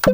Hello,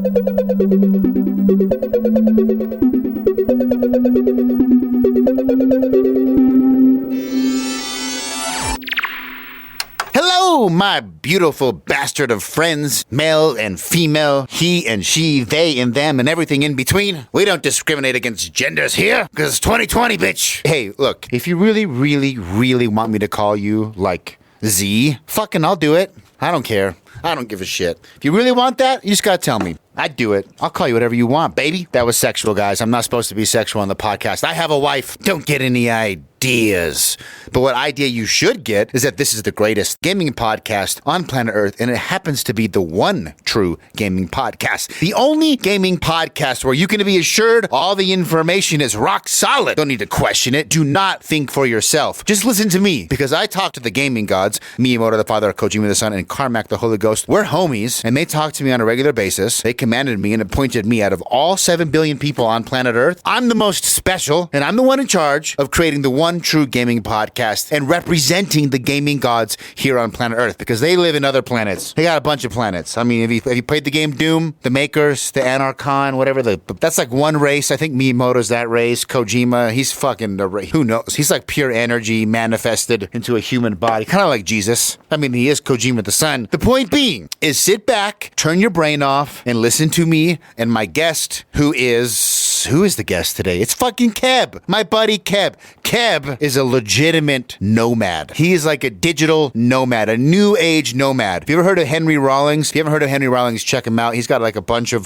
my beautiful bastard of friends, male and female, he and she, they and them, and everything in between. We don't discriminate against genders here, because it's 2020, bitch. Hey, look, if you really, really, really want me to call you, like, Z, fucking I'll do it. I don't care. I don't give a shit. If you really want that, you just gotta tell me. I'd do it. I'll call you whatever you want, baby. That was sexual, guys. I'm not supposed to be sexual on the podcast. I have a wife. Don't get any ideas. But what idea you should get is that this is the greatest gaming podcast on planet Earth, and it happens to be the one true gaming podcast. The only gaming podcast where you can be assured all the information is rock solid. Don't need to question it. Do not think for yourself. Just listen to me, because I talk to the gaming gods, Miyamoto the Father, Kojima the Son, and Carmack the Holy Ghost. We're homies, and they talk to me on a regular basis. They commanded me and appointed me out of all 7 billion people on planet Earth. I'm the most special, and I'm the one in charge of creating the one true gaming podcast and representing the gaming gods here on planet Earth, because they live in other planets. They got a bunch of planets. I mean, have you played the game Doom? The makers, the Anarchon, whatever, that's like one race. I think Miyamoto's that race. Kojima, he's fucking the race. Who knows? He's like pure energy manifested into a human body, kind of like Jesus. I mean, he is Kojima the Son. The point being is sit back, turn your brain off, and listen to me and my guest, who is the guest today? It's fucking Keb, my buddy Keb. Keb is a legitimate nomad. He is like a digital nomad, a new age nomad. Have you ever heard of Henry Rollins? If you haven't heard of Henry Rollins, check him out. He's got like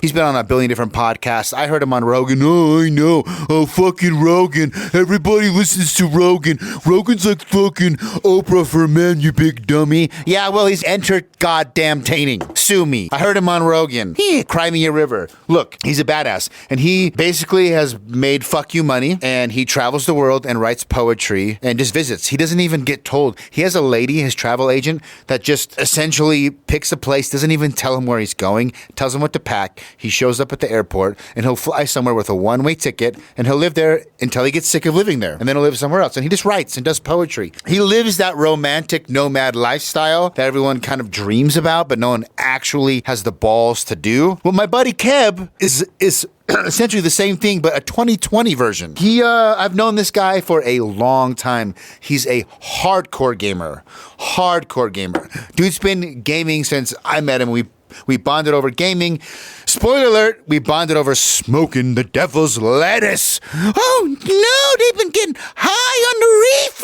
he's been on a billion different podcasts. I heard him on Rogan. Oh, I know. Oh, fucking Rogan. Everybody listens to Rogan. Rogan's like fucking Oprah for men, you big dummy. Yeah, well, he's goddamn taining. Sue me. I heard him on Rogan. Cry me a river. Look, he's a badass. And he basically has made fuck you money, and he travels the world and writes poetry and just visits. He doesn't even get told. He has a lady, his travel agent, that just essentially picks a place, doesn't even tell him where he's going, tells him what to pack. He shows up at the airport, and he'll fly somewhere with a one-way ticket, and he'll live there until he gets sick of living there. And then he'll live somewhere else. And he just writes and does poetry. He lives that romantic nomad lifestyle that everyone kind of dreams about, but no one actually has the balls to do. Well, my buddy Keb is essentially the same thing, but a 2020 version. I've known this guy for a long time. He's a hardcore gamer. Dude's been gaming since I met him. We bonded over gaming. Spoiler alert, we bonded over smoking the devil's lettuce. Oh no, they've been getting high on the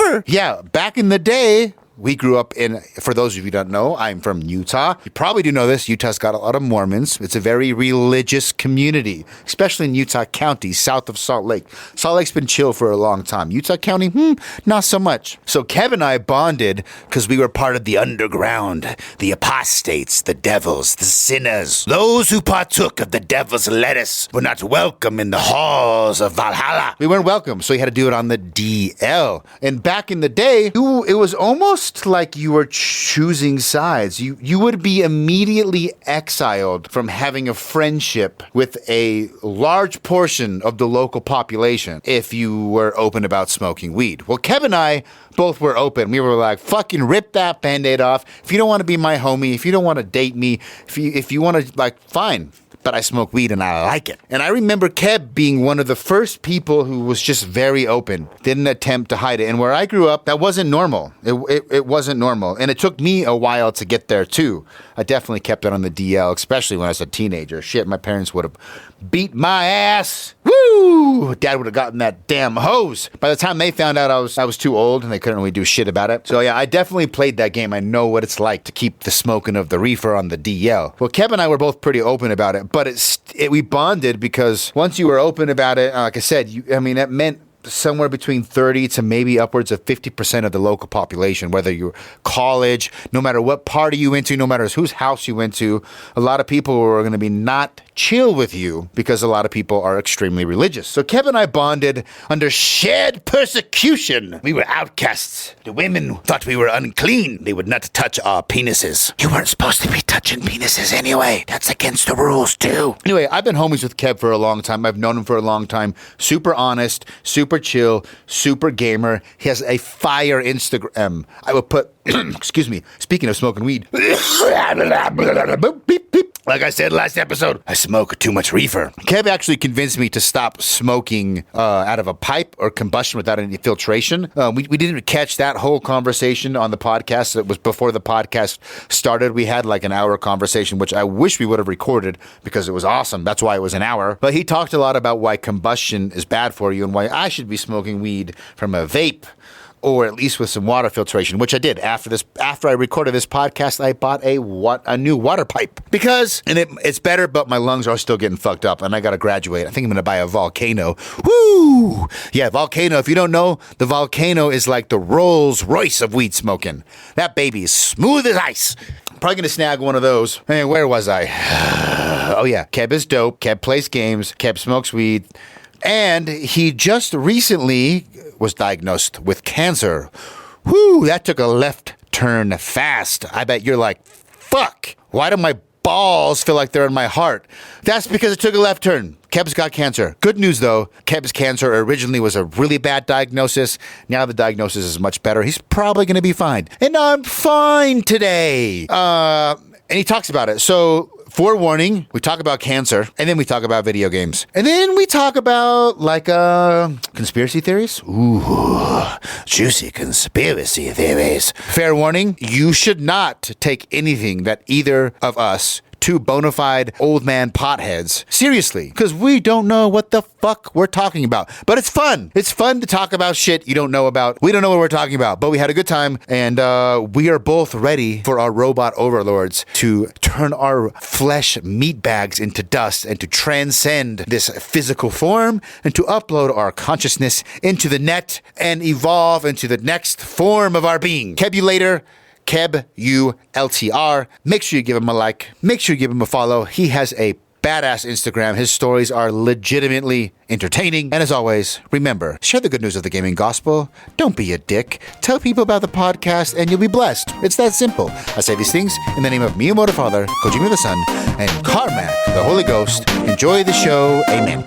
reefer. Yeah, back in the day, we grew up for those of you who don't know, I'm from Utah. You probably do know this. Utah's got a lot of Mormons. It's a very religious community, especially in Utah County, south of Salt Lake. Salt Lake's been chill for a long time. Utah County, not so much. So Kev and I bonded because we were part of the underground, the apostates, the devils, the sinners. Those who partook of the devil's lettuce were not welcome in the halls of Valhalla. We weren't welcome, so you had to do it on the DL. And back in the day, it was almost like you were choosing sides. You would be immediately exiled from having a friendship with a large portion of the local population if you were open about smoking weed. Well, Kev and I both were open. We were like, fucking rip that Band-Aid off. If you don't want to be my homie, if you don't want to date me, if you want to, like, fine. But I smoke weed and I like it. And I remember Keb being one of the first people who was just very open, didn't attempt to hide it. And where I grew up, that wasn't normal. It wasn't normal. And it took me a while to get there too. I definitely kept it on the DL, especially when I was a teenager. Shit, my parents would have beat my ass. Woo! Dad would have gotten that damn hose. By the time they found out I was too old and they couldn't really do shit about it. So yeah, I definitely played that game. I know what it's like to keep the smoking of the reefer on the DL. Well, Kev and I were both pretty open about it, but we bonded because once you were open about it, like I said, that meant somewhere between 30 to maybe upwards of 50% of the local population, whether you're college, no matter what party you went to, no matter whose house you went to, a lot of people were going to be not chill with you because a lot of people are extremely religious. So Kev and I bonded under shared persecution. We were outcasts. The women thought we were unclean. They would not touch our penises. You weren't supposed to be touching penises anyway. That's against the rules too. Anyway, I've been homies with Kev for a long time. I've known him for a long time. Super honest, super chill, super gamer. He has a fire Instagram. I will put, excuse me, speaking of smoking weed. Like I said last episode, I smoke too much reefer. Kev actually convinced me to stop smoking out of a pipe or combustion without any filtration. We didn't catch that whole conversation on the podcast. It was before the podcast started. We had like an hour conversation, which I wish we would have recorded because it was awesome. That's why it was an hour. But he talked a lot about why combustion is bad for you and why I should be smoking weed from a vape, or at least with some water filtration, which I did. After I recorded this podcast, I bought a new water pipe because, and it's better, but my lungs are still getting fucked up, and I gotta graduate. I think I'm gonna buy a Volcano. Woo! Yeah, Volcano. If you don't know, the Volcano is like the Rolls Royce of weed smoking. That baby is smooth as ice. Probably gonna snag one of those. Hey, where was I? Oh yeah, Keb is dope. Keb plays games. Keb smokes weed. And he just recently was diagnosed with cancer. Whew, that took a left turn fast. I bet you're like, fuck, why do my balls feel like they're in my heart? That's because it took a left turn. Keb's got cancer. Good news, though. Keb's cancer originally was a really bad diagnosis. Now the diagnosis is much better. He's probably going to be fine. And I'm fine today. And he talks about it. So, forewarning, we talk about cancer, and then we talk about video games. And then we talk about, like, conspiracy theories. Ooh, juicy conspiracy theories. Fair warning, you should not take anything that either of us, two bona fide old man potheads, seriously, because we don't know what the fuck we're talking about. But it's fun. It's fun to talk about shit you don't know about. We don't know what we're talking about, but we had a good time, and we are both ready for our robot overlords to turn our flesh meat bags into dust and to transcend this physical form and to upload our consciousness into the net and evolve into the next form of our being. Kebulator. Keb, ULTR. Make sure you give him a like. Make sure you give him a follow. He has a badass Instagram. His stories are legitimately entertaining. And as always, remember, share the good news of the gaming gospel. Don't be a dick. Tell people about the podcast and you'll be blessed. It's that simple. I say these things in the name of Miyamoto Father, Kojima the Son, and Carmack, the Holy Ghost. Enjoy the show. Amen.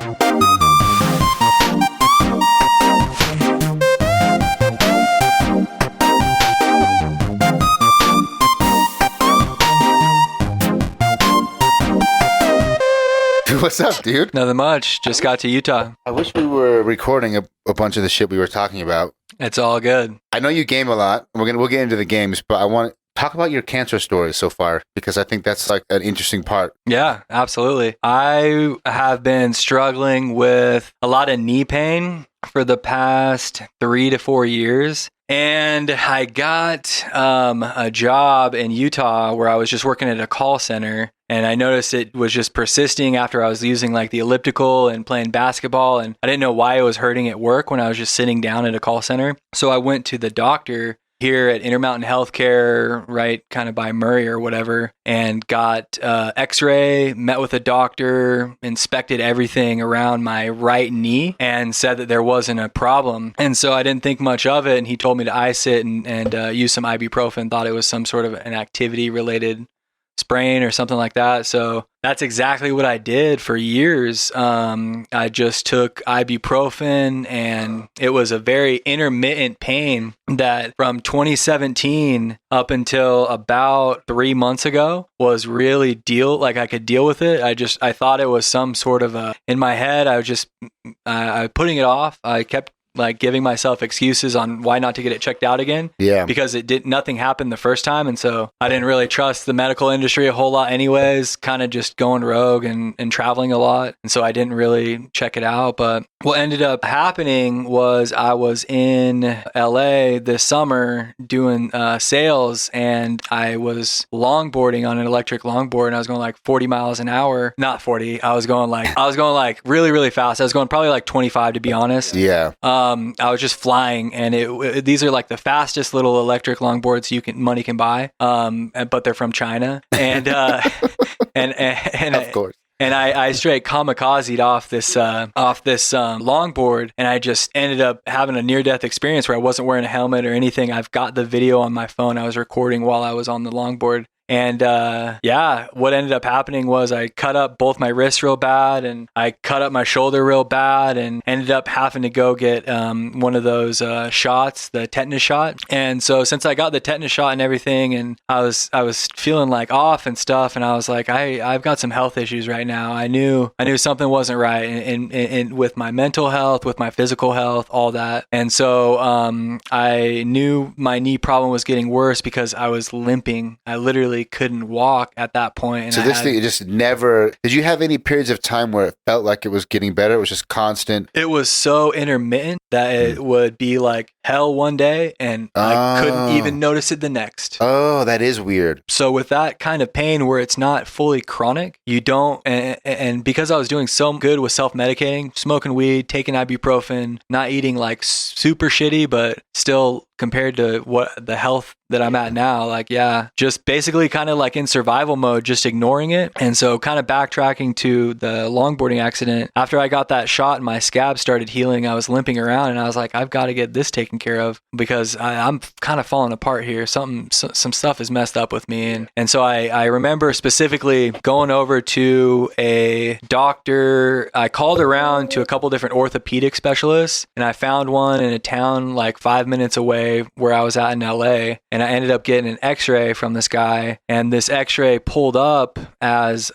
What's up, dude? Nothing much. Just got to Utah. I wish we were recording a bunch of the shit we were talking about. It's all good. I know you game a lot. We'll get into the games, but I want to talk about your cancer story so far because I think that's like an interesting part. Yeah, absolutely. I have been struggling with a lot of knee pain for the past 3 to 4 years. And I got a job in Utah where I was just working at a call center. And I noticed it was just persisting after I was using like the elliptical and playing basketball. And I didn't know why it was hurting at work when I was just sitting down at a call center. So I went to the doctor here at Intermountain Healthcare, right kind of by Murray or whatever, and got x-ray, met with a doctor, inspected everything around my right knee and said that there wasn't a problem. And so I didn't think much of it. And he told me to ice it and use some ibuprofen, thought it was some sort of an activity related sprain or something like that. So that's exactly what I did for years. I just took ibuprofen and it was a very intermittent pain that from 2017 up until about 3 months ago was really I could deal with it. I thought it was some sort of in my head, I was just putting it off. I kept like giving myself excuses on why not to get it checked out again. Yeah. Because nothing happened the first time. And so I didn't really trust the medical industry a whole lot anyways, kind of just going rogue and traveling a lot. And so I didn't really check it out. But what ended up happening was I was in LA this summer doing sales, and I was longboarding on an electric longboard, and I was going like 40 miles an hour. Not 40. I was going like really, really fast. I was going probably like 25 to be honest. Yeah. I was just flying, and these are like the fastest little electric longboards money can buy. But they're from China, and and of course. And I straight kamikazed off this longboard, and I just ended up having a near-death experience where I wasn't wearing a helmet or anything. I've got the video on my phone. I was recording while I was on the longboard, And what ended up happening was I cut up both my wrists real bad, and I cut up my shoulder real bad, and ended up having to go get one of those shots, the tetanus shot. And so since I got the tetanus shot and everything, and I was feeling like off and stuff, and I was like, I've got some health issues right now. I knew something wasn't right, and with my mental health, with my physical health, all that. And so I knew my knee problem was getting worse because I was limping. I literally couldn't walk at that point. And so this thing just never, did you have any periods of time where it felt like it was getting better? It was just constant? It was so intermittent that it would be like hell one day and I couldn't even notice it the next. Oh, that is weird. So with that kind of pain where it's not fully chronic, you don't, and because I was doing so good with self-medicating, smoking weed, taking ibuprofen, not eating like super shitty, but still compared to what the health that I'm at now, like, yeah, just basically kind of like in survival mode, just ignoring it. And so kind of backtracking to the longboarding accident, after I got that shot and my scab started healing, I was limping around and I was like, I've got to get this taken care of because I'm kind of falling apart here. Some stuff is messed up with me. And so I remember specifically going over to a doctor. I called around to a couple different orthopedic specialists and I found one in a town like 5 minutes away where I was at in LA, and I ended up getting an x-ray from this guy, and this x-ray pulled up as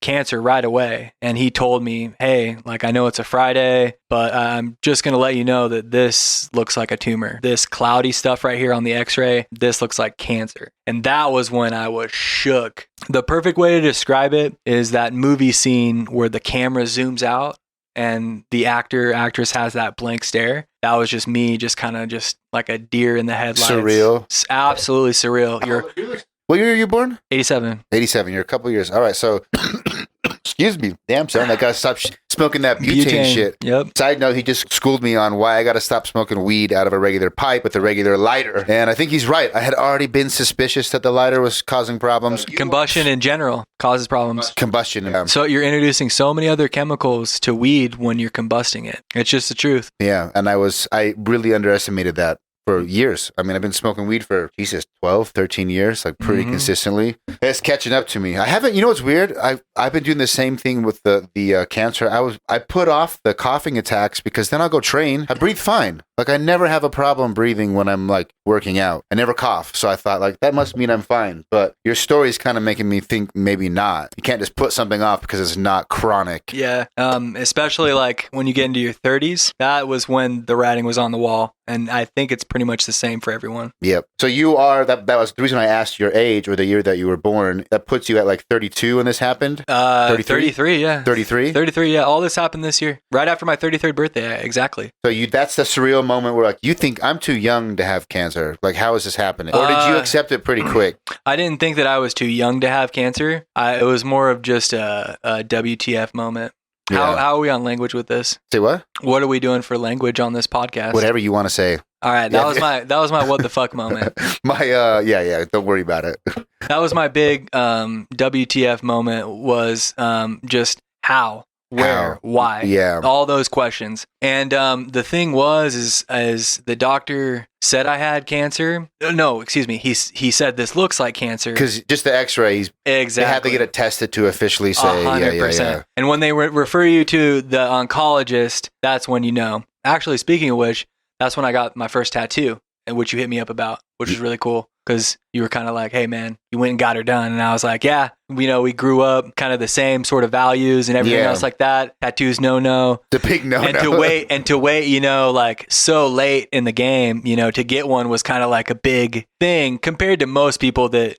cancer right away. And he told me, hey, like, I know it's a Friday, but I'm just going to let you know that this looks like a tumor. This cloudy stuff right here on the x-ray, this looks like cancer. And that was when I was shook. The perfect way to describe it is that movie scene where the camera zooms out and the actress has that blank stare. That was just me, just kind of just like a deer in the headlights. Surreal. It's absolutely surreal. What year are you born? 87. 87. You're a couple years. All right. So, excuse me. Damn, son. I got to stop smoking that butane shit. Yep. Side note, he just schooled me on why I got to stop smoking weed out of a regular pipe with a regular lighter. And I think he's right. I had already been suspicious that the lighter was causing problems. Combustion in general causes problems. Combustion. So you're introducing so many other chemicals to weed when you're combusting it. It's just the truth. Yeah. And I really underestimated that for years. I mean, I've been smoking weed for, 12, 13 years, like pretty consistently. It's catching up to me. I haven't, you know what's weird? I've been doing the same thing with the cancer. I put off the coughing attacks because then I'll go train. I breathe fine. Like I never have a problem breathing when I'm like working out. I never cough. So I thought like that must mean I'm fine. But your story is kind of making me think maybe not. You can't just put something off because it's not chronic. Yeah. Especially like when you get into your 30s, that was when the writing was on the wall. And I think it's pretty much the same for everyone. Yep. So you are, that was the reason I asked your age or the year that you were born. That puts you at like 32 when this happened? 33, yeah. 33? 33, yeah. All this happened this year, right after my 33rd birthday. Yeah, exactly. So that's the surreal moment where like you think I'm too young to have cancer. Like how is this happening? Or did you accept it pretty quick? I didn't think that I was too young to have cancer. It was more of just a WTF moment. Yeah. How are we on language with this? Say what? What are we doing for language on this podcast? Whatever you want to say. All right, that was my what the fuck moment. Yeah, don't worry about it. That was my big WTF moment was just how, where, why. Yeah. All those questions. And the thing was is the doctor said I had cancer. No, excuse me. He said this looks like cancer. Because just the x-rays, exactly. They have to get it tested to officially say 100%. Yeah. And when they refer you to the oncologist, that's when you know. Actually, speaking of which, that's when I got my first tattoo, which you hit me up about, which was really cool because you were kind of like, hey, man, you went and got her done. And I was like, yeah, we grew up kind of the same sort of values and everything else like that. Tattoos, no. The big no. And to wait, like so late in the game, to get one was kind of like a big thing compared to most people that,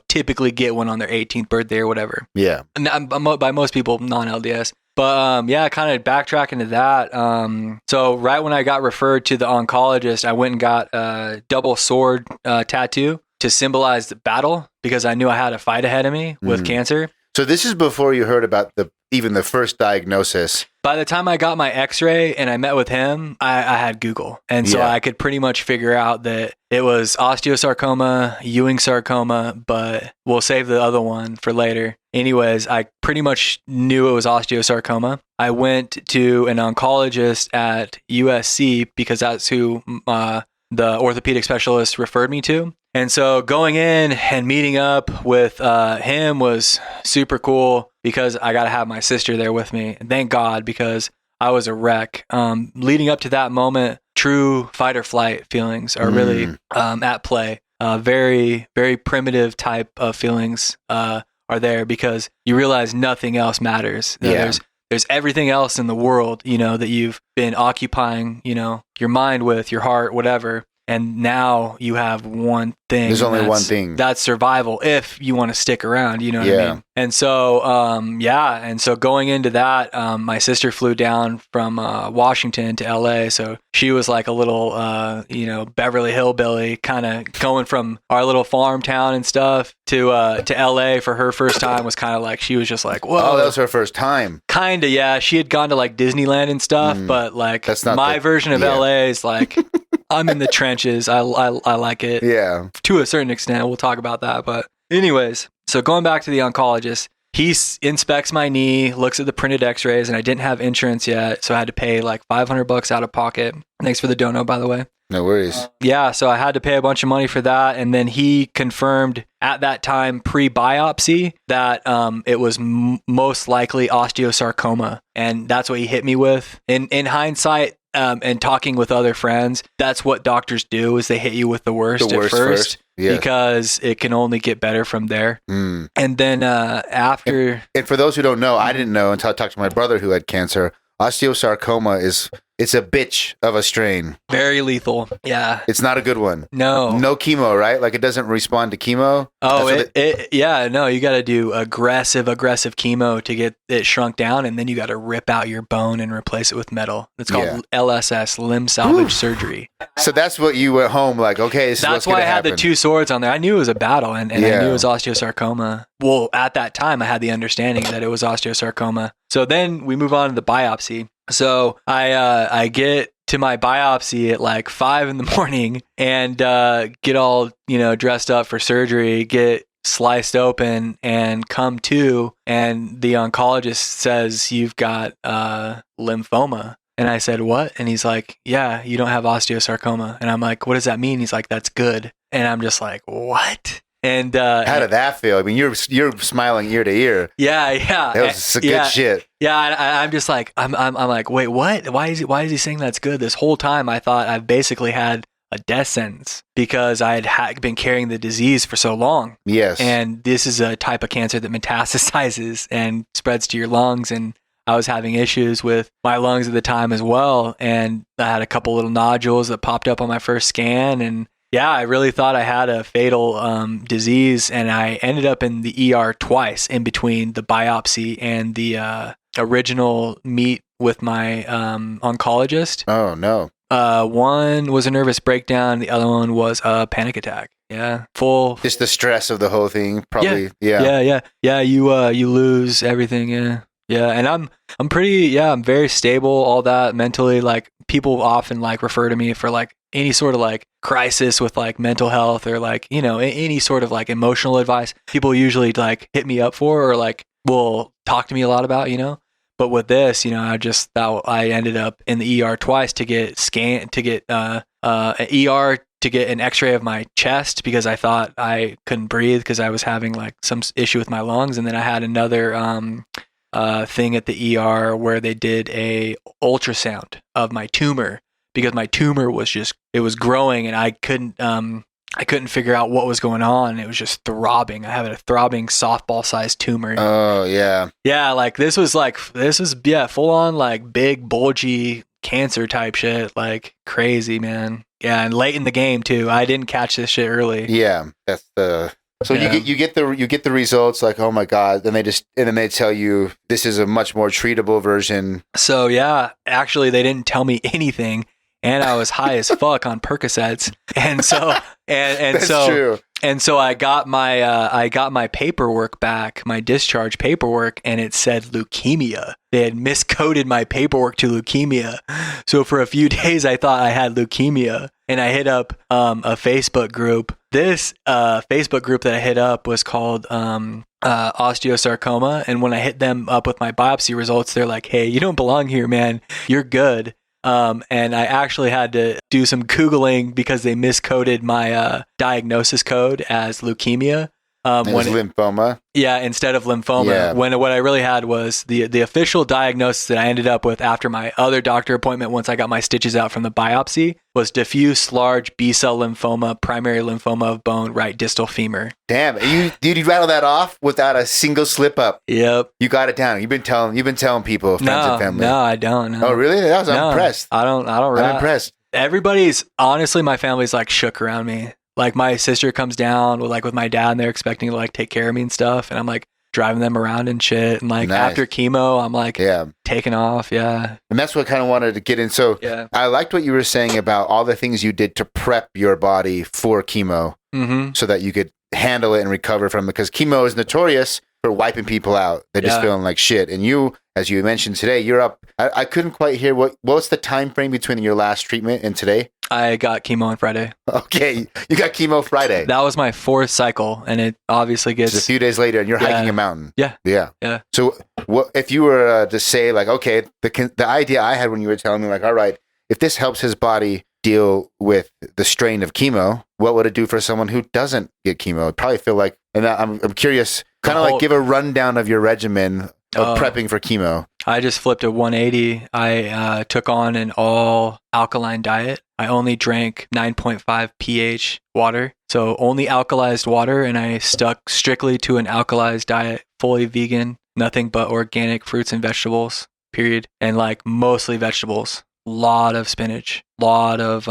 typically get one on their 18th birthday or whatever. Yeah. And by most people, non-LDS. But kind of backtracking to that. So right when I got referred to the oncologist, I went and got a double sword tattoo to symbolize the battle because I knew I had a fight ahead of me with cancer. So this is before you heard about even the first diagnosis. By the time I got my x-ray and I met with him, I had Google. And so I could pretty much figure out that it was osteosarcoma, Ewing sarcoma, but we'll save the other one for later. Anyways, I pretty much knew it was osteosarcoma. I went to an oncologist at USC because that's who the orthopedic specialist referred me to. And so going in and meeting up with him was super cool because I got to have my sister there with me. And thank God, because I was a wreck. Leading up to that moment, true fight or flight feelings are really at play. Very, very primitive type of feelings are there because you realize nothing else matters. There's everything else in the world, that you've been occupying, your mind with, your heart, whatever. And now you have one thing. There's only one thing. That's survival if you want to stick around, you know what I mean? And so, And so going into that, my sister flew down from Washington to LA. So she was like a little, Beverly Hillbilly, kind of going from our little farm town and stuff to LA for her first time was kind of like, she was just like, whoa. Oh, that was her first time. Kind of, yeah. She had gone to like Disneyland and stuff, but like that's not my version of LA is like... I'm in the trenches. I like it. Yeah. To a certain extent. We'll talk about that. But anyways, so going back to the oncologist, he inspects my knee, looks at the printed x-rays, and I didn't have insurance yet. So I had to pay like $500 out of pocket. Thanks for the dono, by the way. No worries. Yeah. So I had to pay a bunch of money for that. And then he confirmed at that time pre-biopsy that it was most likely osteosarcoma. And that's what he hit me with. In hindsight, and talking with other friends, that's what doctors do is they hit you with the worst at first. Yeah. Because it can only get better from there. And then after... And for those who don't know, I didn't know until I talked to my brother who had cancer. Osteosarcoma it's a bitch of a strain. Very lethal. Yeah. It's not a good one. No chemo, right? Like it doesn't respond to chemo. Oh, you got to do aggressive chemo to get it shrunk down, and then you got to rip out your bone and replace it with metal. It's called LSS, limb salvage surgery. So that's what you went home like, okay, this is what's going to happen. That's why I had the two swords on there. I knew it was a battle, and I knew it was osteosarcoma. Well, at that time, I had the understanding that it was osteosarcoma. So then we move on to the biopsy. So I get to my biopsy at like 5 a.m. and get all, dressed up for surgery, get sliced open and come to, and the oncologist says, you've got lymphoma. And I said, what? And he's like, yeah, you don't have osteosarcoma. And I'm like, what does that mean? He's like, that's good. And I'm just like, what? And how did that feel? I mean, you're smiling ear to ear. Yeah. That was good shit. Yeah, I'm just like, I'm like, wait, what? Why is he saying that's good? This whole time, I thought I've basically had a death sentence because I had been carrying the disease for so long. Yes. And this is a type of cancer that metastasizes and spreads to your lungs. And I was having issues with my lungs at the time as well. And I had a couple little nodules that popped up on my first scan. And yeah, I really thought I had a fatal disease, and I ended up in the ER twice in between the biopsy and the original meet with my oncologist. Oh, no. One was a nervous breakdown. The other one was a panic attack. Yeah, full. Just the stress of the whole thing, probably. Yeah. You lose everything. Yeah, and I'm pretty. Yeah, I'm very stable. All that mentally. Like people often like refer to me for like any sort of like crisis with like mental health or like, any sort of like emotional advice. People usually like hit me up for or like will talk to me a lot about, But with this, I just thought I ended up in the ER twice to get an ER to get an x-ray of my chest because I thought I couldn't breathe because I was having like some issue with my lungs. And then I had another thing at the ER where they did a ultrasound of my tumor because my tumor it was growing and I couldn't figure out what was going on. It was just throbbing. I had a throbbing softball-sized tumor. Oh, yeah. Yeah, like this was full on like big bulgy cancer type shit, like crazy, man. Yeah, and late in the game too. I didn't catch this shit early. Yeah, that's the. So you get the results like, oh my God, then they tell you this is a much more treatable version. So yeah, actually they didn't tell me anything. And I was high as fuck on Percocets, and so That's true. And so I got my paperwork back, my discharge paperwork, and it said leukemia. They had miscoded my paperwork to leukemia. So for a few days, I thought I had leukemia, and I hit up a Facebook group. This Facebook group that I hit up was called osteosarcoma, and when I hit them up with my biopsy results, they're like, "Hey, you don't belong here, man. You're good." And I actually had to do some Googling because they miscoded my diagnosis code as leukemia. It was lymphoma. Yeah, instead of lymphoma. Yeah. When what I really had was the official diagnosis that I ended up with after my other doctor appointment, once I got my stitches out from the biopsy, was diffuse large B-cell lymphoma, primary lymphoma of bone, right distal femur. Damn, you rattle that off without a single slip up. Yep. You got it down. You've been telling people, friends and family. No, I don't. No. Oh, really? I'm impressed. I don't. I'm impressed. Everybody's honestly, my family's like shook around me. Like my sister comes down with my dad and they're expecting to like take care of me and stuff. And I'm like driving them around and shit. And like after chemo, I'm like taking off. Yeah. And that's what I kind of wanted to get in. So I liked what you were saying about all the things you did to prep your body for chemo so that you could handle it and recover from it. Because chemo is notorious for wiping people out. They're just feeling like shit. And you, as you mentioned today, you're up. I couldn't quite hear what's the time frame between your last treatment and today? I got chemo on Friday. Okay, you got chemo Friday. That was my 4th cycle, and it obviously gets... Just a few days later, and you're hiking a mountain. Yeah. So what if you were to say, like, okay, the idea I had when you were telling me, like, all right, if this helps his body deal with the strain of chemo, what would it do for someone who doesn't get chemo? I'd probably feel like, and I'm curious, kind of like give a rundown of your regimen of prepping for chemo. I just flipped a 180. I took on an all alkaline diet. I only drank 9.5 pH water. So only alkalized water. And I stuck strictly to an alkalized diet, fully vegan, nothing but organic fruits and vegetables, period. And like mostly vegetables, lot of spinach, lot of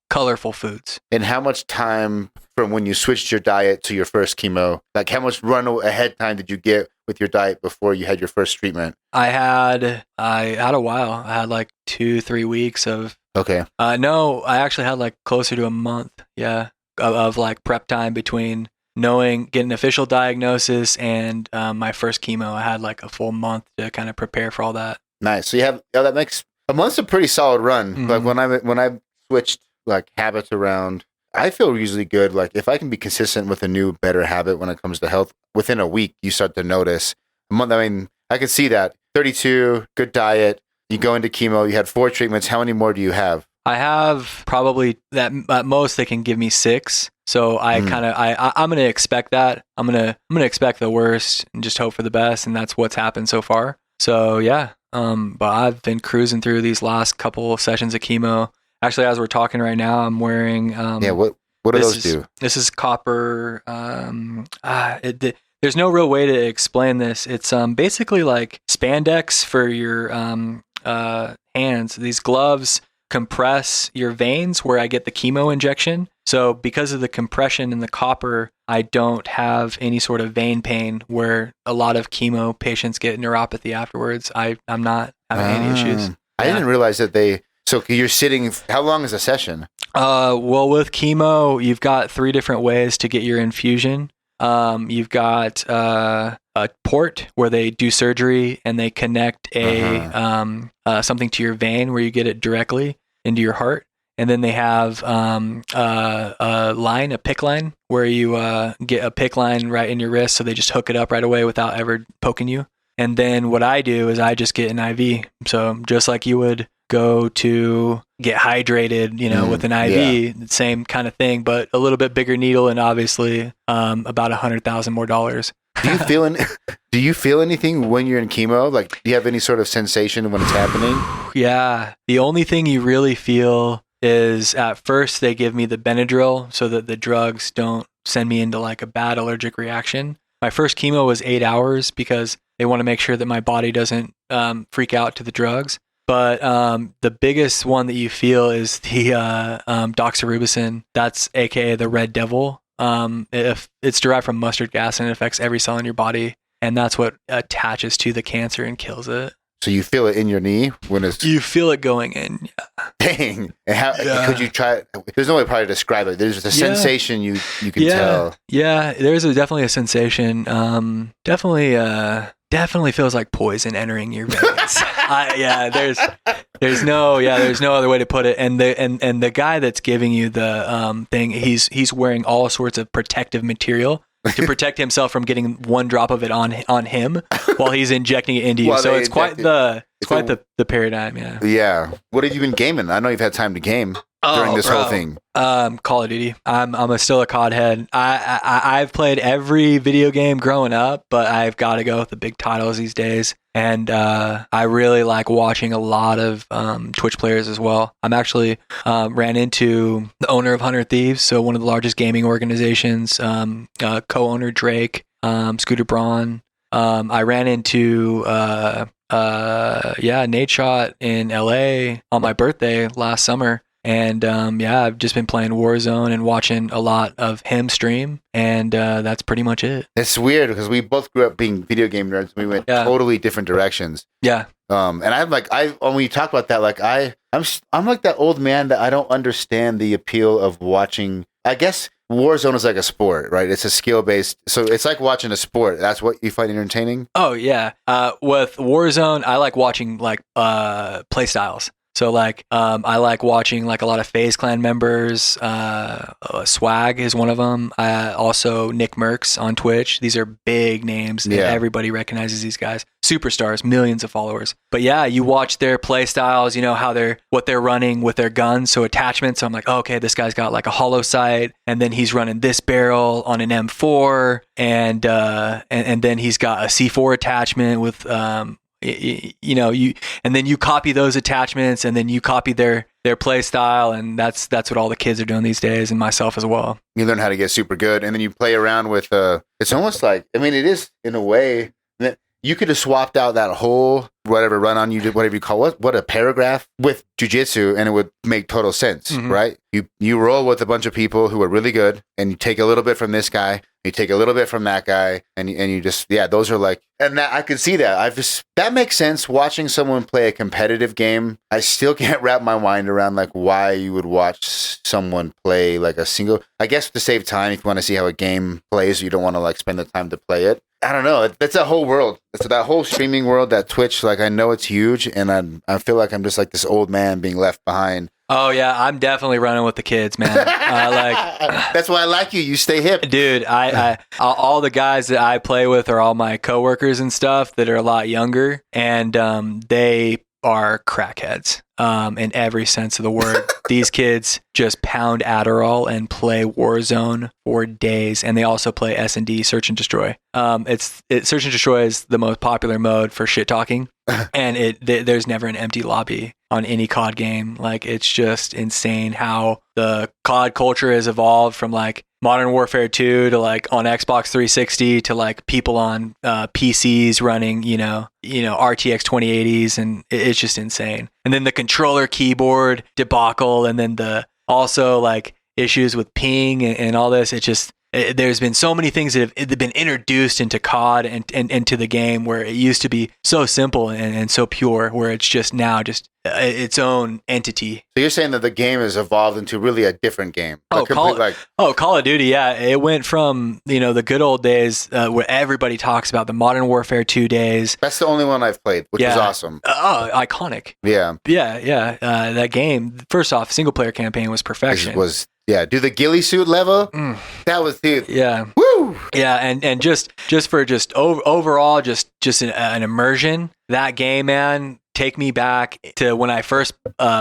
colorful foods. And how much time from when you switched your diet to your first chemo, like how much run ahead time did you get with your diet before you had your first treatment? I had a while. I had like 2-3 weeks of. Okay. No, I actually had like closer to a month. Yeah, of like prep time between getting official diagnosis and my first chemo. I had like a full month to kind of prepare for all that. Nice. So you have that makes a month's a pretty solid run. Mm-hmm. Like when I switched like habits around, I feel usually good. Like if I can be consistent with a new, better habit when it comes to health, within a week you start to notice. I mean, I could see that. 32, good diet. You go into chemo. You had 4 treatments. How many more do you have? I have probably that at most they can give me 6. So I'm going to expect that. I'm going to expect the worst and just hope for the best. And that's what's happened so far. So yeah. But I've been cruising through these last couple of sessions of chemo. Actually, as we're talking right now, I'm wearing. What do those do? This is copper. There's no real way to explain this. It's basically like spandex for your hands. These gloves compress your veins where I get the chemo injection. So because of the compression in the copper, I don't have any sort of vein pain where a lot of chemo patients get neuropathy afterwards. I'm not having any issues. I didn't realize that so you're sitting, how long is a session? Well, with chemo, you've got 3 different ways to get your infusion. You've got a port where they do surgery and they connect something to your vein where you get it directly into your heart. And then they have a PICC line, where you get a PICC line right in your wrist. So they just hook it up right away without ever poking you. And then what I do is I just get an IV. So just like you would go to get hydrated, with an IV, same kind of thing, but a little bit bigger needle and obviously about $100,000 more dollars. Do you feel anything when you're in chemo? Like, do you have any sort of sensation when it's happening? Yeah. The only thing you really feel is at first they give me the Benadryl so that the drugs don't send me into like a bad allergic reaction. My first chemo was 8 hours because they want to make sure that my body doesn't freak out to the drugs. But the biggest one that you feel is the doxorubicin. That's AKA the Red Devil. If it's derived from mustard gas and it affects every cell in your body. And that's what attaches to the cancer and kills it. So you feel it in your knee when it's... You feel it going in. Yeah. Dang. And how could you try... There's no way probably to describe it. There's a sensation you can tell. Yeah, there's definitely a sensation. Definitely feels like poison entering your veins. There's no other way to put it. And the guy that's giving you the thing, he's wearing all sorts of protective material to protect himself from getting one drop of it on him while he's injecting it into you. So it's quite the paradigm. Yeah. Yeah. What have you been gaming? I know you've had time to game during this whole thing. Call of Duty. I'm still a COD head. I've played every video game growing up, but I've got to go with the big titles these days. And I really like watching a lot of Twitch players as well. I'm actually ran into the owner of Hunter Thieves, so one of the largest gaming organizations, co-owner Drake, Scooter Braun. I ran into Nate Shot in LA on my birthday last summer. And I've just been playing Warzone and watching a lot of him stream, and that's pretty much it. It's weird because we both grew up being video game nerds. We went totally different directions. Yeah. And when you talk about that, I'm like that old man that I don't understand the appeal of watching. I guess Warzone is like a sport, right? It's a skill based, so it's like watching a sport. That's what you find entertaining. Oh yeah. With Warzone, I like watching play styles. So I like watching a lot of FaZe Clan members. Swag is one of them. Also Nick Merckx on Twitch. These are big names. Yeah. Everybody recognizes these guys. Superstars, millions of followers. But yeah, you watch their play styles, what they're running with their guns. So attachments. So I'm like, okay, this guy's got a hollow sight, and then he's running this barrel on an M4, and then he's got a C4 attachment with and then you copy those attachments, and then you copy their play style, and that's what all the kids are doing these days, and myself as well. You learn how to get super good, and then you play around with it's almost like, it is in a way that you could have swapped out that whole whatever run on you did, whatever you call it, what a paragraph with jiu-jitsu, and it would make total sense. Mm-hmm. Right? You roll with a bunch of people who are really good, and you take a little bit from this guy, you take a little bit from that guy, and you just, those are and that I could see that. That makes sense. Watching someone play a competitive game, I still can't wrap my mind around why you would watch someone play a single. I guess to save time, if you want to see how a game plays, you don't want to spend the time to play it. I don't know. It's a whole world. It's that whole streaming world, that Twitch. I know it's huge, and I feel like I'm just this old man being left behind. Oh yeah, I'm definitely running with the kids, man. That's why I like you. You stay hip, dude. I all the guys that I play with are all my coworkers and stuff that are a lot younger, and they are crackheads in every sense of the word. These kids just pound Adderall and play Warzone for days, and they also play S&D, Search and Destroy. Search and Destroy is the most popular mode for shit talking, and there's never an empty lobby on any COD game. It's just insane how the COD culture has evolved from Modern Warfare 2 to on Xbox 360 to people on PCs running, RTX 2080s, and it's just insane. And then the controller keyboard debacle, and then the also issues with ping and all this. There's been so many things that have been introduced into COD and into the game, where it used to be so simple and so pure, where it's just now just its own entity. So you're saying that the game has evolved into really a different game? Call of Duty, yeah. It went from the good old days where everybody talks about the Modern Warfare 2 days. That's the only one I've played, which is awesome. Iconic. Yeah. That game, first off, single player campaign was perfection. Do the ghillie suit level? That was, dude. Yeah. Woo! Yeah, and just for overall an immersion, that game, man, take me back to when I first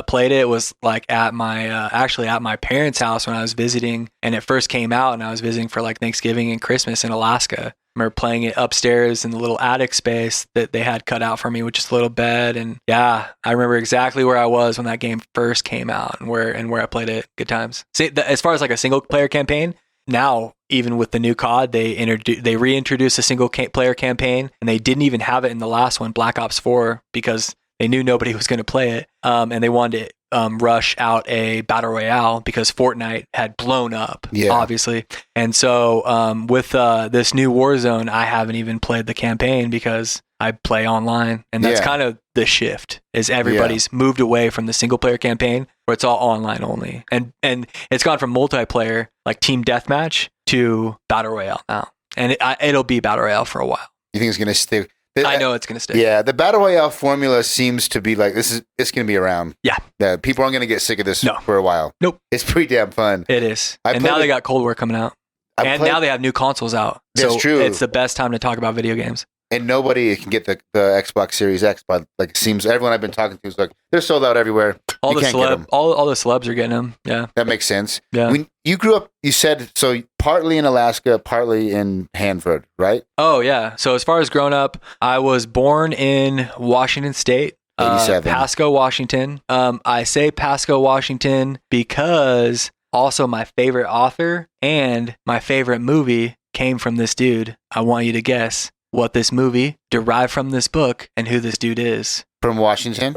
played it. It was at my parents' house when I was visiting, and it first came out, and I was visiting for Thanksgiving and Christmas in Alaska. I remember playing it upstairs in the little attic space that they had cut out for me with just a little bed. And yeah, I remember exactly where I was when that game first came out and where I played it. Good times. See, as far as a single player campaign, now even with the new COD, they reintroduced a single player campaign, and they didn't even have it in the last one, Black Ops 4, because they knew nobody was going to play it, and they wanted to rush out a battle royale because Fortnite had blown up, obviously. And so with this new Warzone, I haven't even played the campaign because I play online, and that's kind of the shift. Is everybody's moved away from the single player campaign where it's all online only, and it's gone from multiplayer team deathmatch to battle royale now, and it'll be battle royale for a while. You think it's going to stay? I know it's going to stay. Yeah, the battle royale formula seems to be it's going to be around. Yeah, people aren't going to get sick of this for a while. Nope, it's pretty damn fun. It is, and now they got Cold War coming out. Now they have new consoles out. That's true. It's the best time to talk about video games. And nobody can get the Xbox Series X, but like it seems everyone I've been talking to is like they're sold out everywhere. All you the can't get them. all the celebs are getting them. Yeah, that makes sense. Yeah. When you grew up, you said so partly in Alaska, partly in Hanford, right? Oh yeah. So as far as growing up, I was born in Washington State. 87. Pasco, Washington. I say Pasco, Washington because also my favorite author and my favorite movie came from this dude. I want you to guess what this movie derived from this book and who this dude is. From Washington?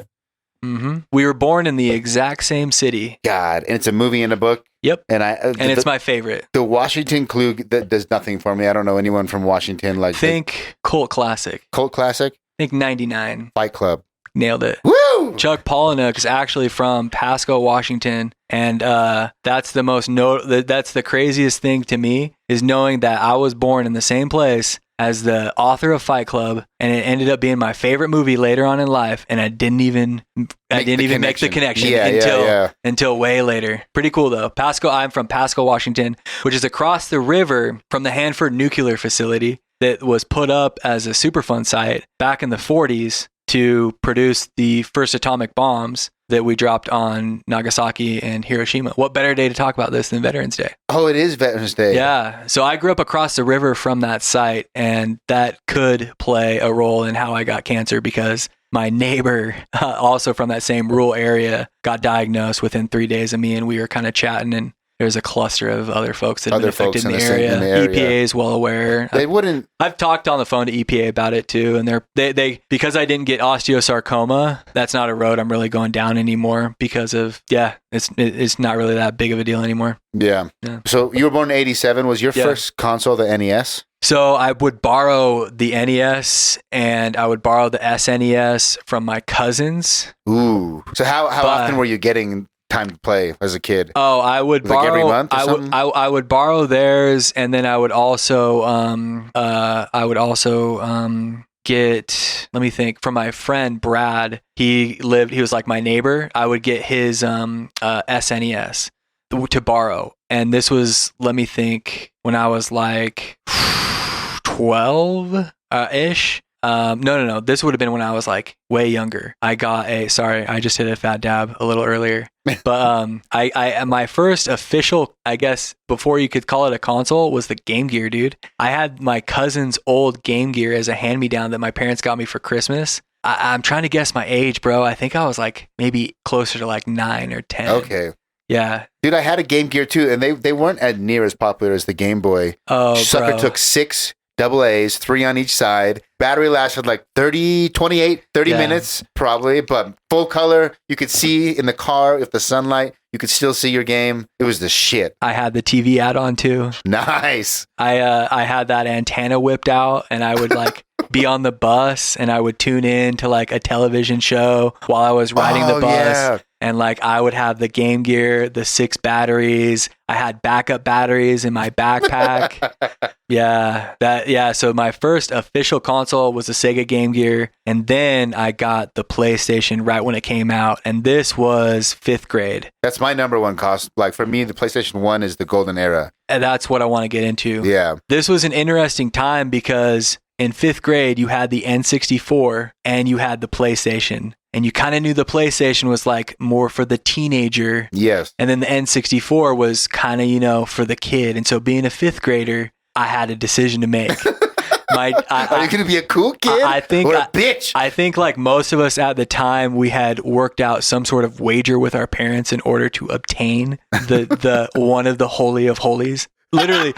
Mm-hmm. We were born in the exact same city. God, and it's a movie and a book? Yep. And it's my favorite. The Washington clue that does nothing for me. I don't know anyone from Washington. Like Think cult classic. Cult classic? Think 99. Fight Club. Nailed it. Woo! Chuck Palahniuk is actually from Pasco, Washington, and that's the craziest thing to me is knowing that I was born in the same place as the author of Fight Club, and it ended up being my favorite movie later on in life, and I didn't even make the connection until way later. Pretty cool though. I'm from Pasco, Washington, which is across the river from the Hanford nuclear facility that was put up as a Superfund site back in the 40s to produce the first atomic bombs that we dropped on Nagasaki and Hiroshima. What better day to talk about this than Veterans Day? Oh, it is Veterans Day. Yeah. So I grew up across the river from that site, and that could play a role in how I got cancer because my neighbor, also from that same rural area, got diagnosed within 3 days of me, and we were kind of chatting, and there's a cluster of other folks that have been affected in the area. EPA is well aware. I've talked on the phone to EPA about it too, and they because I didn't get osteosarcoma, that's not a road I'm really going down anymore because of it's not really that big of a deal anymore. Yeah. So you were born in 87. Was your first console the NES? So I would borrow the NES and I would borrow the SNES from my cousins. Ooh. So how often were you getting time to play as a kid? Oh, I would borrow every month or something? I would borrow theirs, and then I would also get, let me think, from my friend Brad. He was like my neighbor. I would get his SNES to borrow, and this was, let me think, when I was like 12 ish. No. This would have been when I was like way younger. I just hit a fat dab a little earlier. But I my first official, I guess, before you could call it a console, was the Game Gear, dude. I had my cousin's old Game Gear as a hand-me-down that my parents got me for Christmas. I'm trying to guess my age, bro. I think I was like maybe closer to like 9 or 10. Okay. Yeah. Dude, I had a Game Gear too, and they weren't near as popular as the Game Boy. Oh, Sucker bro. took 6 AA's, 3 on each side. Battery lasted like 30 minutes probably, but full color. You could see in the car if the sunlight, you could still see your game. It was the shit. I had the TV add-on too. Nice. I had that antenna whipped out, and I would like be on the bus, and I would tune in to like a television show while I was riding the bus. Yeah. And like I would have the Game Gear, the 6 batteries. I had backup batteries in my backpack. So my first official console was the Sega Game Gear, and then I got the PlayStation right when it came out, and this was 5th grade. That's my number one cost. Like for me, the PlayStation 1 is the golden era. And that's what I want to get into. Yeah. This was an interesting time because in 5th grade, you had the N64 and you had the PlayStation. And you kind of knew the PlayStation was like more for the teenager. Yes. And then the N64 was kind of, for the kid. And so being a 5th grader, I had a decision to make. Are you going to be a cool kid or a bitch? I think like most of us at the time, we had worked out some sort of wager with our parents in order to obtain the one of the Holy of Holies. Literally,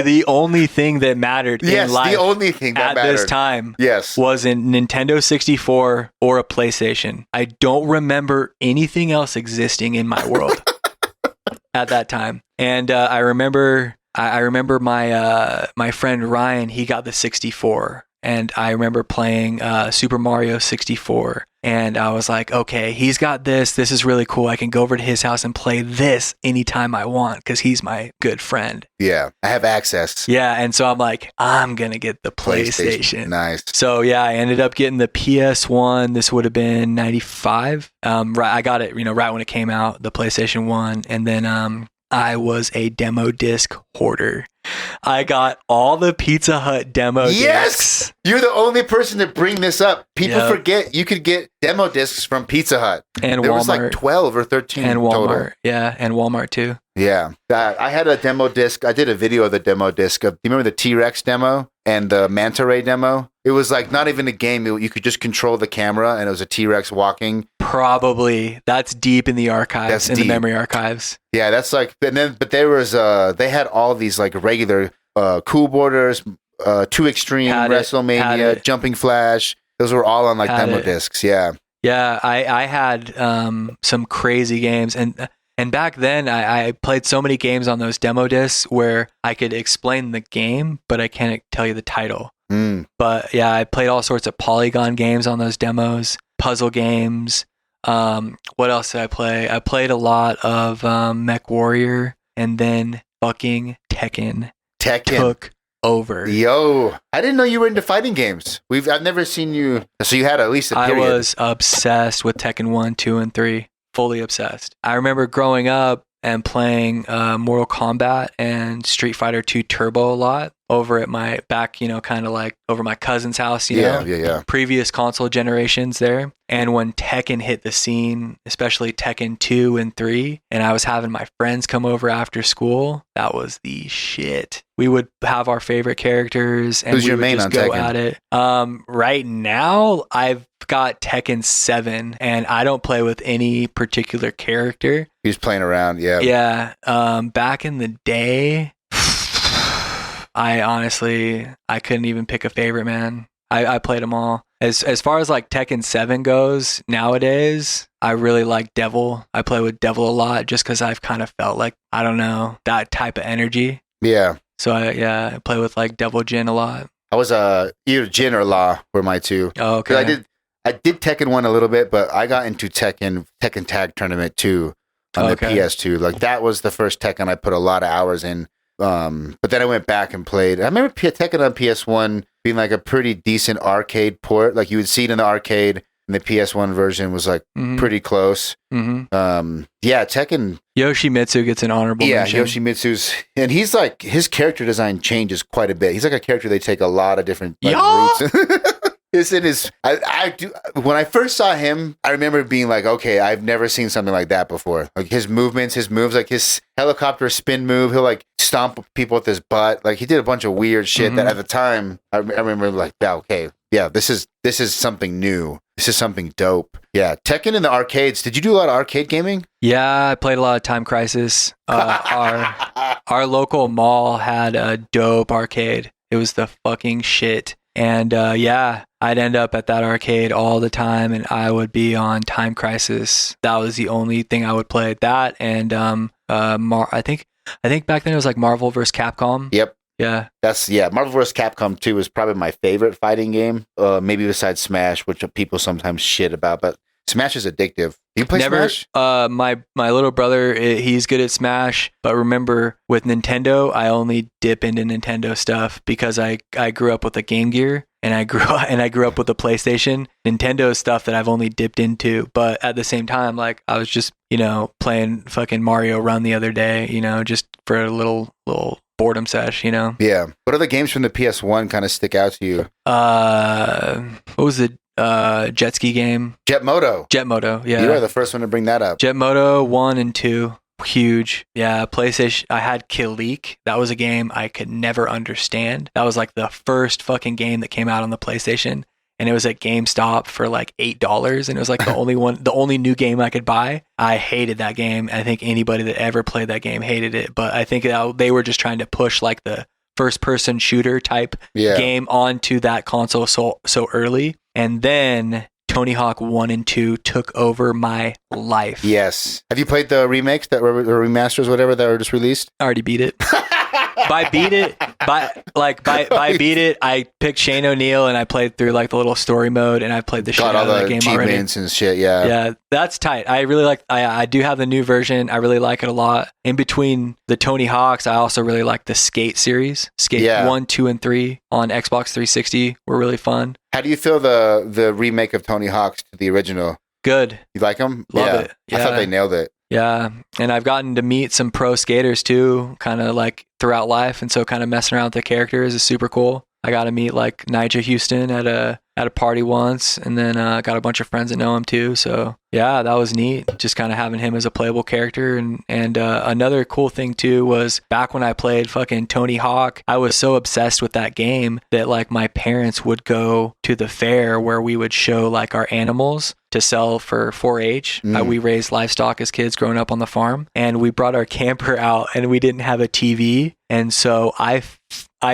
the only thing that mattered in life the only thing that mattered this time was a Nintendo 64 or a PlayStation. I don't remember anything else existing in my world at that time. And I remember my friend Ryan, he got the 64. And I remember playing Super Mario 64. And I was like, okay, he's got this. This is really cool. I can go over to his house and play this anytime I want because he's my good friend. Yeah, I have access. Yeah, and so I'm like, I'm going to get the PlayStation. Nice. So yeah, I ended up getting the PS1. This would have been 95. Right, I got it, right when it came out, the PlayStation 1. And then I was a demo disc hoarder. I got all the Pizza Hut demo discs. You're the only person to bring this up. People forget you could get demo discs from Pizza Hut. And there Walmart. was like 12 or 13 and Walmart. total. Yeah, and Walmart too. Yeah. I had a demo disc. I did a video of the demo disc. Do you remember the T-Rex demo and the Manta Ray demo? It was like not even a game. You could just control the camera and it was a T-Rex walking. Probably. That's deep in the archives, the memory archives. Yeah, that's like, but there was, they had all these like regular Cool Borders, Too Extreme, WrestleMania, Jumping Flash. Those were all on like demo discs. Yeah. Yeah, I had some crazy games, and back then I played so many games on those demo discs where I could explain the game, but I can't tell you the title. But yeah, I played all sorts of Polygon games on those demos, puzzle games. What else did I play? I played a lot of Mech Warrior, and then fucking Tekken took over. Yo, I didn't know you were into fighting games. I've never seen you. So you had at least a period. I was obsessed with Tekken 1, 2, and 3. Fully obsessed. I remember growing up and playing Mortal Kombat and Street Fighter 2 Turbo a lot over at my kind of like over my cousin's house, you know, previous console generations there. And when Tekken hit the scene, especially Tekken 2 and 3, and I was having my friends come over after school, that was the shit. We would have our favorite characters and we would just go at it. Right now, I've got Tekken 7 and I don't play with any particular character. He's playing around, yeah. Yeah. Back in the day, I couldn't even pick a favorite, man. I played them all. As far as like Tekken 7 goes nowadays, I really like Devil. I play with Devil a lot just because I've kind of felt like, I don't know, that type of energy. Yeah. So I play with like Devil Jin a lot. I was either Jin or La were my two. Oh, okay. I did Tekken 1 a little bit, but I got into Tekken Tag Tournament 2 on the PS2. Like that was the first Tekken I put a lot of hours in. But then I went back and played. I remember Tekken on PS1 being like a pretty decent arcade port. Like you would see it in the arcade, and the PS1 version was like pretty close. Mm-hmm. Yeah, Tekken. Yoshimitsu gets an honorable mention. Yeah, Yoshimitsu's, and he's like his character design changes quite a bit. He's like a character they take a lot of different routes. I do. When I first saw him, I remember being like, okay, I've never seen something like that before. Like his movements, his moves, like his helicopter spin move, he'll like stomp people with his butt. Like he did a bunch of weird shit that at the time I remember like, yeah, okay, yeah, this is something new. This is something dope. Yeah, Tekken in the arcades. Did you do a lot of arcade gaming? Yeah, I played a lot of Time Crisis. Our local mall had a dope arcade. It was the fucking shit. And I'd end up at that arcade all the time, and I would be on Time Crisis. That was the only thing I would play. That and I think back then it was like Marvel vs. Capcom. Yep. Yeah. Marvel vs. Capcom 2 is probably my favorite fighting game. Maybe besides Smash, which people sometimes shit about, but Smash is addictive. Do you play Smash? My little brother, he's good at Smash, but remember with Nintendo, I only dip into Nintendo stuff because I grew up with a Game Gear and I grew up with a PlayStation. Nintendo stuff that I've only dipped into, but at the same time, like I was just, playing fucking Mario Run the other day, just for a little boredom sesh, Yeah. What other games from the PS1 kind of stick out to you? What was it? Jet ski game. Jetmoto, yeah. You are the first one to bring that up. Jetmoto 1 and 2, huge. Yeah, PlayStation. I had Kilik. That was a game I could never understand. That was like the first fucking game that came out on the PlayStation, and it was at GameStop for like $8, and it was like the only new game I could buy. I hated that game. I think anybody that ever played that game hated it, but I think they were just trying to push like the first-person shooter type game onto that console so early. And then Tony Hawk 1 and 2 took over my life. Yes. Have you played the remakes that were remasters, whatever, that were just released? I already beat it. By beat it, I picked Shane O'Neill and I played through like the little story mode, and I played the shit out of that game already. And shit, yeah. Yeah, that's tight. I really like. I do have the new version. I really like it a lot. In between the Tony Hawks, I also really like the Skate series. Skate 1, 2, and 3 on Xbox 360 were really fun. How do you feel the remake of Tony Hawk's to the original? Good. You like them? Love it. Yeah. I thought they nailed it. Yeah. And I've gotten to meet some pro skaters too, kind of like throughout life. And so kind of messing around with the characters is super cool. I got to meet like Nigel Houston at a party once, and then got a bunch of friends that know him too. So yeah, that was neat. Just kind of having him as a playable character. And another cool thing too was back when I played fucking Tony Hawk, I was so obsessed with that game that like my parents would go to the fair where we would show like our animals to sell for 4-H. We raised livestock as kids growing up on the farm, and we brought our camper out, and we didn't have a TV. And so I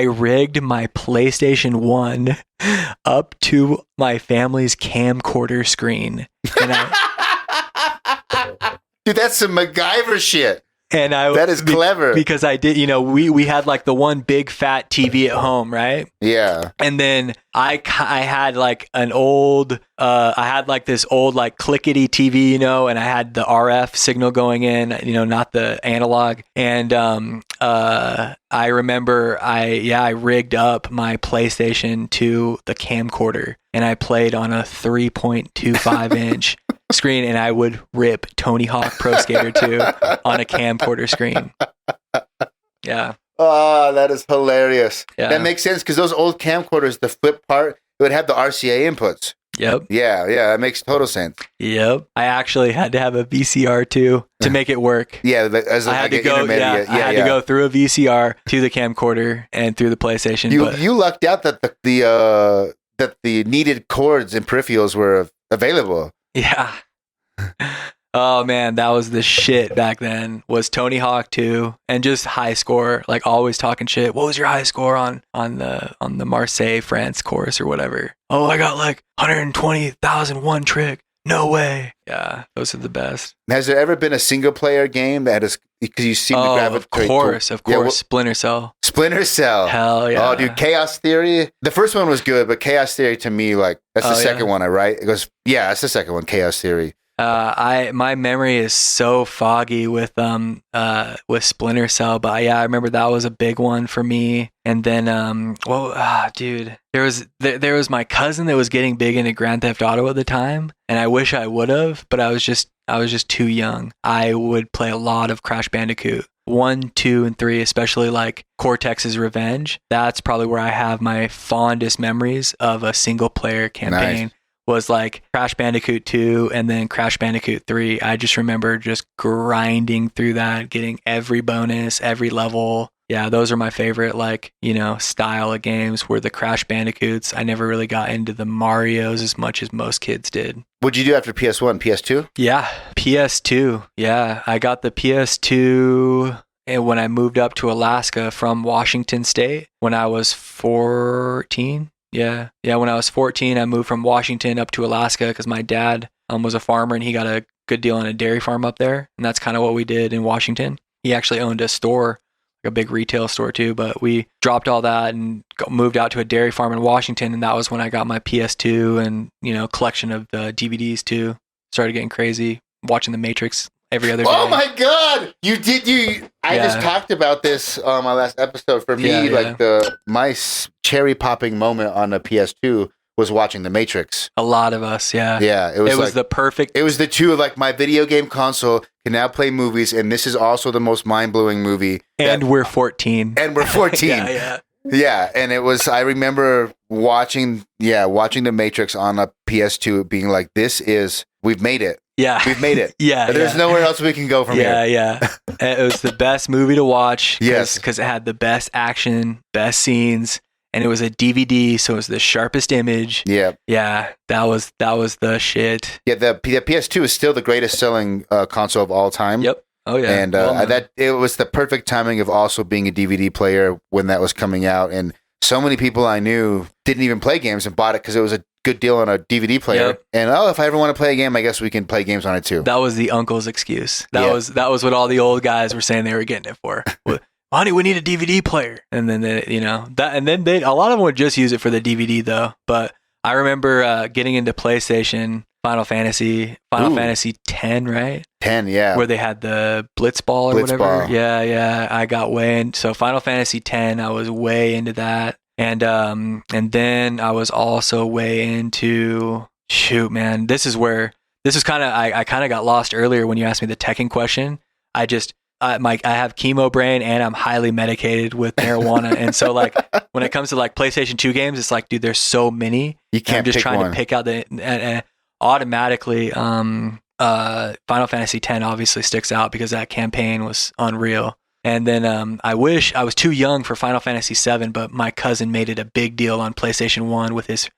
rigged my PlayStation 1 up to my family's camcorder screen. And Dude, that's some MacGyver shit. That is clever. Because I did, we had like the one big fat TV at home, right? Yeah. And then I had like an old, I had like this old like clickety TV, and I had the RF signal going in, not the analog. And I remember I rigged up my PlayStation to the camcorder, and I played on a 3.25 inch screen, and I would rip Tony Hawk Pro Skater 2 on a camcorder screen. Yeah. Oh, that is hilarious. Yeah. That makes sense because those old camcorders, the flip part, it would have the RCA inputs. Yep. Yeah, that makes total sense. Yep. I actually had to have a VCR too to make it work. Yeah, as I had to go. I had to go through a VCR to the camcorder and through the PlayStation. You lucked out that the needed cords and peripherals were available. Yeah. Oh man, that was the shit back then. Was Tony Hawk 2 and just high score, like always talking shit. What was your high score on the Marseille France course or whatever? Oh, I got like 120,001 trick. No way. Yeah, those are the best. Has there ever been a single player game that is, because you seem to gravitate? Of course. Splinter Cell. Splinter Cell. Hell yeah. Oh, dude, Chaos Theory. The first one was good, but Chaos Theory to me, like, that's the second one, right? It goes, yeah, that's the second one, Chaos Theory. My memory is so foggy with Splinter Cell, but yeah, I remember that was a big one for me. And then dude, there was my cousin that was getting big into Grand Theft Auto at the time, and I wish I would have, but I was just too young. I would play a lot of Crash Bandicoot 1, 2, and 3, especially like Cortex's Revenge. That's probably where I have my fondest memories of a single player campaign. Nice. Was like Crash Bandicoot 2 and then Crash Bandicoot 3. I just remember just grinding through that, getting every bonus, every level. Yeah, those are my favorite, style of games were the Crash Bandicoots. I never really got into the Marios as much as most kids did. What'd you do after PS1, PS2? Yeah, PS2. Yeah, I got the PS2 and when I moved up to Alaska from Washington State when I was 14. Yeah. When I was 14, I moved from Washington up to Alaska because my dad was a farmer and he got a good deal on a dairy farm up there. And that's kind of what we did in Washington. He actually owned a store, like a big retail store too. But we dropped all that and moved out to a dairy farm in Washington. And that was when I got my PS2 and, collection of the DVDs too. Started getting crazy, watching The Matrix every other day. Oh my God! I just talked about this on my last episode. For me, my cherry popping moment on the PS2 was watching The Matrix. A lot of us, yeah. Yeah, it was the perfect. It was the two of like my video game console can now play movies, and this is also the most mind blowing movie. And we're 14. And we're 14. Yeah. Yeah, and it was. I remember watching The Matrix on a PS2, being like, we've made it. Yeah. We've made it. Yeah. There's nowhere else we can go from here. Yeah. It was the best movie to watch. Yes. Because it had the best action, best scenes, and it was a DVD, so it was the sharpest image. Yeah. Yeah. That was the shit. Yeah, the PS2 is still the greatest selling console of all time. Yep. Oh yeah. And it was the perfect timing of also being a DVD player when that was coming out, and so many people I knew didn't even play games and bought it because it was a good deal on a DVD player. Yep. And if I ever want to play a game, I guess we can play games on it too. That was the uncle's excuse. That was what all the old guys were saying they were getting it for. Honey, we need a DVD player. And then a lot of them would just use it for the DVD though. But I remember getting into PlayStation, Final Fantasy X, right? 10, yeah. Where they had the Blitzball or whatever. Yeah. I got way in. So Final Fantasy X, I was way into that. And then I was also way into, this is where this was I kind of got lost earlier when you asked me the Tekken question. I have chemo brain and I'm highly medicated with marijuana. And so like when it comes to like PlayStation 2 games, it's like, dude, there's so many. You can't I'm just pick trying one. to pick out automatically, Final Fantasy X obviously sticks out because that campaign was unreal. And then I wish I was too young for Final Fantasy VII, but my cousin made it a big deal on PlayStation 1 with his,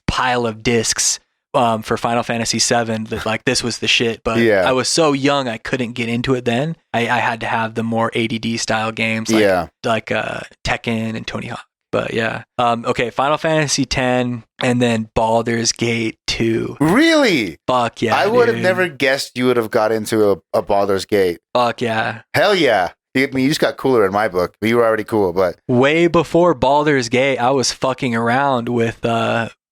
pile of discs for Final Fantasy VII that like this was the shit. But I was so young I couldn't get into it then. I had to have the more ADD style games like Tekken and Tony Hawk. But yeah. Okay, Final Fantasy X and then Baldur's Gate 2. Really? Fuck yeah. I would have never guessed you would have got into a Baldur's Gate. Fuck yeah. Hell yeah. I mean, you just got cooler in my book. You were already cool, but way before Baldur's Gate, I was fucking around with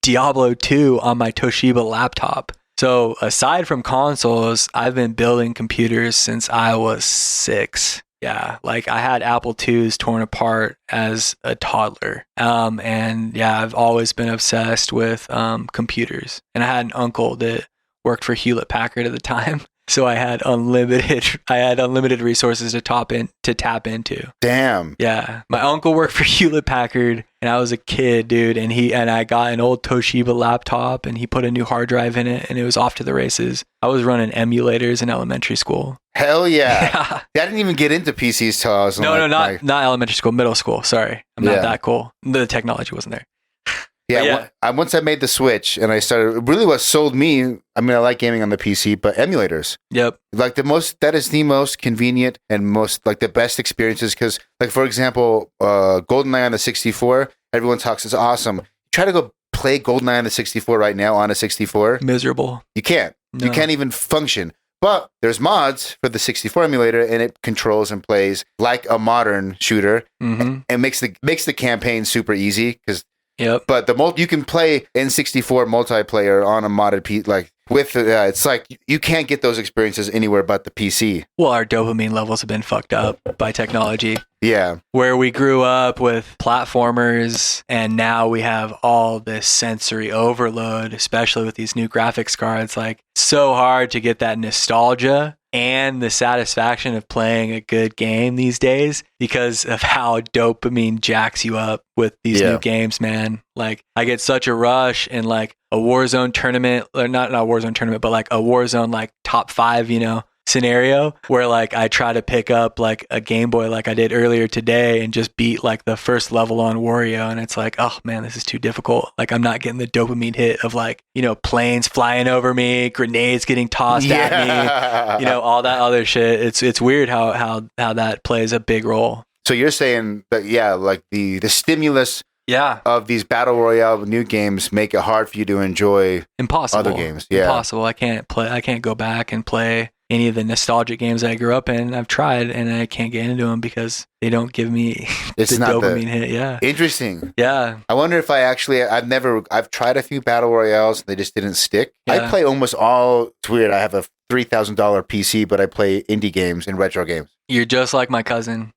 Diablo 2 on my Toshiba laptop. So aside from consoles, I've been building computers since I was 6. Yeah, like I had Apple IIs torn apart as a toddler. And yeah, I've always been obsessed with computers. And I had an uncle that worked for Hewlett Packard at the time. So I had unlimited resources to tap into. Damn. Yeah. My uncle worked for Hewlett Packard and I was a kid, dude, and I got an old Toshiba laptop and he put a new hard drive in it and it was off to the races. I was running emulators in elementary school. Hell yeah. I didn't even get into PCs till I was not elementary school, middle school. Sorry. I'm not that cool. The technology wasn't there. Yeah, once I made the switch and I started, really what sold me, I mean, I like gaming on the PC, but emulators. Yep. Like that is the most convenient and most, like the best experiences because, like, for example, GoldenEye on the 64, everyone talks, it's awesome. Try to go play GoldenEye on the 64 right now on a 64. Miserable. You can't. No. You can't even function. But there's mods for the 64 emulator and it controls and plays like a modern shooter and makes the campaign super easy because but you can play N64 multiplayer on a modded PC, like with it's like you can't get those experiences anywhere but the PC. Well, our dopamine levels have been fucked up by technology. Yeah. Where we grew up with platformers and now we have all this sensory overload, especially with these new graphics cards. Like, so hard to get that nostalgia and the satisfaction of playing a good game these days because of how dopamine jacks you up with these new games, man. Like, I get such a rush in like a Warzone tournament, or not a Warzone tournament, but like a Warzone like top 5, scenario where like I try to pick up like a Game Boy like I did earlier today and just beat like the first level on Wario, and it's like, oh man, this is too difficult. Like, I'm not getting the dopamine hit of like, planes flying over me, grenades getting tossed at me, all that other shit. It's weird how that plays a big role. So you're saying that like the stimulus of these battle royale new games make it hard for you to enjoy other games. Impossible. I can't go back and play any of the nostalgic games I grew up in. I've tried and I can't get into them because they don't give me the dopamine hit. Yeah. Interesting. Yeah. I wonder if I've tried a few battle royales. They just didn't stick. Yeah. I play almost all, it's weird. I have a $3,000 PC, but I play indie games and retro games. You're just like my cousin.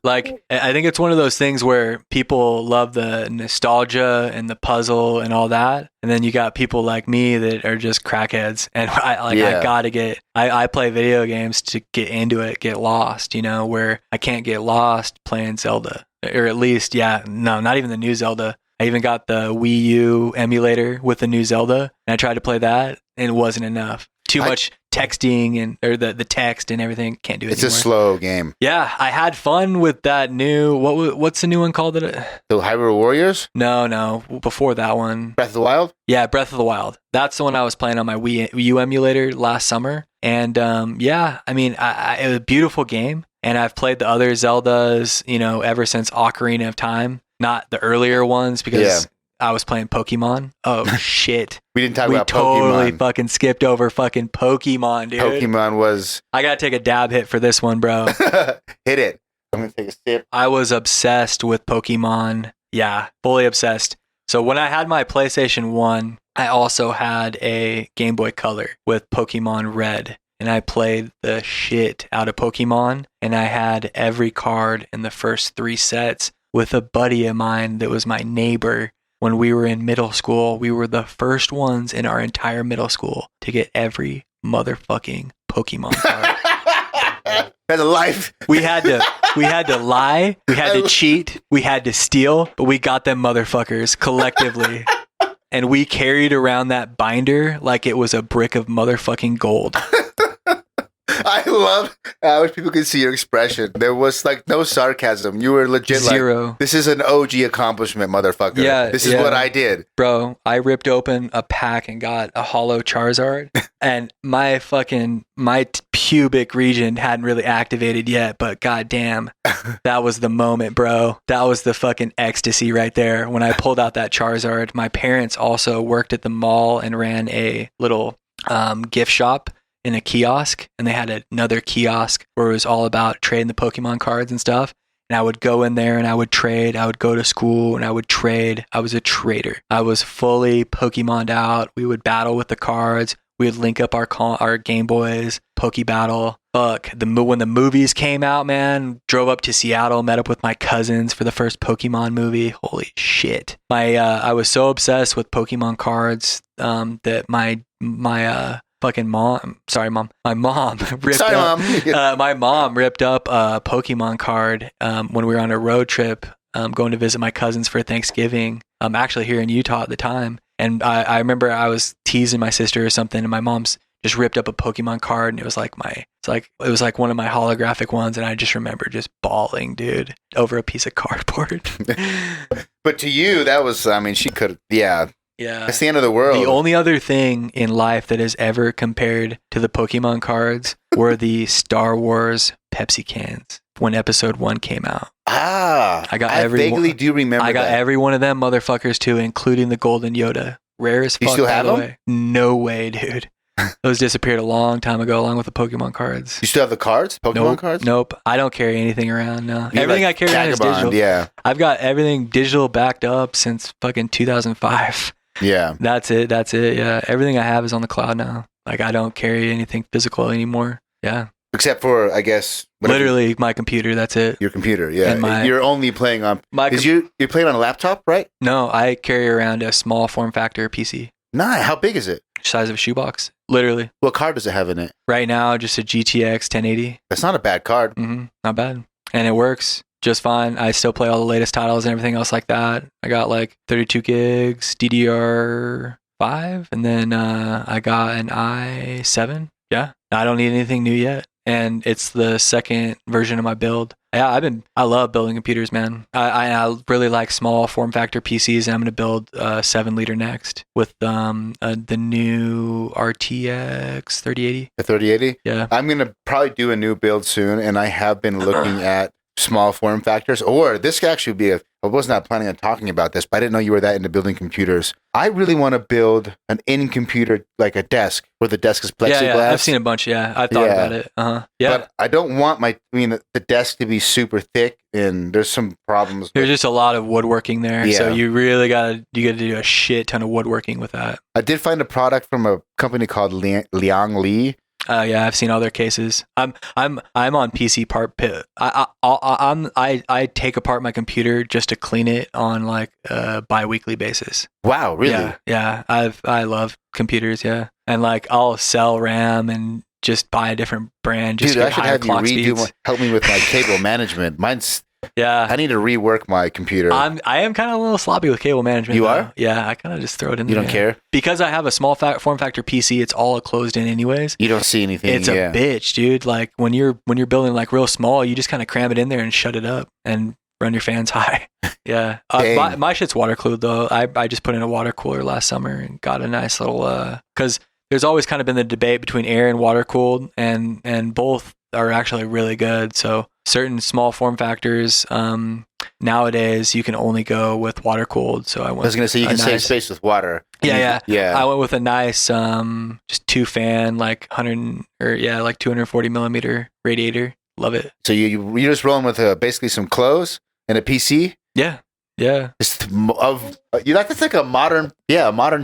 Like, I think it's one of those things where people love the nostalgia and the puzzle and all that. And then you got people like me that are just crackheads. And I play video games to get into it, get lost, where I can't get lost playing Zelda. Or at least, not even the new Zelda. I even got the Wii U emulator with the new Zelda. And I tried to play that and it wasn't enough. Too much texting or the text and everything. Can't do it anymore. It's a slow game. Yeah, I had fun with that new, what's the new one called? The Hyrule Warriors? No, before that one. Breath of the Wild? Yeah, Breath of the Wild. That's the one I was playing on my Wii U emulator last summer. And I mean, it was a beautiful game. And I've played the other Zeldas, ever since Ocarina of Time. Not the earlier ones because I was playing Pokemon. Oh, shit. We didn't talk about Pokemon. We totally Pokemon. fucking skipped over fucking Pokemon, dude. Pokemon was... I gotta take a dab hit for this one, bro. Hit it. I'm gonna take a sip. I was obsessed with Pokemon. Yeah, fully obsessed. So when I had my PlayStation 1, I also had a Game Boy Color with Pokemon Red. And I played the shit out of Pokemon. And I had every card in the first 3 sets with a buddy of mine that was my neighbor when we were in middle school, we were the first ones in our entire middle school to get every motherfucking Pokemon card. That's a life. We had to lie, we had to cheat, we had to steal, but we got them motherfuckers collectively. And we carried around that binder like it was a brick of motherfucking gold. I wish people could see your expression. There was like no sarcasm. You were legit Zero. Like, this is an OG accomplishment, motherfucker. Yeah, this is what I did. Bro, I ripped open a pack and got a hollow Charizard. And my pubic region hadn't really activated yet, but goddamn, that was the moment, bro. That was the fucking ecstasy right there. When I pulled out that Charizard, my parents also worked at the mall and ran a little gift shop in a kiosk, and they had another kiosk where it was all about trading the Pokemon cards and stuff. And I would go in there and I would trade. I would go to school and I would trade. I was a trader. I was fully Pokemoned out. We would battle with the cards. We would link up our Game Boys, Poke Battle. Fuck, when the movies came out, man, drove up to Seattle, met up with my cousins for the first Pokemon movie. Holy shit. I was so obsessed with Pokemon cards that my fucking mom, sorry mom, my mom ripped up my mom ripped up a Pokemon card when we were on a road trip going to visit my cousins for Thanksgiving. I'm actually here in Utah at the time, and I remember I was teasing my sister or something, and my mom's just ripped up a Pokemon card, and it was like one of my holographic ones, and I just remember just bawling, dude, over a piece of cardboard. But to you, that was, I mean, she could, yeah. Yeah. It's the end of the world. The only other thing in life that has ever compared to the Pokemon cards were the Star Wars Pepsi cans when episode 1 came out. I vaguely do remember I got that. every one of them motherfuckers too, including the Golden Yoda. Rare as fuck. You still have them? Way. No way, dude. Those disappeared a long time ago along with the Pokemon cards. You still have the cards? Pokemon cards? Nope. I don't carry anything around, no. You're everything like I carry around is digital. Yeah. I've got everything digital backed up since fucking 2005. Yeah. That's it. Yeah. Everything I have is on the cloud now. Like, I don't carry anything physical anymore. Yeah. Except for, I guess... Literally my computer. That's it. Your computer, yeah. You're only playing on... You're playing on a laptop, right? No, I carry around a small form factor PC. Nah, how big is it? Size of a shoebox. Literally. What card does it have in it? Right now, just a GTX 1080. That's not a bad card. Mm-hmm. Not bad. And it works just fine. I still play all the latest titles and everything else like that. I got like 32 gigs, DDR5, and then I got an i7. Yeah. I don't need anything new yet. And it's the second version of my build. Yeah, I love building computers, man. I really like small form factor PCs, and I'm going to build a 7-liter next with the new RTX 3080. The 3080? Yeah. I'm going to probably do a new build soon, and I have been looking at small form factors, or this could actually be I was not planning on talking about this, but I didn't know you were that into building computers. I really want to build an in-computer, like a desk, where the desk is plexiglass. Yeah, I've seen a bunch, yeah. I've thought about it. Yeah. But I don't want the desk to be super thick, and there's some problems. There's just a lot of woodworking there, Yeah. so you really got to do a shit ton of woodworking with that. I did find a product from a company called Liang Li. Yeah, I've seen other cases. I'm on PC part pit. I take apart my computer just to clean it on like a bi-weekly basis. Wow, really? Yeah. I love computers. Yeah, and like I'll sell RAM and just buy a different brand. Just Dude, get I should higher have you clock redo. speeds. Help me with my cable management. Yeah. I need to rework my computer. I am kind of a little sloppy with cable management. You though. are? Yeah, I kind of just throw it in You there. don't care? Because I have a small form factor PC, it's all closed in anyways. You don't see anything. It's a bitch, dude. Like when you're building like real small, you just kind of cram it in there and shut it up and run your fans high. Yeah. My shit's water cooled though. I just put in a water cooler last summer and got a nice little, cause there's always kind of been the debate between air and water cooled, and both are actually really good. So certain small form factors, nowadays you can only go with water cooled. So I was going to say you can save space with water. Yeah. Yeah. I went with a nice, just 2-fan, like 240 millimeter radiator. Love it. So you're just rolling with basically some clothes and a PC? Yeah. That's like a modern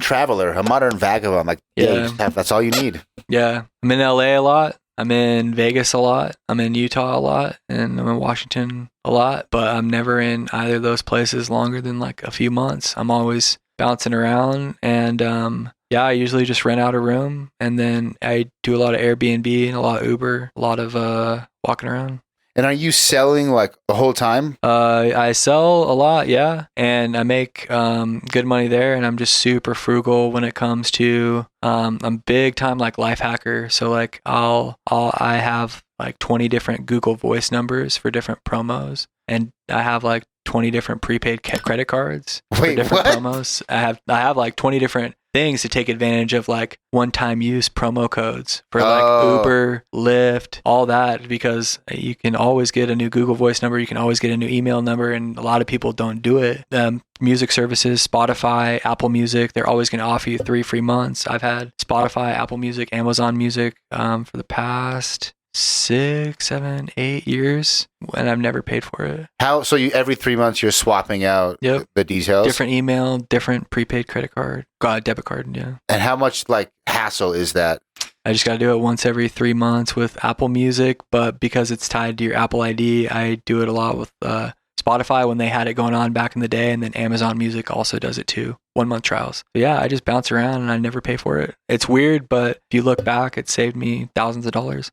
traveler, a modern vagabond. Like, yeah, that's all you need. Yeah. I'm in LA a lot. I'm in Vegas a lot. I'm in Utah a lot, and I'm in Washington a lot. But I'm never in either of those places longer than like a few months. I'm always bouncing around, and yeah, I usually just rent out a room, and then I do a lot of Airbnb and a lot of Uber, a lot of walking around. And are you selling like the whole time? I sell a lot, yeah, and I make good money there. And I'm just super frugal when it comes to. I'm big time like life hacker, so like I have like 20 different Google Voice numbers for different promos, and I have like 20 different prepaid credit cards for different promos. I have like 20 different things to take advantage of like one-time use promo codes for like Uber, Lyft, all that, because you can always get a new Google Voice number. You can always get a new email number, and a lot of people don't do it. Music services, Spotify, Apple Music, they're always going to offer you 3 free months. I've had Spotify, Apple Music, Amazon Music for the past 6, 7, 8 years, and I've never paid for it. So you every 3 months you're swapping out the details? Different email, different prepaid credit card, debit card, yeah. And how much like hassle is that? I just got to do it once every 3 months with Apple Music, but because it's tied to your Apple ID, I do it a lot with Spotify when they had it going on back in the day, and then Amazon Music also does it too. 1 month trials. But yeah, I just bounce around and I never pay for it. It's weird, but if you look back, it saved me thousands of dollars.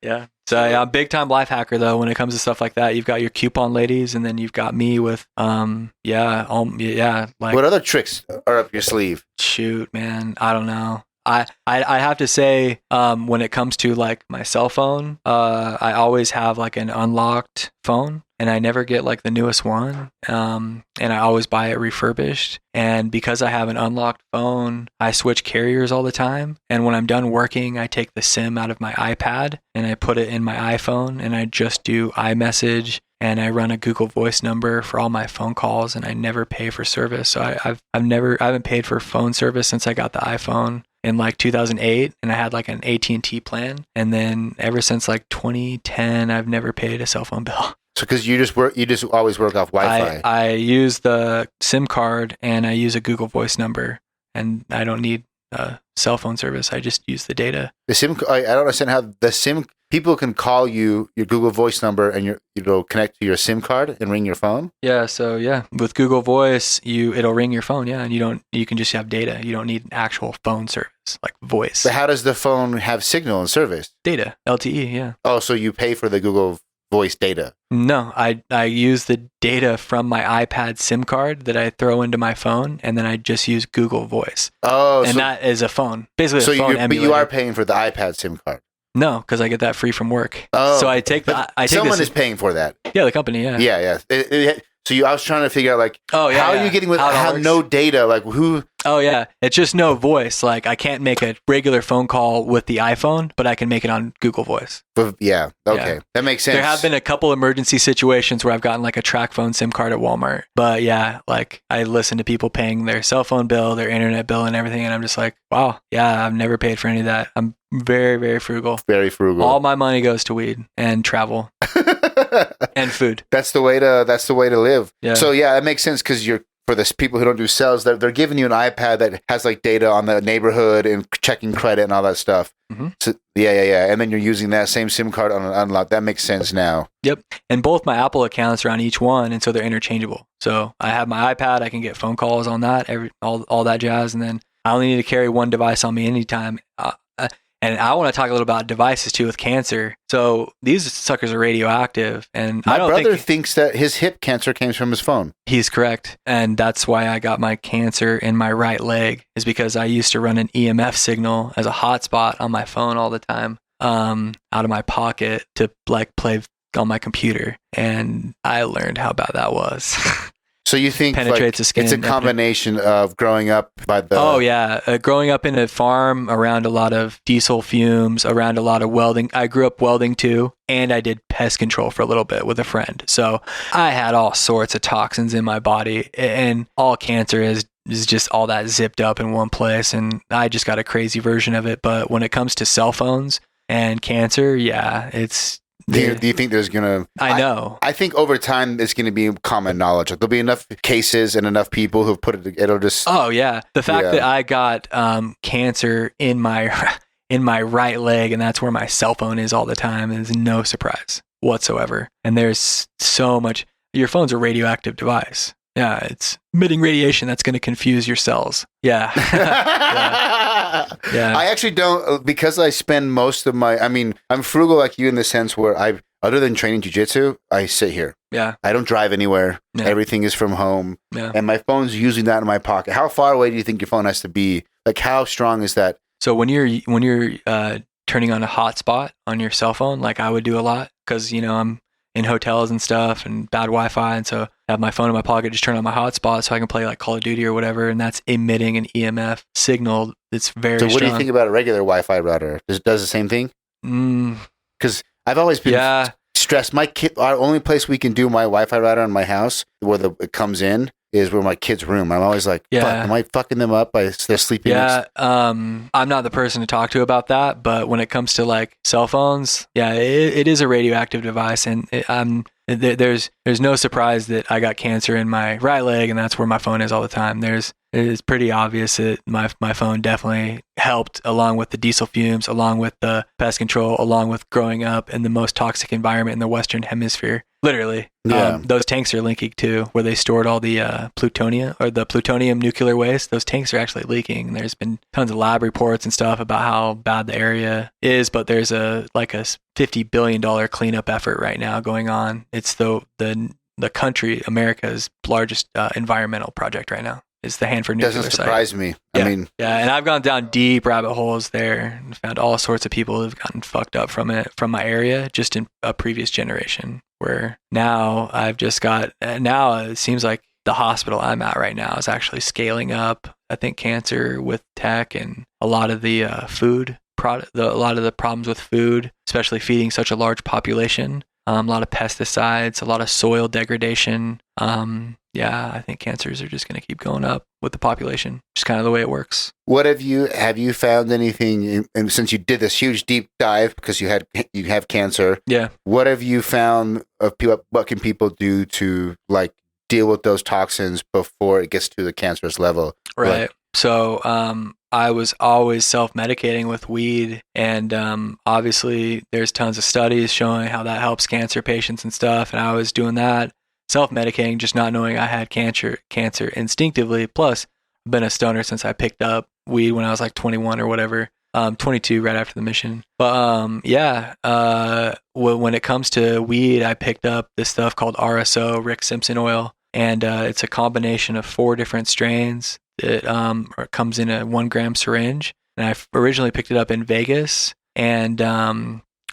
Yeah. So yeah, I'm a big time life hacker though. When it comes to stuff like that, you've got your coupon ladies, and then you've got me with like what other tricks are up your sleeve? Shoot, man, I don't know. I have to say, when it comes to like my cell phone, I always have like an unlocked phone, and I never get like the newest one. And I always buy it refurbished. And because I have an unlocked phone, I switch carriers all the time. And when I'm done working, I take the SIM out of my iPad and I put it in my iPhone, and I just do iMessage. And I run a Google Voice number for all my phone calls, and I never pay for service. So I haven't paid for phone service since I got the iPhone in like 2008, and I had like an AT&T plan. And then ever since like 2010, I've never paid a cell phone bill. So because you just always work off Wi-Fi. I use the SIM card, and I use a Google Voice number, and I don't need cell phone service. I just use the data. The SIM, I don't understand how the SIM people can call you your Google Voice number, and it'll connect to your SIM card and ring your phone. Yeah. So yeah, with Google Voice, it'll ring your phone. Yeah, and you can just have data. You don't need an actual phone service like voice. But how does the phone have signal and service? Data, LTE. Yeah. Oh, so you pay for the Google Voice data? No, I use the data from my iPad SIM card that I throw into my phone, and then I just use Google Voice. Oh, and that is a phone, basically a phone emulator. But you are paying for the iPad SIM card. No, because I get that free from work. Oh, so I take the. Someone is paying for that. Yeah, the company. Yeah. Yeah. I was trying to figure out like, how are you getting without no data? Like who? Oh yeah, it's just no voice. Like I can't make a regular phone call with the iPhone, but I can make it on Google Voice. Yeah. Okay. Yeah. That makes sense. There have been a couple emergency situations where I've gotten like a track phone SIM card at Walmart. But yeah, like I listen to people paying their cell phone bill, their internet bill, and everything, and I'm just like, wow, yeah, I've never paid for any of that. I'm very, very frugal. Very frugal. All my money goes to weed and travel. And food. That's the way to live. Yeah. So yeah, that makes sense because for the people who don't do sales, they're giving you an iPad that has like data on the neighborhood and checking credit and all that stuff. Mm-hmm. So yeah, and then you're using that same SIM card on an unlock. That makes sense now. Yep, and both my Apple accounts are on each one, and so they're interchangeable. So I have my iPad, I can get phone calls on that, all that jazz, and then I only need to carry one device on me anytime. And I want to talk a little about devices too with cancer. So these suckers are radioactive, and my brother thinks that his hip cancer came from his phone. He's correct, and that's why I got my cancer in my right leg, is because I used to run an EMF signal as a hotspot on my phone all the time, out of my pocket to like play on my computer, and I learned how bad that was. So you think penetrates the skin. It's a combination of growing up by the... Oh, yeah. Growing up in a farm around a lot of diesel fumes, around a lot of welding. I grew up welding too, and I did pest control for a little bit with a friend. So I had all sorts of toxins in my body, and all cancer is just all that zipped up in one place, and I just got a crazy version of it. But when it comes to cell phones and cancer, yeah, it's... Do you think there's going to... I know. I think over time, it's going to be common knowledge. Like, there'll be enough cases and enough people who've put it... It'll just... Oh, yeah. The fact that I got cancer in my in my right leg, and that's where my cell phone is all the time. It's no surprise whatsoever. And there's so much. Your phone's a radioactive device. Yeah, it's emitting radiation that's going to confuse your cells. Yeah. Yeah. I actually don't, because I spend most of I'm frugal like you in the sense where other than training jiu-jitsu, I sit here. Yeah. I don't drive anywhere. Yeah. Everything is from home. Yeah. And my phone's usually not in my pocket. How far away do you think your phone has to be? Like, how strong is that? So when you're turning on a hotspot on your cell phone, like I would do a lot, because, I'm in hotels and stuff and bad Wi-Fi. And so I have my phone in my pocket, just turn on my hotspot so I can play like Call of Duty or whatever. And that's emitting an EMF signal that's very strong. So what do you think about a regular Wi-Fi router? Does the same thing? Because I've always been stressed. My kid, our only place we can do my Wi-Fi router in my house where it comes in is where my kid's room. I'm always like, fuck, am I fucking them up by their sleeping? Yeah, I'm not the person to talk to about that, but when it comes to like cell phones, it is a radioactive device, and there's no surprise that I got cancer in my right leg, and that's where my phone is all the time. It's pretty obvious that my phone definitely helped, along with the diesel fumes, along with the pest control, along with growing up in the most toxic environment in the Western Hemisphere. Literally. Yeah. Those tanks are leaking too, where they stored all the plutonium nuclear waste. Those tanks are actually leaking. There's been tons of lab reports and stuff about how bad the area is, but there's a $50 billion cleanup effort right now going on. It's the country, America's largest environmental project right now. It's the Hanford nuclear site. Doesn't surprise me. Yeah. Yeah, and I've gone down deep rabbit holes there and found all sorts of people who've gotten fucked up from it, from my area, just in a previous generation. Where now it seems like the hospital I'm at right now is actually scaling up, I think, cancer with tech and a lot of the food product, a lot of the problems with food, especially feeding such a large population. A lot of pesticides, a lot of soil degradation. I think cancers are just going to keep going up with the population. Just kind of the way it works. What have you found anything, and since you did this huge deep dive because you have cancer? Yeah. What have you found of people? What can people do to like deal with those toxins before it gets to the cancerous level? Right. Like, so I was always self-medicating with weed, and obviously there's tons of studies showing how that helps cancer patients and stuff, and I was doing that, self-medicating, just not knowing I had cancer instinctively. Plus, I've been a stoner since I picked up weed when I was like 21 or whatever, 22 right after the mission. But when it comes to weed, I picked up this stuff called RSO, Rick Simpson oil, and it's a combination of 4 different strains. It comes in a 1 gram syringe, and I originally picked it up in Vegas and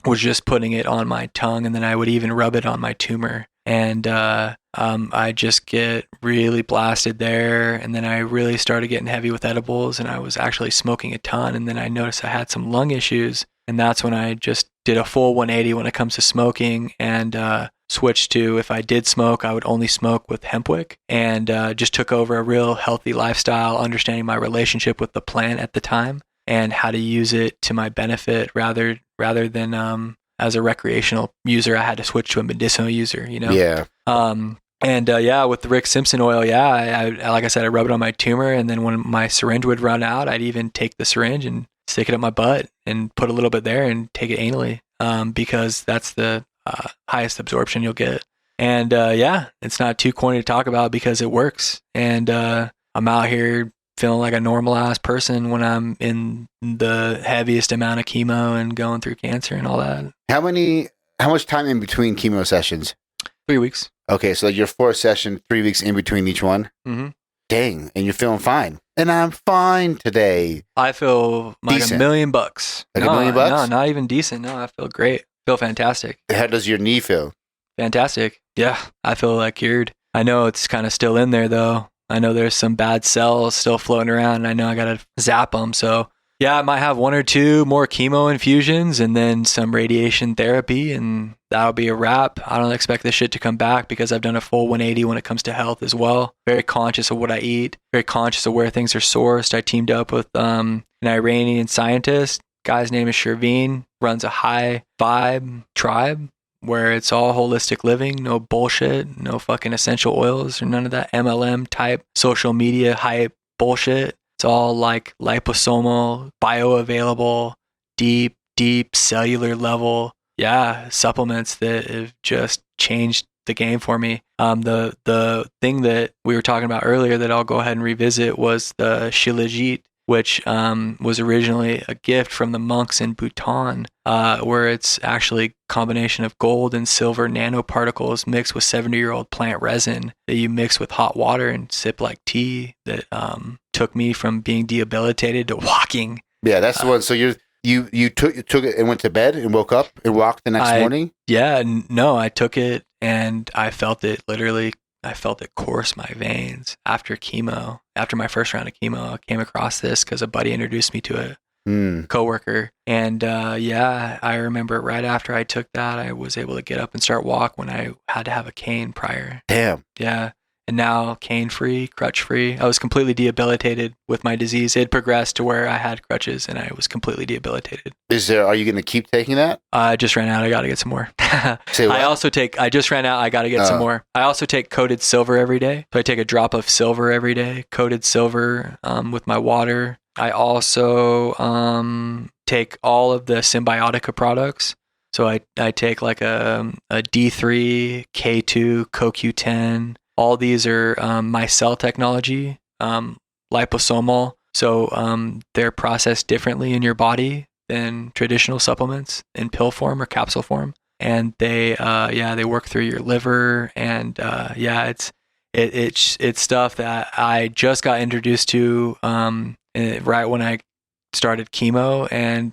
was just putting it on my tongue, and then I would even rub it on my tumor, and I just get really blasted there, and then I really started getting heavy with edibles, and I was actually smoking a ton, and then I noticed I had some lung issues, and that's when I just did a full 180 when it comes to smoking, and switched to, if I did smoke, I would only smoke with hemp wick, and just took over a real healthy lifestyle, understanding my relationship with the plant at the time and how to use it to my benefit rather than as a recreational user. I had to switch to a medicinal user, Yeah. With the Rick Simpson oil, I like I said, I rub it on my tumor, and then when my syringe would run out, I'd even take the syringe and stick it up my butt and put a little bit there and take it anally, because that's the highest absorption you'll get. And it's not too corny to talk about because it works. And I'm out here feeling like a normal ass person when I'm in the heaviest amount of chemo and going through cancer and all that. How much time in between chemo sessions? 3 weeks. Okay, so your 4th session, 3 weeks in between each one? Mm-hmm. Dang, and you're feeling fine. And I'm fine today. I feel like decent. $1 million. Like $1 million? No, not even decent. No, I feel great. Feel fantastic. How does your knee feel? Fantastic. Yeah, I feel like cured. I know it's kind of still in there though. I know there's some bad cells still floating around, and I know I got to zap them. So yeah, I might have 1 or 2 more chemo infusions and then some radiation therapy, and that'll be a wrap. I don't expect this shit to come back because I've done a full 180 when it comes to health as well. Very conscious of what I eat, very conscious of where things are sourced. I teamed up with an Iranian scientist. Guy's name is Shervin, runs a high vibe tribe where it's all holistic living, no bullshit, no fucking essential oils or none of that MLM type social media hype bullshit. It's all like liposomal, bioavailable, deep, deep cellular level, supplements that have just changed the game for me. The thing that we were talking about earlier that I'll go ahead and revisit was the Shilajit, which was originally a gift from the monks in Bhutan, where it's actually a combination of gold and silver nanoparticles mixed with 70-year-old plant resin that you mix with hot water and sip like tea that took me from being debilitated to walking. Yeah, that's the one. So you took it and went to bed and woke up and walked the next morning? Yeah, no, I took it and I felt it course my veins after chemo. After my first round of chemo, I came across this because a buddy introduced me to it. Coworker. And I remember right after I took that, I was able to get up and start walk when I had to have a cane prior. Damn. Yeah. And now cane free, crutch free. I was completely debilitated with my disease. It progressed to where I had crutches and I was completely debilitated. Are you going to keep taking that? I just ran out. I got to get some more. Say what? I just ran out. I got to get some more. I also take coated silver every day. So I take a drop of silver every day, coated silver with my water. I also take all of the Symbiotica products. So I take like a D3, K2, CoQ10. All these are micelle technology, liposomal. So they're processed differently in your body than traditional supplements in pill form or capsule form. And they work through your liver. And it's stuff that I just got introduced to right when I started chemo. And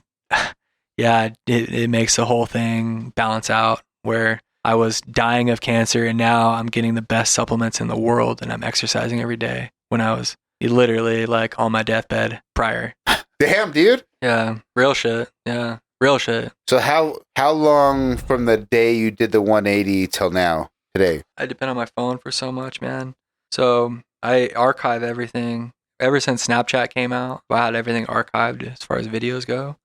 it makes the whole thing balance out where I was dying of cancer and now I'm getting the best supplements in the world and I'm exercising every day when I was literally like on my deathbed prior. Damn, dude. Yeah. Real shit. Yeah. Real shit. So how long from the day you did the 180 till now, today? I depend on my phone for so much, man. So I archive everything. Ever since Snapchat came out, I had everything archived as far as videos go.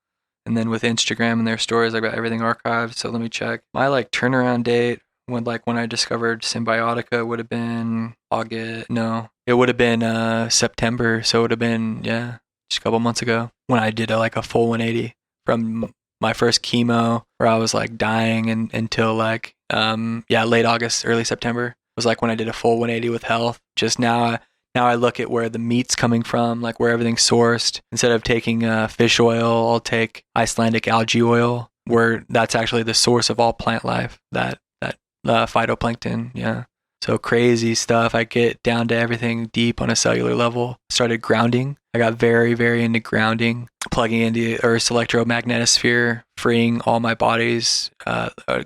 And then with Instagram and their stories, I got everything archived. So let me check. My turnaround date when I discovered Symbiotica would have been August. No, it would have been September. So it would have been just a couple months ago when I did a full 180 from my first chemo where I was dying until late August, early September was when I did a full 180 with health. Just now I look at where the meat's coming from, where everything's sourced. Instead of taking fish oil, I'll take Icelandic algae oil, where that's actually the source of all plant life, that phytoplankton. Yeah. So crazy stuff. I get down to everything deep on a cellular level. Started grounding. I got very, very into grounding, plugging into Earth's electromagnetosphere, freeing all my bodies,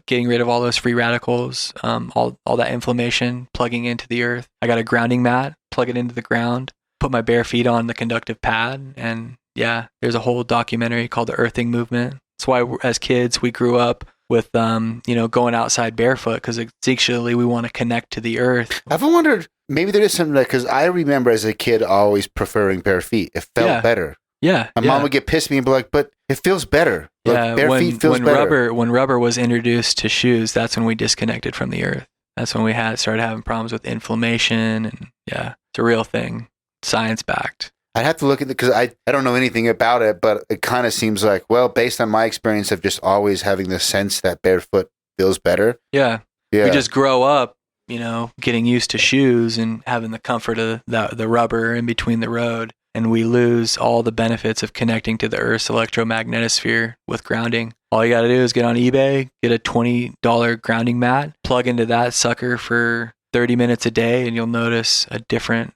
getting rid of all those free radicals, all that inflammation, plugging into the earth. I got a grounding mat, plug it into the ground, put my bare feet on the conductive pad. And there's a whole documentary called The Earthing Movement. That's why as kids, we grew up with, going outside barefoot because instinctually we want to connect to the earth. I've wondered, maybe there is something because I remember as a kid always preferring bare feet. It felt better. Yeah. My mom would get pissed at me and be like, but it feels better. Bare feet feels better. When rubber was introduced to shoes, that's when we disconnected from the earth. That's when we started having problems with inflammation. And it's a real thing. Science backed. I'd have to look at it because I don't know anything about it, but it kind of seems based on my experience of just always having the sense that barefoot feels better. Yeah. We just grow up, getting used to shoes and having the comfort of the rubber in between the road. And we lose all the benefits of connecting to the Earth's electromagnetosphere with grounding. All you got to do is get on eBay, get a $20 grounding mat, plug into that sucker for 30 minutes a day, and you'll notice a different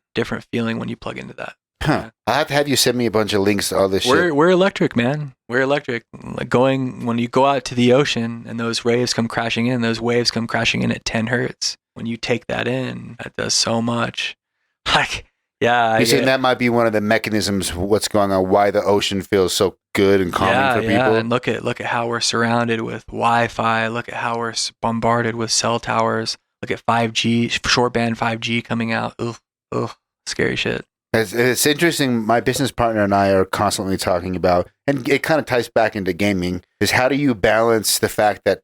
feeling when you plug into that. Huh. I'll have to have you send me a bunch of links to all this shit. We're electric, man. We're electric. When you go out to the ocean and those waves come crashing in at 10 hertz. When you take that in, that does so much. You're saying that might be one of the mechanisms what's going on, why the ocean feels so good and calming for people? Yeah, and look at how we're surrounded with Wi-Fi. Look at how we're bombarded with cell towers. Look at 5G, short band 5G coming out. Ugh, scary shit. It's interesting. My business partner and I are constantly talking about, and it kind of ties back into gaming, is how do you balance the fact that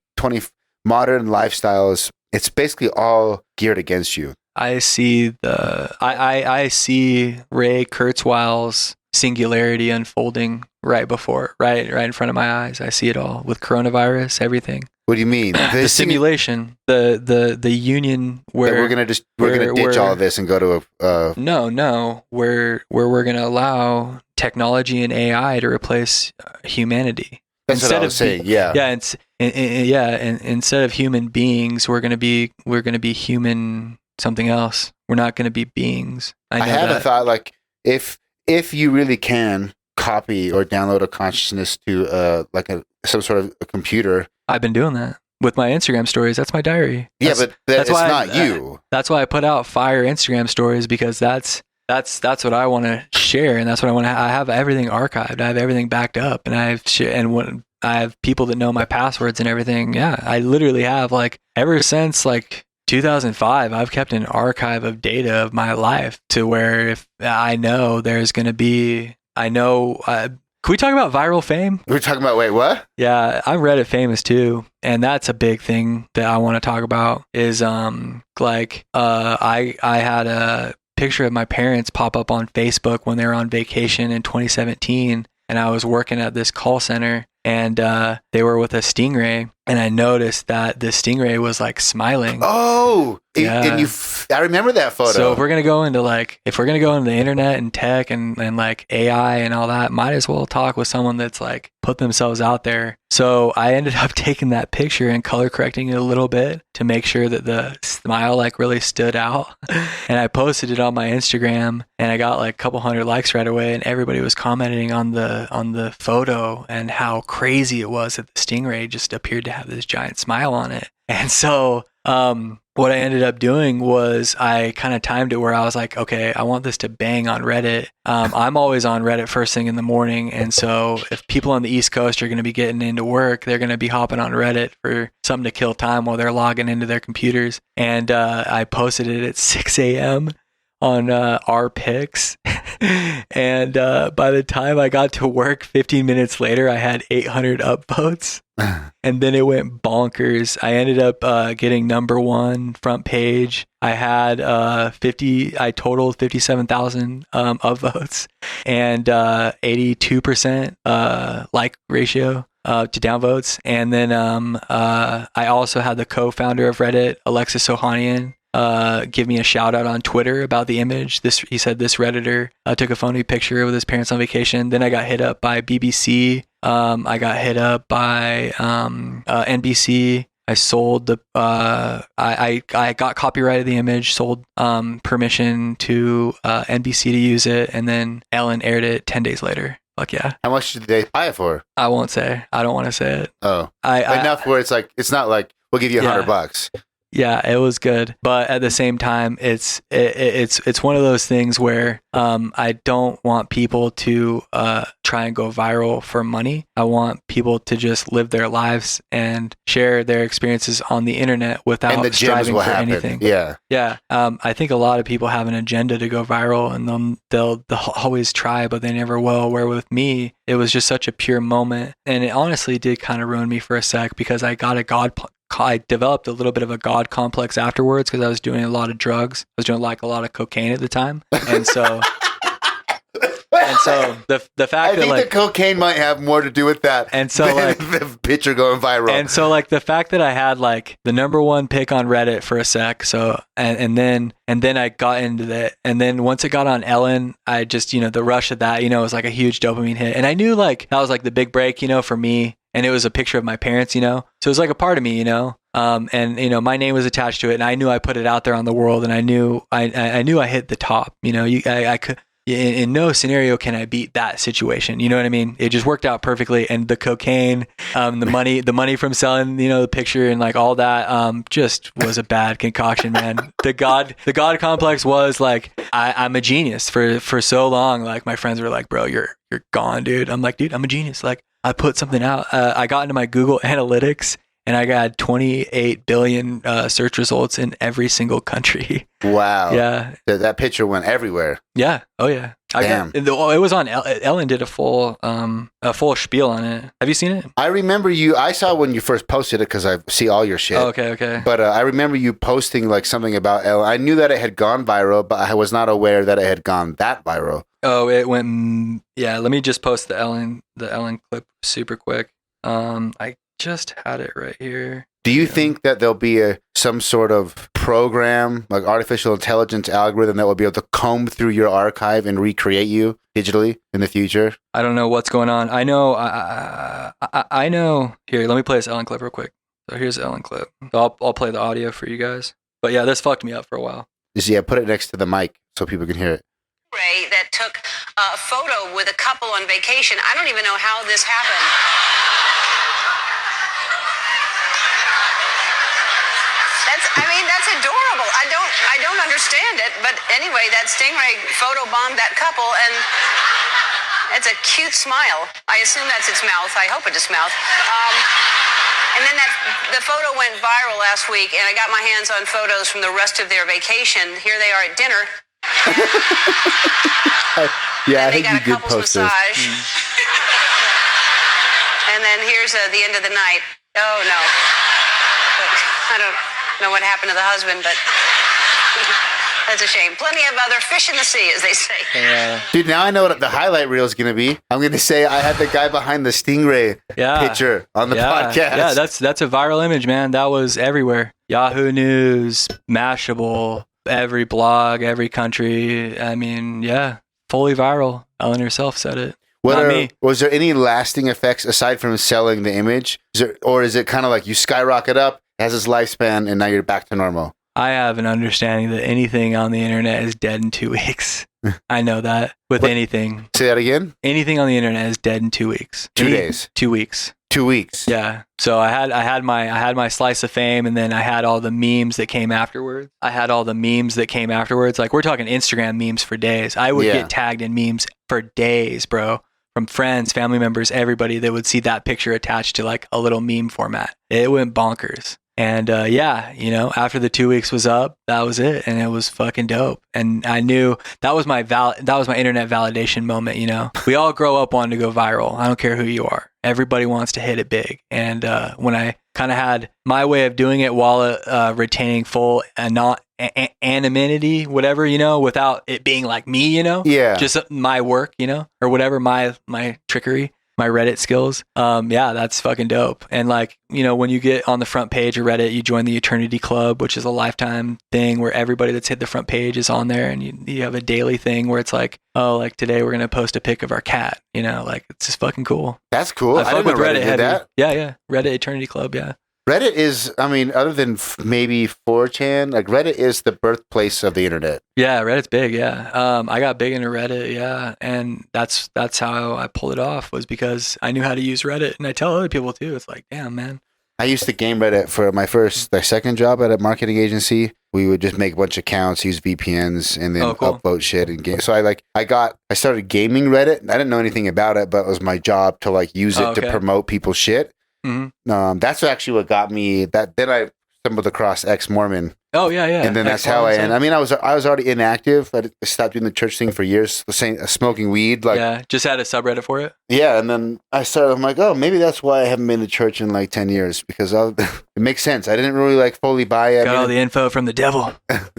modern lifestyles, it's basically all geared against you. I see I see Ray Kurzweil's singularity unfolding right in front of my eyes. I see it all with coronavirus, everything. What do you mean? The simulation, the union where we're gonna ditch all of this and go to a where we're gonna allow technology and AI to replace humanity. That's what I was saying. And instead of human beings, we're gonna be human something else. We're not gonna be beings. I haven't thought, like, if you really can copy or download a consciousness to some sort of a computer. I've been doing that with my Instagram stories. That's my diary. But that's why not you. That's why I put out fire Instagram stories, because that's what I want to share, and that's what I want to. I have everything archived. I have everything backed up, and I have people that know my passwords and everything. Yeah, I literally have, like, ever since like 2005, I've kept an archive of data of my life, to where if I know there's going to be, can we talk about viral fame? We're talking about, wait, what? Yeah, I'm Reddit famous too. And that's a big thing that I want to talk about is, I had a picture of my parents pop up on Facebook when they were on vacation in 2017. And I was working at this call center, and they were with a stingray, and I noticed that the stingray was like smiling. Oh, yeah. I remember that photo. So if we're gonna go into the internet and tech and like AI and all that, might as well talk with someone that's like put themselves out there. So I ended up taking that picture and color correcting it a little bit to make sure that the smile like really stood out. And I posted it on my Instagram, and I got like a couple hundred likes right away, and everybody was commenting on the photo and how crazy it was that the stingray just appeared to have this giant smile on it. And so what I ended up doing was I kind of timed it where I was like, okay, I want this to bang on Reddit. I'm always on Reddit first thing in the morning. And so if people on the East Coast are going to be getting into work, they're going to be hopping on Reddit for something to kill time while they're logging into their computers. And I posted it at 6 a.m. on our picks. And by the time I got to work 15 minutes later, I had 800 upvotes. And then it went bonkers. I ended up getting #1 front page. I had I totaled 57,000 upvotes, and 82% like ratio to downvotes. And then I also had the co-founder of Reddit, Alexis Ohanian, give me a shout out on Twitter about the image. He said this Redditor took a phony picture with his parents on vacation. Then I got hit up by BBC. I got hit up by NBC. I sold I got copyright of the image, sold permission to NBC to use it, and then Ellen aired it 10 days later. Fuck yeah. How much did they buy it for? I won't say. I don't want to say it. Oh. Enough where it's like, it's not like, we'll give you $100. Yeah, it was good, but at the same time, it's one of those things where I don't want people to try and go viral for money. I want people to just live their lives and share their experiences on the internet without striving for anything. Yeah. I think a lot of people have an agenda to go viral, and they'll always try, but they never will. Where with me, it was just such a pure moment, and it honestly did kind of ruin me for a sec, because I developed a little bit of a God complex afterwards, because I was doing a lot of drugs. I was doing like a lot of cocaine at the time. And so the fact that the cocaine might have more to do with that. And so like the picture going viral. And so like the fact that I had like the #1 pick on Reddit for a sec. So, and then I got into that. And then once it got on Ellen, I just, the rush of that, was like a huge dopamine hit. And I knew like that was like the big break, for me. And it was a picture of my parents, so it was like a part of me, and my name was attached to it, and I knew I put it out there on the world, and I knew I hit the top, I could, in no scenario can I beat that situation, you know what I mean? It just worked out perfectly. And the cocaine, the money from selling, the picture and like all that, just was a bad concoction, man. The God complex was like, I'm a genius for so long. Like my friends were like, bro, you're gone, dude. I'm like, dude, I'm a genius. Like, I put something out. I got into my Google Analytics, and I got 28 billion search results in every single country. Wow. Yeah. That picture went everywhere. Yeah. Oh yeah. Damn. It was on Ellen did a full spiel on it. Have you seen it? I remember I saw when you first posted it because I see all your shit. Oh, okay. But I remember you posting like something about Ellen. I knew that it had gone viral, but I was not aware that it had gone that viral. Oh, it went. Yeah. Let me just post the Ellen clip super quick. I just had it right here. Do you think that there'll be some sort of program, like artificial intelligence algorithm, that will be able to comb through your archive and recreate you digitally in the future? I don't know what's going on. I know. I know. Here, let me play this Ellen clip real quick. So here's the Ellen clip. So I'll play the audio for you guys. But yeah, this fucked me up for a while. Just put it next to the mic so people can hear it. Ray that took a photo with a couple on vacation. I don't even know how this happened. That's adorable. I don't understand it, but anyway, that Stingray photo bombed that couple, and it's a cute smile. I assume that's its mouth. I hope it's its mouth. And then the photo went viral last week, and I got my hands on photos from the rest of their vacation. Here they are at dinner. Yeah, I they think got you a did couple's post this. massage. And then here's the end of the night. Oh no. I don't know what happened to the husband, but that's a shame. Plenty of other fish in the sea, as they say. Yeah. Dude, now I know what the highlight reel is going to be. I'm going to say I had the guy behind the Stingray picture on the podcast. Yeah, that's a viral image, man. That was everywhere. Yahoo News, Mashable, every blog, every country. I mean, yeah, fully viral. Ellen herself said it. Was there any lasting effects aside from selling the image? Or is it kind of like you skyrocket up, it has its lifespan, and now you're back to normal? I have an understanding that anything on the internet is dead in 2 weeks. I know that with anything. Say that again? Anything on the internet is dead in 2 weeks. 2 days. 2 weeks. 2 weeks. Yeah. So I had my slice of fame, and then I had all the memes that came afterwards. Like, we're talking Instagram memes for days. I would get tagged in memes for days, bro. From friends, family members, everybody that would see that picture attached to like a little meme format. It went bonkers. And after the 2 weeks was up, that was it, and it was fucking dope. And I knew that was my internet validation moment. We all grow up wanting to go viral. I don't care who you are. Everybody wants to hit it big. And when I kind of had my way of doing it while retaining full anonymity, whatever, without it being like me, just my work, or whatever, my trickery. My Reddit skills. That's fucking dope. And like, when you get on the front page of Reddit, you join the Eternity Club, which is a lifetime thing where everybody that's hit the front page is on there, and you have a daily thing where it's like, oh, like today we're going to post a pic of our cat, like it's just fucking cool. That's cool. I fuck with Reddit did that. Yeah. Reddit Eternity Club. Yeah. Reddit is, other than maybe 4chan, like Reddit is the birthplace of the internet. Yeah, Reddit's big. Yeah, I got big into Reddit. Yeah, and that's how I pulled it off, was because I knew how to use Reddit, and I tell other people too. It's like, damn, man. I used to game Reddit for my second job at a marketing agency. We would just make a bunch of accounts, use VPNs, and then upvote shit and game. So I started gaming Reddit. I didn't know anything about it, but it was my job to like use it to promote people's shit. Mm-hmm. That's actually what got me that. Then I stumbled across ex-Mormon. Oh yeah. And then that's how I end. I was already inactive. I stopped doing the church thing for years, smoking weed. Just had a subreddit for it. Yeah, and then I started. I'm like, oh, maybe that's why I haven't been to church in like 10 years, because it makes sense. I didn't really like fully buy it. Got all the info from the devil.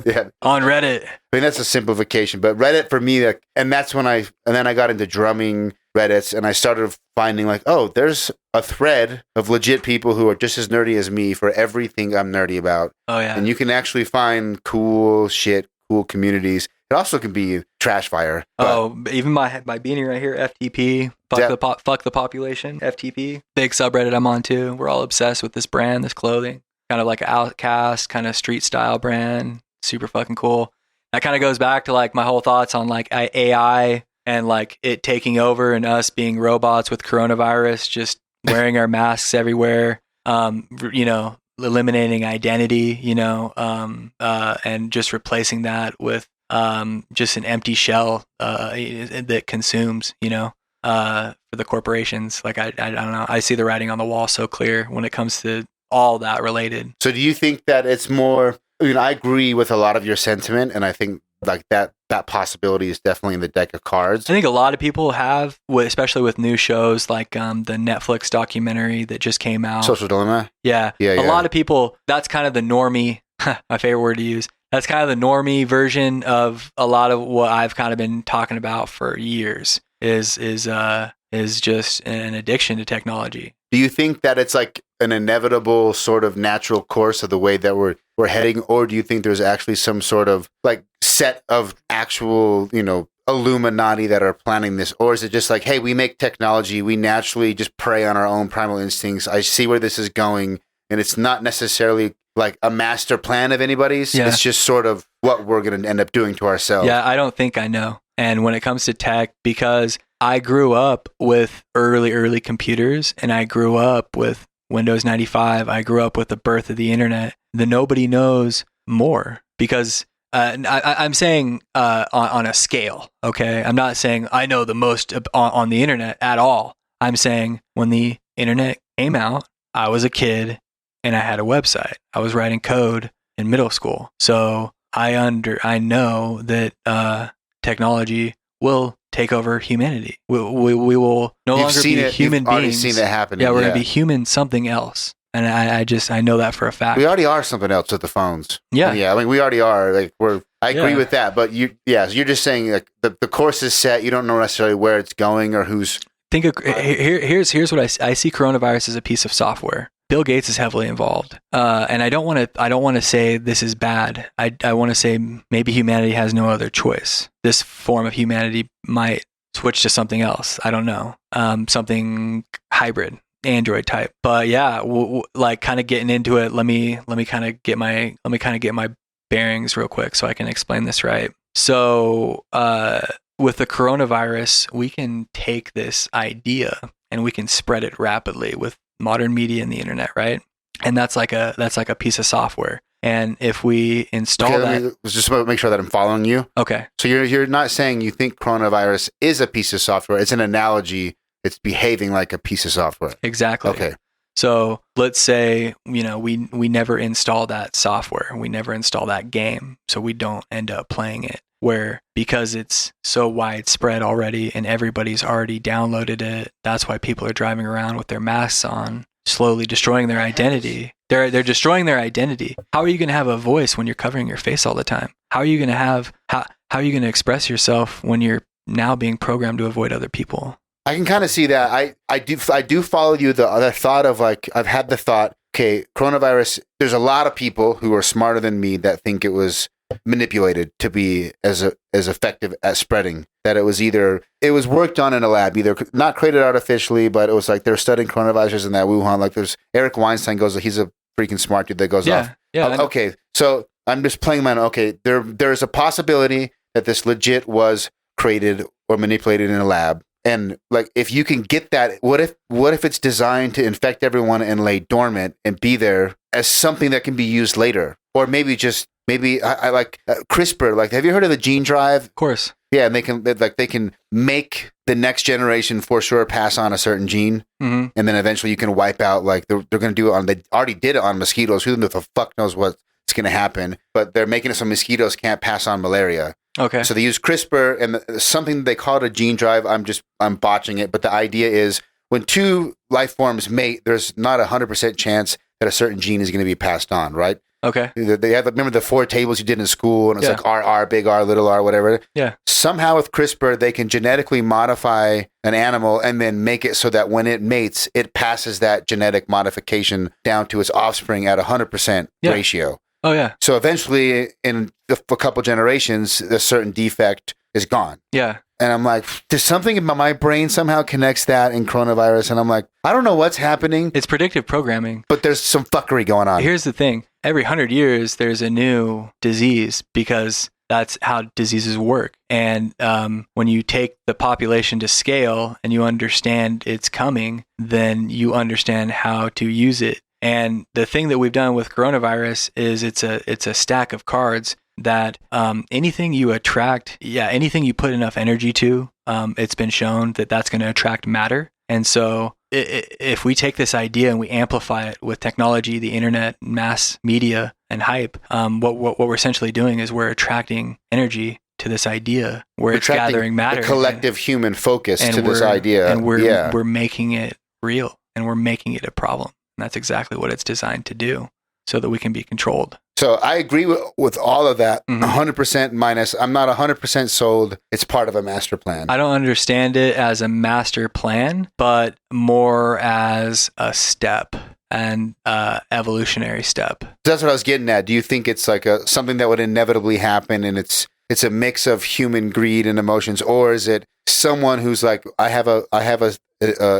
Yeah, on Reddit. That's a simplification, but Reddit for me, and that's when I got into drumming Reddits, and I started finding like, oh, there's a thread of legit people who are just as nerdy as me for everything I'm nerdy about. Oh yeah, and you can actually find cool shit, cool communities. It also can be trash fire. Even my beanie right here, FTP, fuck the population, FTP, big subreddit I'm on too. We're all obsessed with this brand, this clothing, kind of like an Outcast, kind of street style brand, super fucking cool. That kind of goes back to like my whole thoughts on like AI and like it taking over and us being robots with coronavirus, just wearing our masks everywhere, eliminating identity, and just replacing that with just an empty shell that consumes, for the corporations. Like I don't know. I see the writing on the wall so clear when it comes to all that related. So do you think that it's more, I mean, I agree with a lot of your sentiment, and I think like that possibility is definitely in the deck of cards. I think a lot of people have, especially with new shows like the Netflix documentary that just came out. Social Dilemma? Yeah. A lot of people, that's kind of the normie, my favorite word to use. That's kind of the normie version of a lot of what I've kind of been talking about for years is just an addiction to technology. Do you think that it's like an inevitable sort of natural course of the way that we're heading, or do you think there's actually some sort of like set of actual, Illuminati that are planning this? Or is it just like, hey, we make technology, we naturally just prey on our own primal instincts. I see where this is going, and it's not necessarily like a master plan of anybody's. Yeah. It's just sort of what we're going to end up doing to ourselves. Yeah, I don't think I know. And when it comes to tech, because I grew up with early computers, and I grew up with Windows 95. I grew up with the birth of the internet. Nobody knows more because I'm saying on a scale, okay? I'm not saying I know the most on the internet at all. I'm saying when the internet came out, I was a kid and I had a website. I was writing code in middle school. So I know that technology will take over humanity. We will no longer be human beings. Already seen that happen. Yeah, we're going to be human something else. And I know that for a fact. We already are something else with the phones. Yeah. Yeah. I mean, we already are. Like I agree with that. But you're just saying like the course is set. You don't know necessarily where it's going or who's. Here's what I see. Coronavirus as a piece of software. Bill Gates is heavily involved, and I don't want to say this is bad. I want to say maybe humanity has no other choice. This form of humanity might switch to something else. I don't know, something hybrid, Android type. But yeah, like kind of getting into it. Let me kind of get my bearings real quick so I can explain this right. So with the coronavirus, we can take this idea and we can spread it rapidly with modern media and the internet, right? And that's like a piece of software. And if we install that, just make sure that I'm following you. Okay. So you're not saying you think coronavirus is a piece of software. It's an analogy. It's behaving like a piece of software. Exactly. Okay. So let's say, we never install that software. We never install that game. So we don't end up playing it. Where because it's so widespread already and everybody's already downloaded it, that's why people are driving around with their masks on, slowly destroying their identity. They're destroying their identity. How are you going to have a voice when you're covering your face all the time? How are you going to express yourself when you're now being programmed to avoid other people? I can kind of see that. I do follow you. The thought of like, I've had the thought, okay, coronavirus, there's a lot of people who are smarter than me that think it was manipulated to be as effective at spreading, that it was worked on in a lab, either not created artificially, but it was like they're studying coronaviruses in that Wuhan. Like there's Eric Weinstein he's a freaking smart dude that goes off. Yeah. Okay. So I'm just playing mine. Okay. There's a possibility that this legit was created or manipulated in a lab. And like, if you can get that, what if it's designed to infect everyone and lay dormant and be there as something that can be used later? Or maybe I like CRISPR. Like, have you heard of the gene drive? Of course. Yeah, and they can make the next generation for sure pass on a certain gene, and then eventually you can wipe out. Like they're going to do it on. They already did it on mosquitoes. Who the fuck knows what's going to happen? But they're making it so mosquitoes can't pass on malaria. Okay. So they use CRISPR and something they call it a gene drive. I'm botching it, but the idea is when two life forms mate, there's not 100% chance that a certain gene is going to be passed on, right? Okay. They have, remember the 4 tables you did in school, and it's like RR, big R, little r, whatever. Yeah. Somehow with CRISPR, they can genetically modify an animal and then make it so that when it mates, it passes that genetic modification down to its offspring at 100% ratio. Oh, yeah. So eventually, in a couple generations, a certain defect is gone. Yeah. And I'm like, there's something in my brain somehow connects that in coronavirus. And I'm like, I don't know what's happening. It's predictive programming. But there's some fuckery going on. Here's the thing. Every 100 years, there's a new disease because that's how diseases work. And when you take the population to scale and you understand it's coming, then you understand how to use it. And the thing that we've done with coronavirus is it's a stack of cards that anything you attract, anything you put enough energy to, it's been shown that that's going to attract matter. And so if we take this idea and we amplify it with technology, the internet, mass media, and hype, what we're essentially doing is we're attracting energy to this idea where it's gathering matter. The collective human focus to this idea. And we're making it real, and we're making it a problem. And that's exactly what it's designed to do, so that we can be controlled. So I agree with all of that, 100% minus. I'm not 100% sold. It's part of a master plan. I don't understand it as a master plan, but more as a step and evolutionary step. That's what I was getting at. Do you think it's like something that would inevitably happen, and it's a mix of human greed and emotions, or is it someone who's like, I have a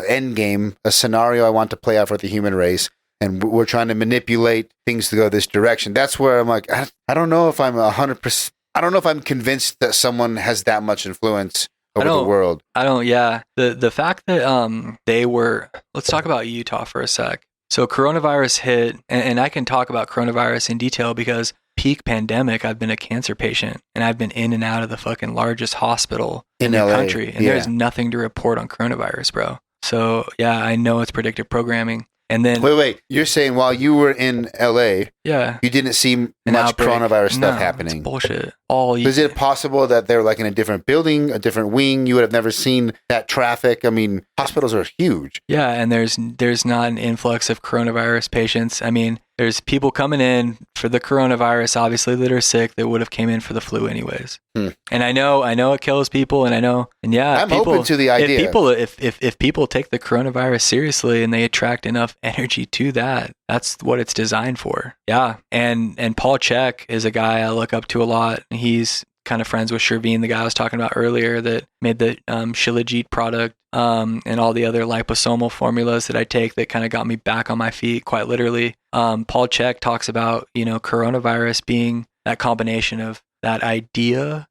end game, a scenario I want to play out for the human race, and we're trying to manipulate things to go this direction? That's where I'm like, I don't know if I'm 100%. I don't know if I'm convinced that someone has that much influence over the world. I don't. Yeah. The fact that they were. Let's talk about Utah for a sec. So coronavirus hit, and I can talk about coronavirus in detail because peak pandemic, I've been a cancer patient, and I've been in and out of the fucking largest hospital in the country, and there's nothing to report on coronavirus, bro. So yeah, I know it's predictive programming. And then wait, you're saying while you were in LA, you didn't see much coronavirus stuff happening? It's bullshit. Is it possible that they're like in a different building, a different wing? You would have never seen that traffic. I mean, hospitals are huge. Yeah, and there's not an influx of coronavirus patients. I mean, there's people coming in for the coronavirus, obviously, that are sick that would have came in for the flu anyways. And I know it kills people, and I'm open to the idea. If people take the coronavirus seriously and they attract enough energy to that, that's what it's designed for. Yeah, and Paul Chek is a guy I look up to a lot. He's kind of friends with Shervin, the guy I was talking about earlier that made the Shilajit product, and all the other liposomal formulas that I take that kind of got me back on my feet, quite literally. Paul Chek talks about, coronavirus being that combination of that idea,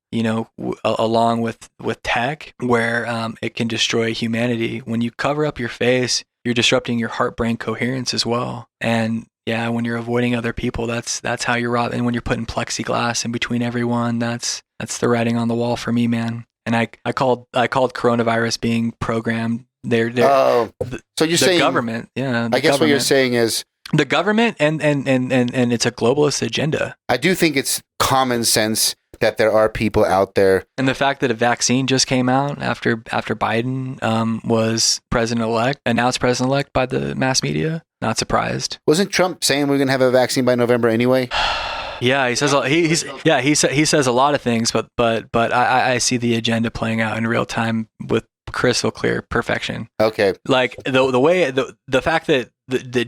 along with tech, where it can destroy humanity. When you cover up your face, you're disrupting your heart-brain coherence as well. And yeah, when you're avoiding other people, that's how you're robbing. And when you're putting plexiglass in between everyone, that's the writing on the wall for me, man. And I called coronavirus being programmed. So you're saying government? Yeah, I guess what you're saying is the government, and it's a globalist agenda. I do think it's common sense that there are people out there, and the fact that a vaccine just came out after Biden was announced president-elect by the mass media. Not surprised. Wasn't Trump saying we're going to have a vaccine by November anyway? Yeah, he says he says a lot of things, but I see the agenda playing out in real time with crystal clear perfection. Okay, like the fact that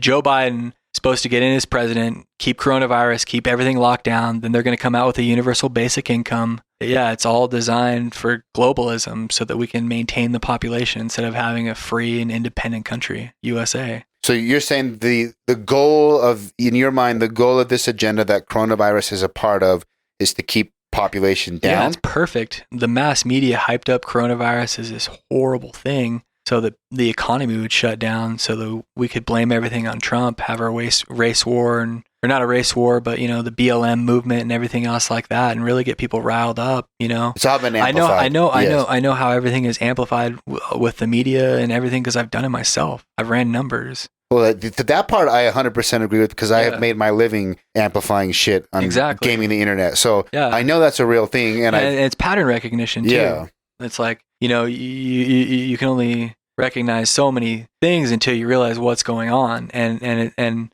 Joe Biden is supposed to get in as president, keep coronavirus, keep everything locked down, then they're going to come out with a universal basic income. Yeah, it's all designed for globalism so that we can maintain the population instead of having a free and independent country, USA. So you're saying the goal of, in your mind, the goal of this agenda that coronavirus is a part of is to keep population down? Yeah, it's perfect. The mass media hyped up coronavirus as this horrible thing so that the economy would shut down, so that we could blame everything on Trump, have our race war, or not a race war, but, the BLM movement and everything else like that, and really get people riled up, It's all been amplified. I know how everything is amplified with the media and everything because I've done it myself. I've ran numbers. Well, that part I 100% agree with because I have made my living amplifying shit on gaming the internet. So I know that's a real thing. And it's pattern recognition too. Yeah. It's like, you can only recognize so many things until you realize what's going on. And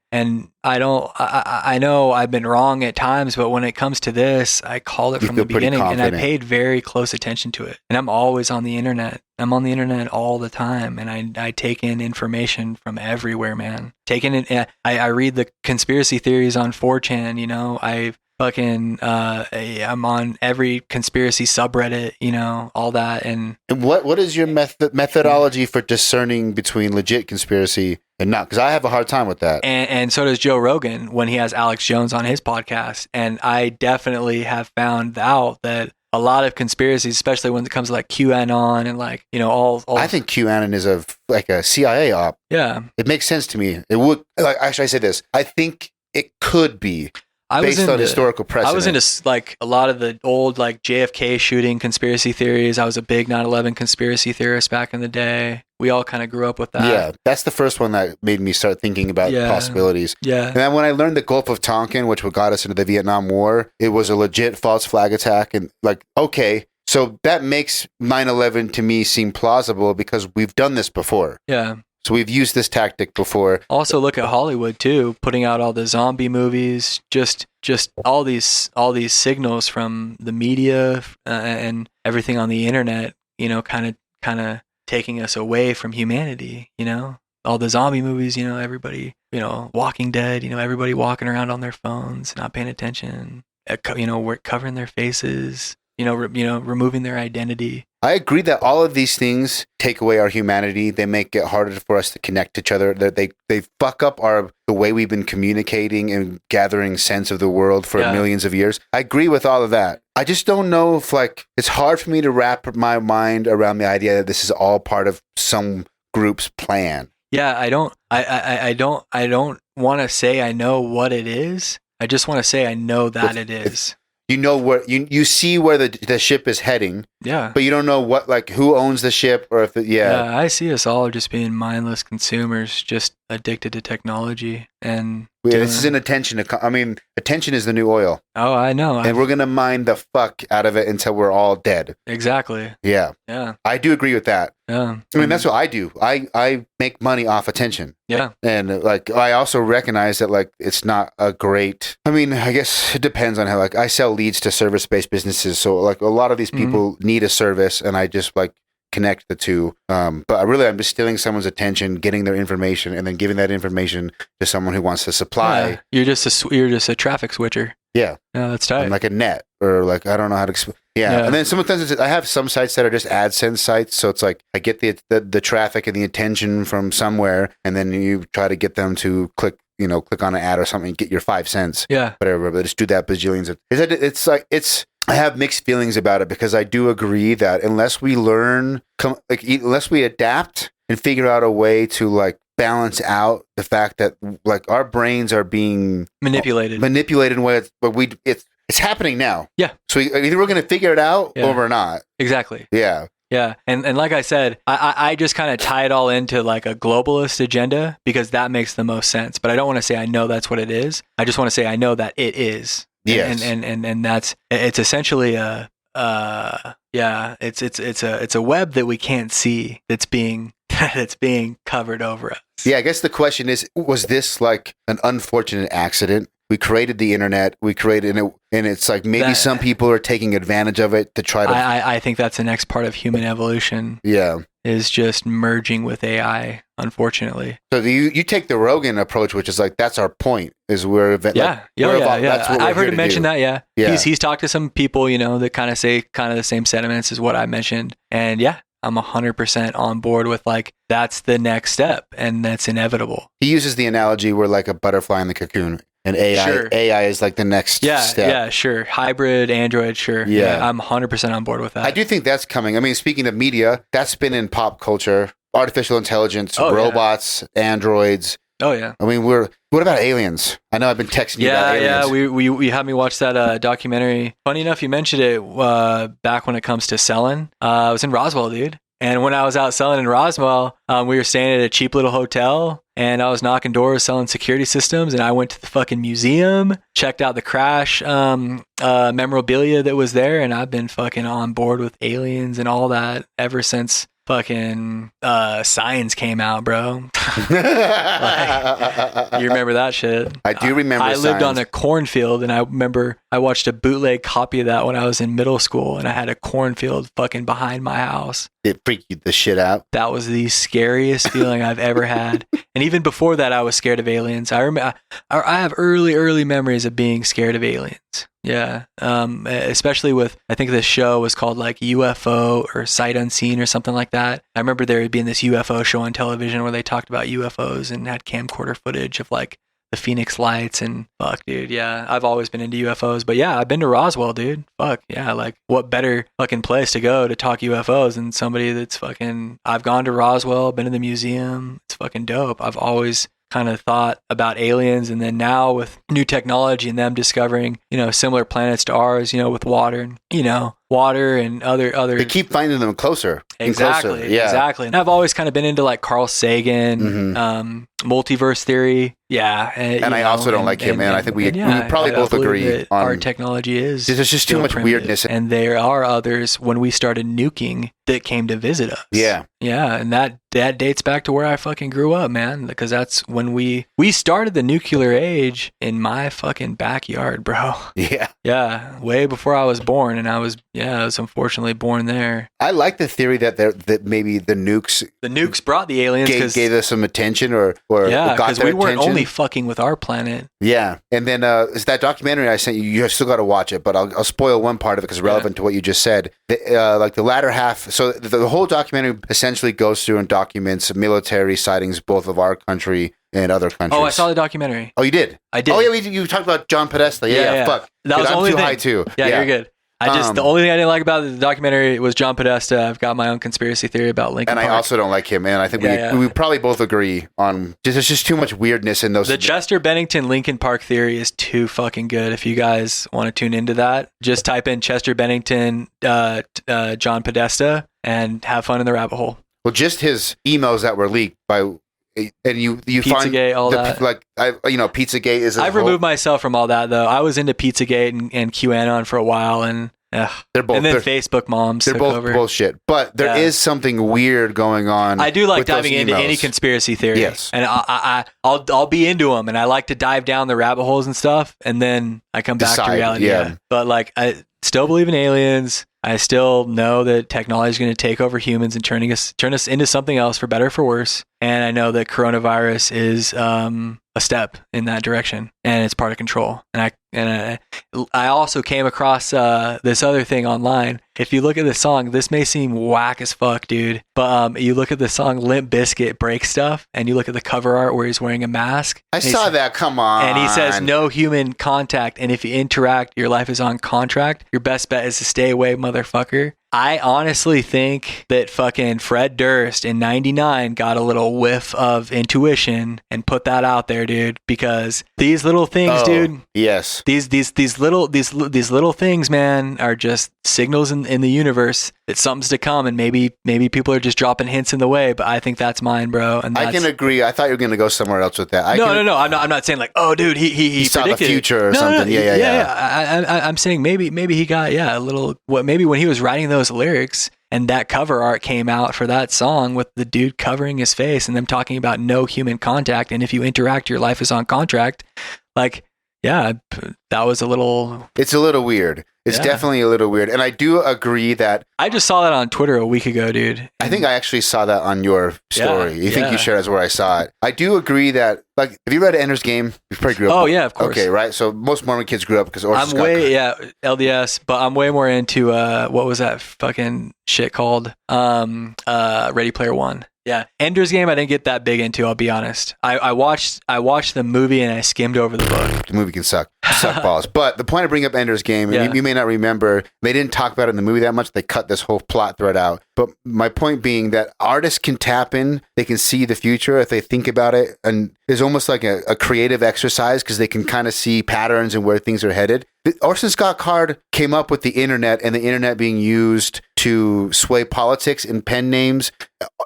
I know I've been wrong at times, but when it comes to this, I called it from the beginning and I paid very close attention to it. And I'm always on the internet. I'm on the internet all the time, and I take in information from everywhere, man. I read the conspiracy theories on 4chan, I'm on every conspiracy subreddit, all that. And what is your methodology for discerning between legit conspiracy and not? Because I have a hard time with that. And so does Joe Rogan when he has Alex Jones on his podcast. And I definitely have found out that a lot of conspiracies, especially when it comes to like QAnon and all. I think QAnon is a CIA op. Yeah. It makes sense to me. It would, actually I say this, I think it could be. based on historical precedent. I was into like a lot of the old like JFK shooting conspiracy theories. I was a big 9/11 conspiracy theorist back in the day. We all kind of grew up with that. Yeah, that's the first one that made me start thinking about possibilities. Yeah. And then when I learned the Gulf of Tonkin, which got us into the Vietnam War, it was a legit false flag attack. And like, okay, so that makes 9/11 to me seem plausible because we've done this before. Yeah. So we've used this tactic before. Also, look at Hollywood too, putting out all the zombie movies, just all these signals from the media and everything on the internet. You know, kind of taking us away from humanity. You know, all the zombie movies. You know, everybody. You know, Walking Dead. You know, everybody walking around on their phones, not paying attention. You know, we're covering their faces. You know, removing their identity. I agree that all of these things take away our humanity. They make it harder for us to connect to each other. They fuck up the way we've been communicating and gathering sense of the world for millions of years. I agree with all of that. I just don't know if like it's hard for me to wrap my mind around the idea that this is all part of some group's plan. Yeah, I don't want to say I know what it is. I just want to say I know that it is. You know where you see where the ship is heading. Yeah. But you don't know who owns the ship or if Yeah, I see us all just being mindless consumers, just addicted to technology and this is an attention. Attention is the new oil. Oh, I know. And we're going to mine the fuck out of it until we're all dead. Exactly. Yeah. Yeah. I do agree with that. Yeah. I mean, that's what I do. I make money off attention. Yeah. And like, I also recognize that like, it's not a great, I mean, I guess it depends on how, like, I sell leads to service-based businesses. So like a lot of these people need a service and I just like connect the two. But I'm just stealing someone's attention, getting their information and then giving that information to someone who wants to supply. Yeah. You're just a traffic switcher. Yeah. Yeah, that's tight. I'm like a net or like, I don't know how to explain. Yeah. And then sometimes I have some sites that are just AdSense sites. So it's like I get the traffic and the attention from somewhere and then you try to get them to click on an ad or something, get your 5 cents. Yeah. Whatever. But just do that bajillions of. I have mixed feelings about it because I do agree that unless we unless we adapt and figure out a way to like balance out the fact that like our brains are being manipulated in ways, but it's happening now. Yeah. So either we're going to figure it out or we're not. Exactly. Yeah. Yeah. And like I said, I just kind of tie it all into like a globalist agenda because that makes the most sense. But I don't want to say I know that's what it is. I just want to say I know that it is. Yes. And it's essentially it's a web that we can't see that's being covered over us. Yeah, I guess the question is, was this like an unfortunate accident? We created the internet, and it's like maybe some people are taking advantage of it to try to. I think that's the next part of human evolution. Yeah, is just merging with AI. Unfortunately, so you take the Rogan approach, which is like that's our point. Is we're That's what I've heard him mention that. Yeah. He's talked to some people, that kind of say kind of the same sentiments as what I mentioned, and I'm 100% on board with like that's the next step, and that's inevitable. He uses the analogy we're like a butterfly in the cocoon. And AI is like the next step. Yeah, sure. Hybrid, Android, sure. Yeah. I'm 100% on board with that. I do think that's coming. I mean, speaking of media, that's been in pop culture. Artificial intelligence, robots, androids. Oh, yeah. I mean, what about aliens? I know I've been texting you about aliens. Yeah, we had me watch that documentary. Funny enough, you mentioned it back when it comes to selling. I was in Roswell, dude. And when I was out selling in Roswell, we were staying at a cheap little hotel and I was knocking doors selling security systems. And I went to the fucking museum, checked out the crash memorabilia that was there. And I've been fucking on board with aliens and all that ever since fucking Signs came out, bro. You remember that shit? I do remember I lived on a cornfield and I remember I watched a bootleg copy of that when I was in middle school and I had a cornfield fucking behind my house. It freaked you the shit out. That was the scariest feeling I've ever had. And even before that, I was scared of aliens. I have early memories of being scared of aliens. Yeah. Especially with, I think this show was called like UFO or Sight Unseen or something like that. I remember there being this UFO show on television where they talked about UFOs and had camcorder footage of like the Phoenix lights and fuck, dude. Yeah. I've always been into UFOs, but yeah, I've been to Roswell, dude. Fuck. Yeah. Like what better fucking place to go to talk UFOs than somebody that's fucking, I've gone to Roswell, been to the museum. It's fucking dope. I've always kind of thought about aliens. And then now with new technology and them discovering, similar planets to ours, with water and other. They keep finding them closer. Exactly. And closer. Yeah. Exactly. And I've always kind of been into like Carl Sagan, multiverse theory. Yeah. And I also don't like him, man. I think we probably both agree on our technology is. There's just too much weirdness. And there are others when we started nuking that came to visit us. Yeah. Yeah. And that dates back to where I fucking grew up, man. Because that's when we started the nuclear age in my fucking backyard, bro. Yeah. Yeah. Way before I was born. And I was unfortunately born there. I like the theory that maybe the nukes brought the aliens gave us some attention or got because their we weren't attention. only fucking with our planet. Yeah, and then it's that documentary I sent you. You still got to watch it, but I'll spoil one part of it because it's relevant to what you just said. Like the latter half. So the whole documentary essentially goes through and documents military sightings both of our country and other countries. Oh, I saw the documentary. Oh, you did? I did. Oh yeah, you talked about John Podesta. Yeah. Fuck. That was I'm the only too thing. high too. Yeah, you're good. The only thing I didn't like about the documentary was John Podesta. I've got my own conspiracy theory about Lincoln Park. And I also don't like him, man. I think we probably both agree on there's just too much weirdness in those. The Chester Bennington Lincoln Park theory is too fucking good. If you guys want to tune into that, just type in Chester Bennington, John Podesta, and have fun in the rabbit hole. Well, just his emails that were leaked by. And you find Pizzagate, all that. Pizzagate is. I've removed myself from all that though. I was into Pizzagate and QAnon for a while, and they're both. And then Facebook moms. They're took both over. bullshit. But there is something weird going on. I do like with diving those into emails. any conspiracy theory. Yes, and I'll be into them, and I like to dive down the rabbit holes and stuff, and then I come back to reality. Yeah. But like I still believe in aliens. I still know that technology is going to take over humans and turn us into something else for better or for worse. And I know that coronavirus is a step in that direction, and it's part of control. And I also came across this other thing online. If you look at the song, this may seem whack as fuck, dude, but you look at the song Limp Bizkit Break Stuff, and you look at the cover art where he's wearing a mask. I saw that. Come on. And he says no human contact, and if you interact, your life is on contract. Your best bet is to stay away, motherfucker. I honestly think that fucking Fred Durst in '99 got a little whiff of intuition and put that out there, dude. Because these little things, dude. Yes. These little things, man, are just signals in the universe that something's to come, and maybe people are just dropping hints in the way. But I think that's mine, bro. And I can agree. I thought you were going to go somewhere else with that. No. I'm not saying like, oh, dude, he saw the future or something. No. Yeah. I'm saying maybe he got a little. Maybe when he was writing those lyrics and that cover art came out for that song with the dude covering his face and them talking about no human contact, and if you interact, your life is on contract. Like, yeah, that was a little. It's a little weird. It's definitely a little weird. And I do agree that. I just saw that on Twitter a week ago, dude. I think I actually saw that on your story. You think you shared as where I saw it. I do agree that, like, have you read Ender's Game? You probably grew up. Oh, yeah, of course. Okay, right. So most Mormon kids grew up because Orson Scott LDS, but I'm way more into, what was that fucking shit called? Ready Player One. Yeah, Ender's Game I didn't get that big into, I'll be honest. I watched the movie and I skimmed over the book. The movie can suck balls. But the point of bringing up Ender's Game, you may not remember, they didn't talk about it in the movie that much. They cut this whole plot thread out. But my point being that artists can tap in, they can see the future if they think about it. And it's almost like a creative exercise because they can kind of see patterns and where things are headed. Orson Scott Card came up with the internet and the internet being used to sway politics in pen names.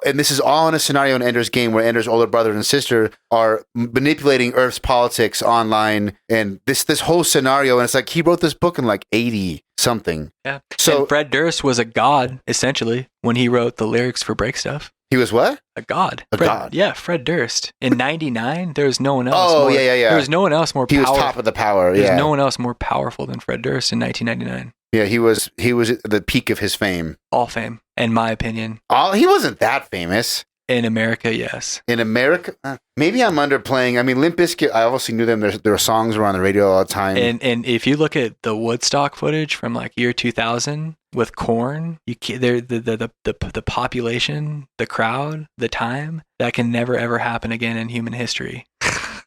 And this is all in a scenario in Ender's Game where Ender's older brother and sister are manipulating Earth's politics online. And this whole scenario, and it's like he wrote this book in like 80 something. Yeah. So and Fred Durst was a god, essentially, when he wrote the lyrics for Break Stuff. He was what? A god. God. Yeah, Fred Durst. In '99, there was no one else. Oh, yeah. There was no one else more powerful. He was top of the power, There's no one else more powerful than Fred Durst in 1999. Yeah, he was at the peak of his fame. All fame, in my opinion. He wasn't that famous. In America, yes. In America? Maybe I'm underplaying. I mean, Limp Bizkit, I obviously knew them. Their songs were on the radio all the time. And if you look at the Woodstock footage from like year 2000 with Korn, the population, the crowd, the time, that can never ever happen again in human history.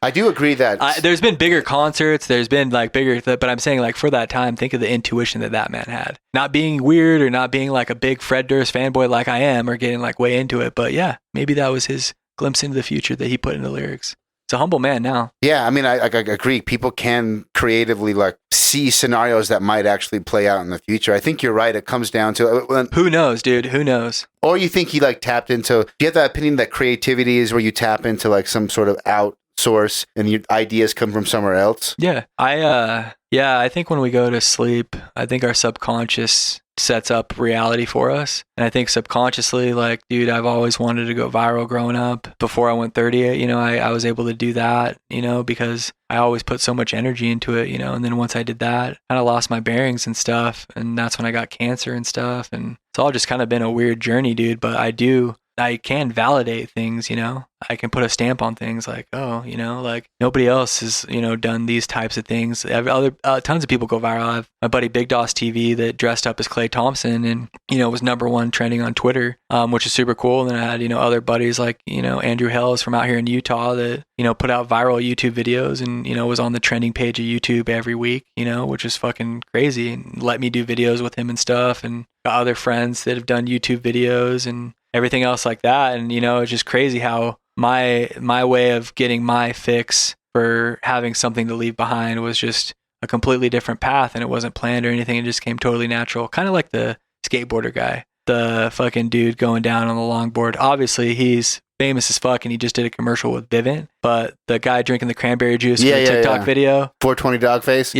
I do agree that there's been bigger concerts, there's been like bigger, but I'm saying like for that time, think of the intuition that man had. Not being weird or not being like a big Fred Durst fanboy like I am or getting like way into it, but yeah, maybe that was his glimpse into the future that he put into lyrics. It's a humble man now. Yeah, I mean, I agree. People can creatively like see scenarios that might actually play out in the future. I think you're right. It comes down to Who knows, dude? Who knows? or you think he like tapped into. Do you have that opinion that creativity is where you tap into like some sort of outsource and your ideas come from somewhere else? Yeah, I think when we go to sleep, I think our subconscious sets up reality for us. And I think subconsciously, like, dude, I've always wanted to go viral growing up. Before I went 30, you know, I was able to do that, you know, because I always put so much energy into it, you know. And then once I did that, I kind of lost my bearings and stuff. And that's when I got cancer and stuff. And it's all just kind of been a weird journey, dude. But I can validate things, you know. I can put a stamp on things like, oh, you know, like nobody else has, you know, done these types of things. Tons of people go viral. I have my buddy Big Doss TV that dressed up as Klay Thompson and, you know, was #1 trending on Twitter, which is super cool. And then I had, you know, other buddies like, you know, Andrew Hells from out here in Utah that, you know, put out viral YouTube videos and, you know, was on the trending page of YouTube every week, you know, which is fucking crazy, and let me do videos with him and stuff, and got other friends that have done YouTube videos and everything else like that. And, you know, it's just crazy how my way of getting my fix for having something to leave behind was just a completely different path, and it wasn't planned or anything. It just came totally natural. Kind of like the skateboarder guy, the fucking dude going down on the longboard. Obviously he's famous as fuck and he just did a commercial with Vivint, but the guy drinking the cranberry juice in the TikTok video, 420 Dogface.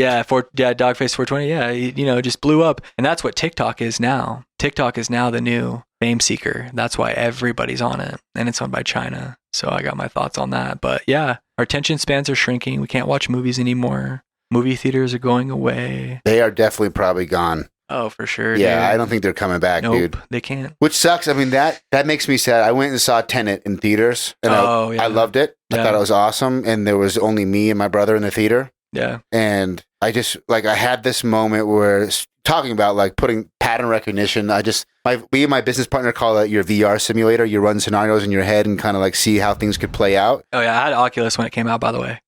Dogface 420. Yeah. He, you know, just blew up. And that's what TikTok is now. TikTok is now the new fame seeker. That's why everybody's on it, and it's owned by China. So I got my thoughts on that. But yeah, our attention spans are shrinking. We can't watch movies anymore. Movie theaters are going away. They are definitely probably gone. Oh, for sure. Yeah, dude. I don't think they're coming back, Nope, dude. they can't. Which sucks. I mean, that makes me sad. I went and saw Tenet in theaters, and I loved it. I thought it was awesome, and there was only me and my brother in the theater. Yeah. And I just, like, I had this moment where talking about, like, putting pattern recognition, me and my business partner call it your VR simulator. You run scenarios in your head and kind of, like, see how things could play out. Oh, yeah. I had Oculus when it came out, by the way.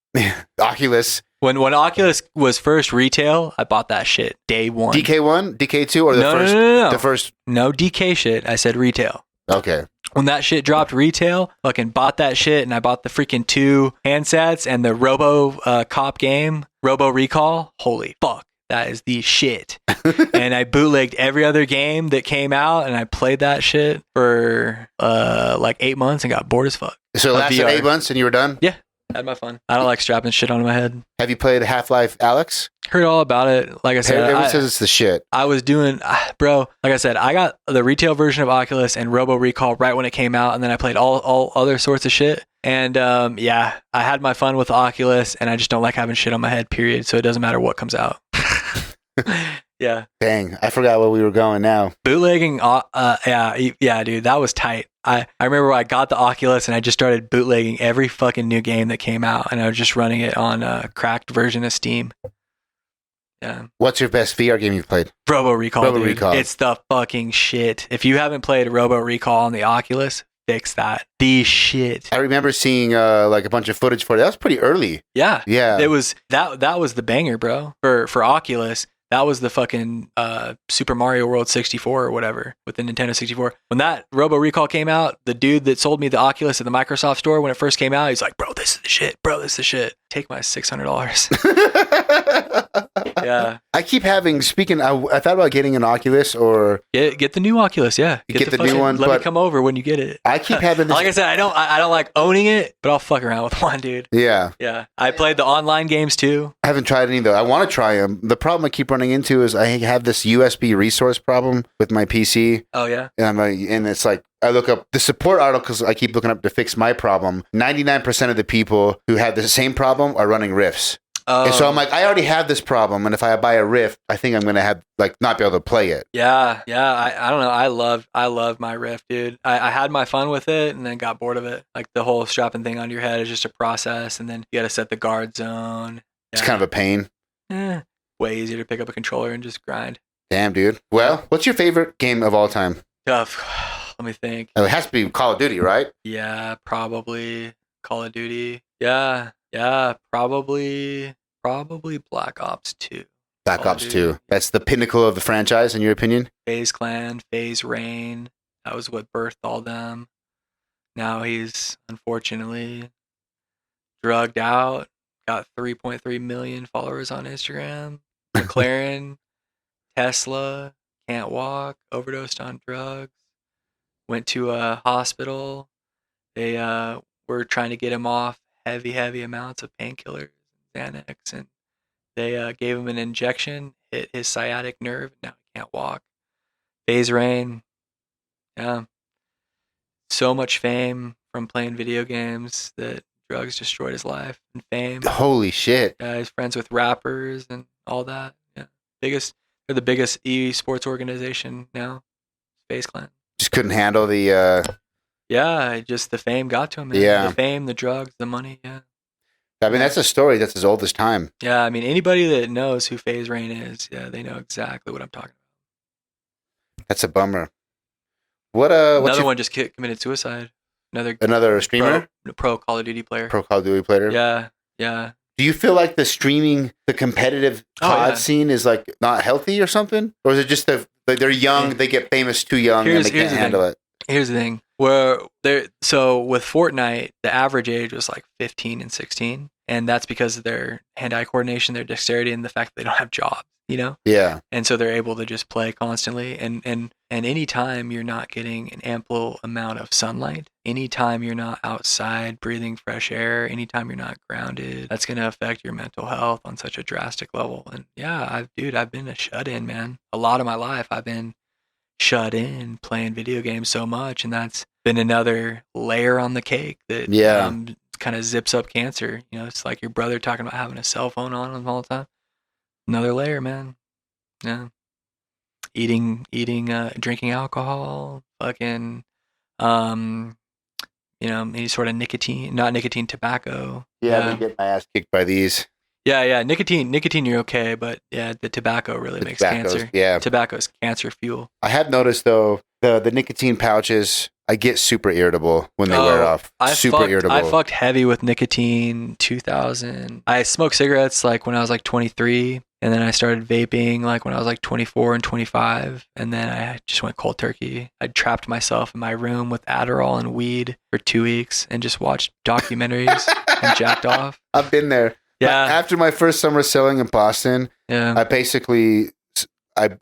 Oculus. When Oculus was first retail, I bought that shit day one. DK1? DK2? Or the first? No. The first? No DK shit. I said retail. Okay. When that shit dropped retail, fucking bought that shit, and I bought the freaking 2 handsets and the Robo Cop game, Robo Recall. Holy fuck. That is the shit. And I bootlegged every other game that came out, and I played that shit for like 8 months and got bored as fuck. So it lasted 8 months and you were done? Yeah. Had my fun. I don't like strapping shit onto my head. Have you played Half-Life Alyx? Heard all about it. Like I said, everyone says it's the shit. I was doing, bro. Like I said, I got the retail version of Oculus and Robo Recall right when it came out, and then I played all other sorts of shit. And yeah, I had my fun with Oculus, and I just don't like having shit on my head. Period. So it doesn't matter what comes out. Yeah. Dang, I forgot where we were going now. Bootlegging, yeah, dude, that was tight. I remember I got the Oculus and I just started bootlegging every fucking new game that came out, and I was just running it on a cracked version of Steam. Yeah. What's your best VR game you've played? Robo Recall. It's the fucking shit. If you haven't played Robo Recall on the Oculus, fix that. The shit. I remember seeing like a bunch of footage for it. That was pretty early. Yeah. Yeah. It was that was the banger, bro. For Oculus. That was the fucking Super Mario World 64 or whatever with the Nintendo 64. When that Robo Recall came out, the dude that sold me the Oculus at the Microsoft store when it first came out, he's like, bro, this is the shit. Bro, this is the shit. Take my $600. Yeah. I keep having, I thought about getting an Oculus or... Get the new Oculus, yeah. Get the new one. Let me come over when you get it. I keep having this... Like I said, I don't like owning it, but I'll fuck around with one, dude. Yeah. Yeah. I played the online games too. I haven't tried any though. I want to try them. The problem I keep running into is I have this USB resource problem with my PC. Oh, yeah? And it's like, I look up the support articles I keep looking up to fix my problem. 99% of the people who have the same problem are running Rifts. Oh. And so I'm like, I already have this problem, and if I buy a Rift, I think I'm gonna have not be able to play it. Yeah. I don't know. I love my Rift, dude. I had my fun with it, and then got bored of it. Like the whole strapping thing on your head is just a process, and then you got to set the guard zone. Yeah. It's kind of a pain. Way easier to pick up a controller and just grind. Damn, dude. Well, what's your favorite game of all time? Tough. Let me think. It has to be Call of Duty, right? Yeah, probably Call of Duty. Yeah, probably Black Ops 2. Black Ops 2. That's the pinnacle of the franchise, in your opinion? FaZe Clan, FaZe Rain. That was what birthed all them. Now he's unfortunately drugged out, got 3.3 million followers on Instagram. McLaren, Tesla, can't walk, overdosed on drugs, went to a hospital. They were trying to get him off heavy amounts of painkillers, Xanax, and they gave him an injection, hit his sciatic nerve, and now he can't walk. Phase Rain, yeah. So much fame from playing video games that drugs destroyed his life and fame. Holy shit. He's friends with rappers and all that. Yeah. They're the biggest esports organization now. Space Clan. Just couldn't handle the Yeah, just the fame got to him. Man. Yeah. The fame, the drugs, the money, yeah. I mean, that's a story that's as old as time. Yeah, I mean, anybody that knows who Phase Rain is, yeah, they know exactly what I'm talking about. That's a bummer. What's Another one just committed suicide. Another streamer? Pro Call of Duty player. Pro Call of Duty player? Yeah, yeah. Do you feel like the streaming, the competitive COD scene is like not healthy or something? Or is it just they're young, they get famous too young, and they can't handle it? Here's the thing. So with Fortnite, the average age was like 15 and 16. And that's because of their hand-eye coordination, their dexterity, and the fact that they don't have jobs, you know? Yeah. And so they're able to just play constantly. And anytime you're not getting an ample amount of sunlight, anytime you're not outside breathing fresh air, anytime you're not grounded, that's going to affect your mental health on such a drastic level. And yeah, I've been a shut-in, man. A lot of my life, I've been shut in playing video games so much, and that's been another layer on the cake that kind of zips up cancer. You know, it's like your brother talking about having a cell phone on him all the time. Another layer, man. Yeah. Drinking alcohol, fucking, any sort of nicotine, tobacco. Yeah, I get my ass kicked by these. Yeah. Nicotine, you're okay, but yeah, the tobacco really makes cancer. Yeah. Tobacco's cancer fuel. I have noticed though, the nicotine pouches, I get super irritable when they wear off. Irritable. I fucked heavy with nicotine 2000. I smoked cigarettes like when I was like 23, and then I started vaping like when I was like 24 and 25, and then I just went cold turkey. I trapped myself in my room with Adderall and weed for 2 weeks and just watched documentaries and jacked off. I've been there. Yeah. After my first summer selling in Boston, I basically I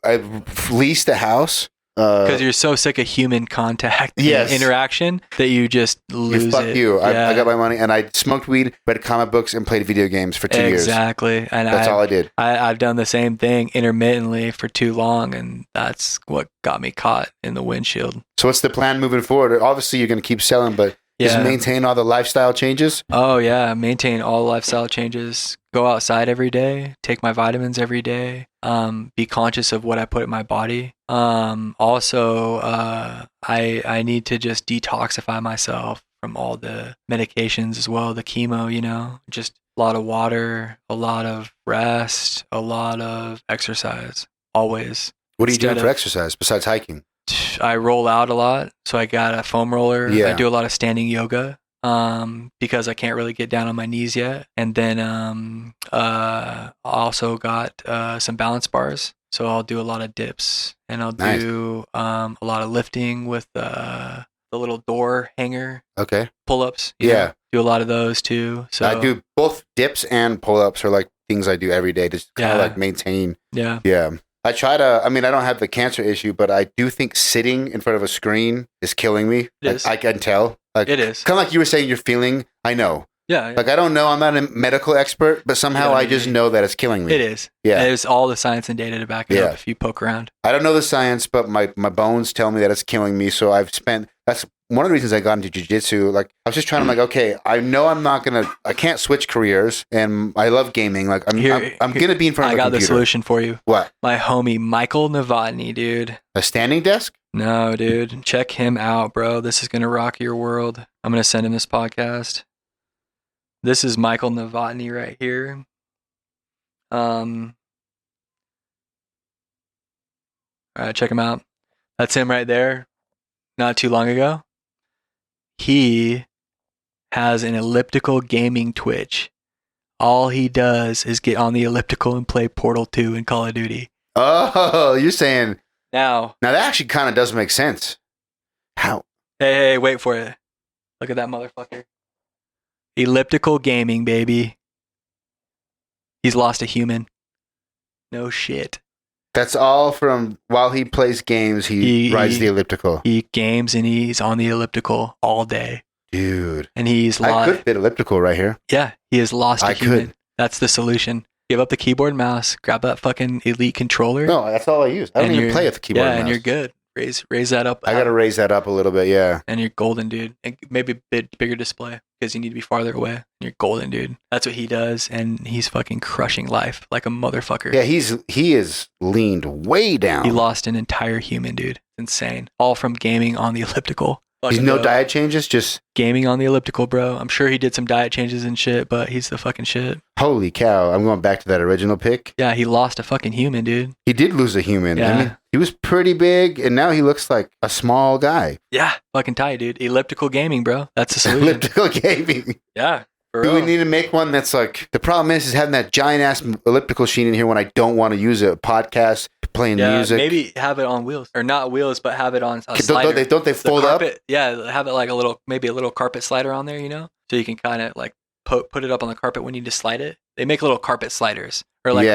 leased a house. Because you're so sick of human contact and interaction that you just lose Fuck it. you. I got my money and I smoked weed, read comic books, and played video games for 2 years. Exactly. And that's all I did. I've done the same thing intermittently for too long, and that's what got me caught in the windshield. So what's the plan moving forward? Obviously, you're going to keep selling, but just maintain all the lifestyle changes? Oh, yeah. Maintain all lifestyle changes. Go outside every day. Take my vitamins every day. Be conscious of what I put in my body. Also, I need to just detoxify myself from all the medications as well, the chemo, just a lot of water, a lot of rest, a lot of exercise, always. What are you doing for exercise besides hiking? I roll out a lot, so I got a foam roller. I do a lot of standing yoga because I can't really get down on my knees yet. And then I also got some balance bars, so I'll do a lot of dips, and I'll do a lot of lifting with the little door hanger. Okay. Pull-ups. Do a lot of those too. So I do both dips and pull-ups are like things I do every day to kind of like maintain. Yeah. I try to, I don't have the cancer issue, but I do think sitting in front of a screen is killing me. I can tell. It is. Kind of like you were saying you're feeling, I know. Yeah. Like, I don't know. I'm not a medical expert, but somehow I just know that it's killing me. It is. Yeah. There's all the science and data to back it up if you poke around. I don't know the science, but my bones tell me that it's killing me. So that's one of the reasons I got into jiu-jitsu. Like, I was just trying to okay, I know I can't switch careers, and I love gaming. Like, I'm going to be in front of a computer. I got the solution for you. What? My homie, Michael Novotny, dude. A standing desk? No, dude. Check him out, bro. This is going to rock your world. I'm going to send him this podcast. This is Michael Novotny right here. All right, check him out. That's him right there. Not too long ago. He has an elliptical gaming Twitch. All he does is get on the elliptical and play Portal 2 in Call of Duty. Oh, you're saying... Now that actually kind of does make sense. How? Hey, wait for it. Look at that motherfucker. Elliptical gaming, baby. He's lost a human. No shit. That's all from while he plays games, he rides the elliptical. He games and he's on the elliptical all day. Dude. And he's lost. I could fit elliptical right here. Yeah, he has lost a human. Could. That's the solution. Give up the keyboard and mouse, grab that fucking Elite controller. No, that's all I use. I don't even play with the keyboard and mouse. Yeah, and you're good. Raise that up. I got to raise that up a little bit, yeah. And you're golden, dude. And maybe a bit bigger display because you need to be farther away. And you're golden, dude. That's what he does, and he's fucking crushing life like a motherfucker. Yeah, he is leaned way down. He lost an entire human, dude. Insane. All from gaming on the elliptical. He's no diet changes, just gaming on the elliptical, bro. I'm sure he did some diet changes and shit, but he's the fucking shit. Holy cow. I'm going back to that original pick. Yeah, he lost a fucking human, dude. He did lose a human. Yeah. I mean, he was pretty big, and now he looks like a small guy. Yeah, fucking tight, dude. Elliptical gaming, bro. That's the solution. Elliptical gaming. Yeah. Do we need to make one that's like, the problem is having that giant ass elliptical sheet in here when I don't want to use a podcast, playing music. Maybe have it on wheels, or not wheels, but have it on a slider. Don't they fold up? Yeah, have it like maybe a little carpet slider on there, so you can kind of like put it up on the carpet when you just slide it. They make little carpet sliders, or like,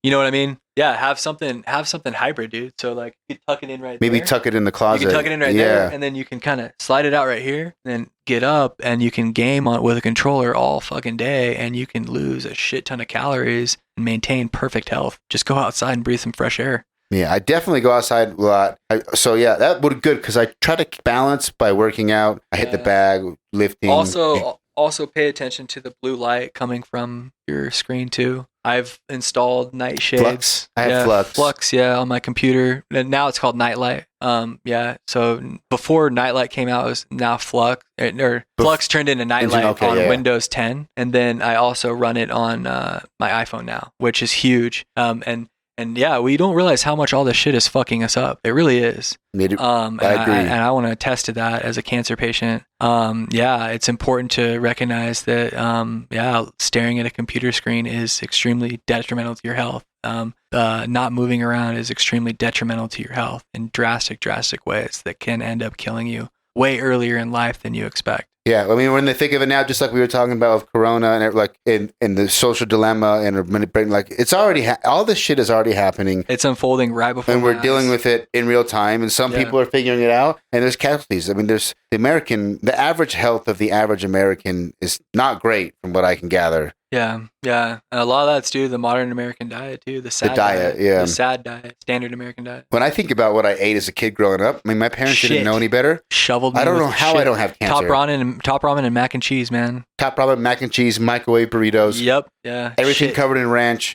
you know what I mean? Yeah, have something hybrid, dude. So like you tuck it in right there. Maybe tuck it in the closet. You can tuck it in right there, and then you can kind of slide it out right here, and then get up, and you can game on with a controller all fucking day, and you can lose a shit ton of calories and maintain perfect health. Just go outside and breathe some fresh air. Yeah, I definitely go outside a lot. So yeah, that would be good because I try to balance by working out. I hit the bag, lifting. Also pay attention to the blue light coming from your screen too. I've installed night shades. Flux. I have Flux. Flux, on my computer. And now it's called Nightlight. So before Nightlight came out, it was now Flux. Flux turned into Nightlight on Windows 10, and then I also run it on my iPhone now, which is huge. And yeah, we don't realize how much all this shit is fucking us up. It really is. I agree. And I want to attest to that as a cancer patient. It's important to recognize that, staring at a computer screen is extremely detrimental to your health. Not moving around is extremely detrimental to your health in drastic ways that can end up killing you way earlier in life than you expect. Yeah, I mean, when they think of it now, just like we were talking about with Corona and like in the social dilemma and like it's already all this shit is already happening. It's unfolding right before, and we're dealing with it in real time. And some people are figuring it out. And there's casualties. I mean, there's the average health of the average American is not great, from what I can gather. Yeah. And a lot of that's due to the modern American diet too. The sad diet. Yeah. The sad diet, standard American diet. When I think about what I ate as a kid growing up, I mean, my parents didn't know any better. Shoveled me. I don't know how I don't have cancer. Top ramen and mac and cheese, man. Top ramen, mac and cheese, microwave burritos. Yep. Yeah. Everything covered in ranch.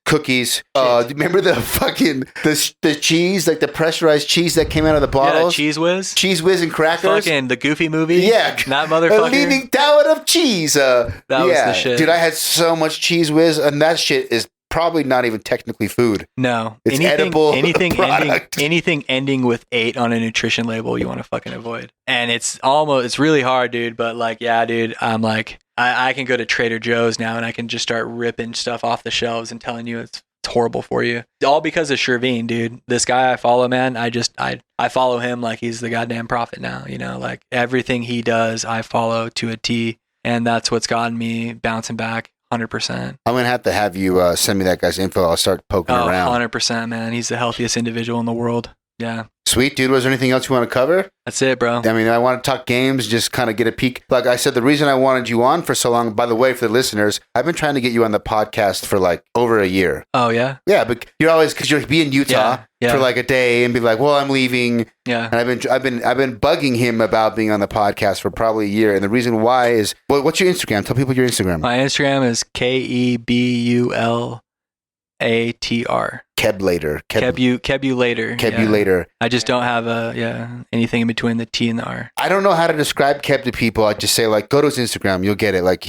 Cookies. Do you remember the fucking the cheese, like the pressurized cheese that came out of the bottles? Yeah, Cheese Whiz and crackers. Fucking the Goofy movie. Yeah, that motherfucker. A leaning tower of cheese. That was the shit, dude. I had so much Cheese Whiz, and that shit is probably not even technically food. No, it's edible. Anything ending with 8 on a nutrition label, you want to fucking avoid. And it's really hard, dude. But like, yeah, dude, I'm like. I can go to Trader Joe's now and I can just start ripping stuff off the shelves and telling you it's horrible for you. All because of Shervin, dude. This guy I follow, man, I follow him like he's the goddamn prophet now, like everything he does, I follow to a T. And that's what's gotten me bouncing back 100%. I'm going to have you send me that guy's info. I'll start poking around. 100%, man. He's the healthiest individual in the world. Yeah. Sweet, dude. Was there anything else you want to cover? That's it, bro. I mean, I want to talk games, just kind of get a peek. Like I said, the reason I wanted you on for so long, by the way, for the listeners, I've been trying to get you on the podcast for like over a year. Oh, yeah? Yeah, but you're always, because you'll be in Utah for like a day and be like, well, I'm leaving. Yeah. And I've been bugging him about being on the podcast for probably a year. And the reason why is, well, what's your Instagram? Tell people your Instagram. My Instagram is KEBULATR. Kebulator. Kebulator. I just don't have anything in between the T and the R. I don't know how to describe Keb to people. I just say like, go to his Instagram. You'll get it. Like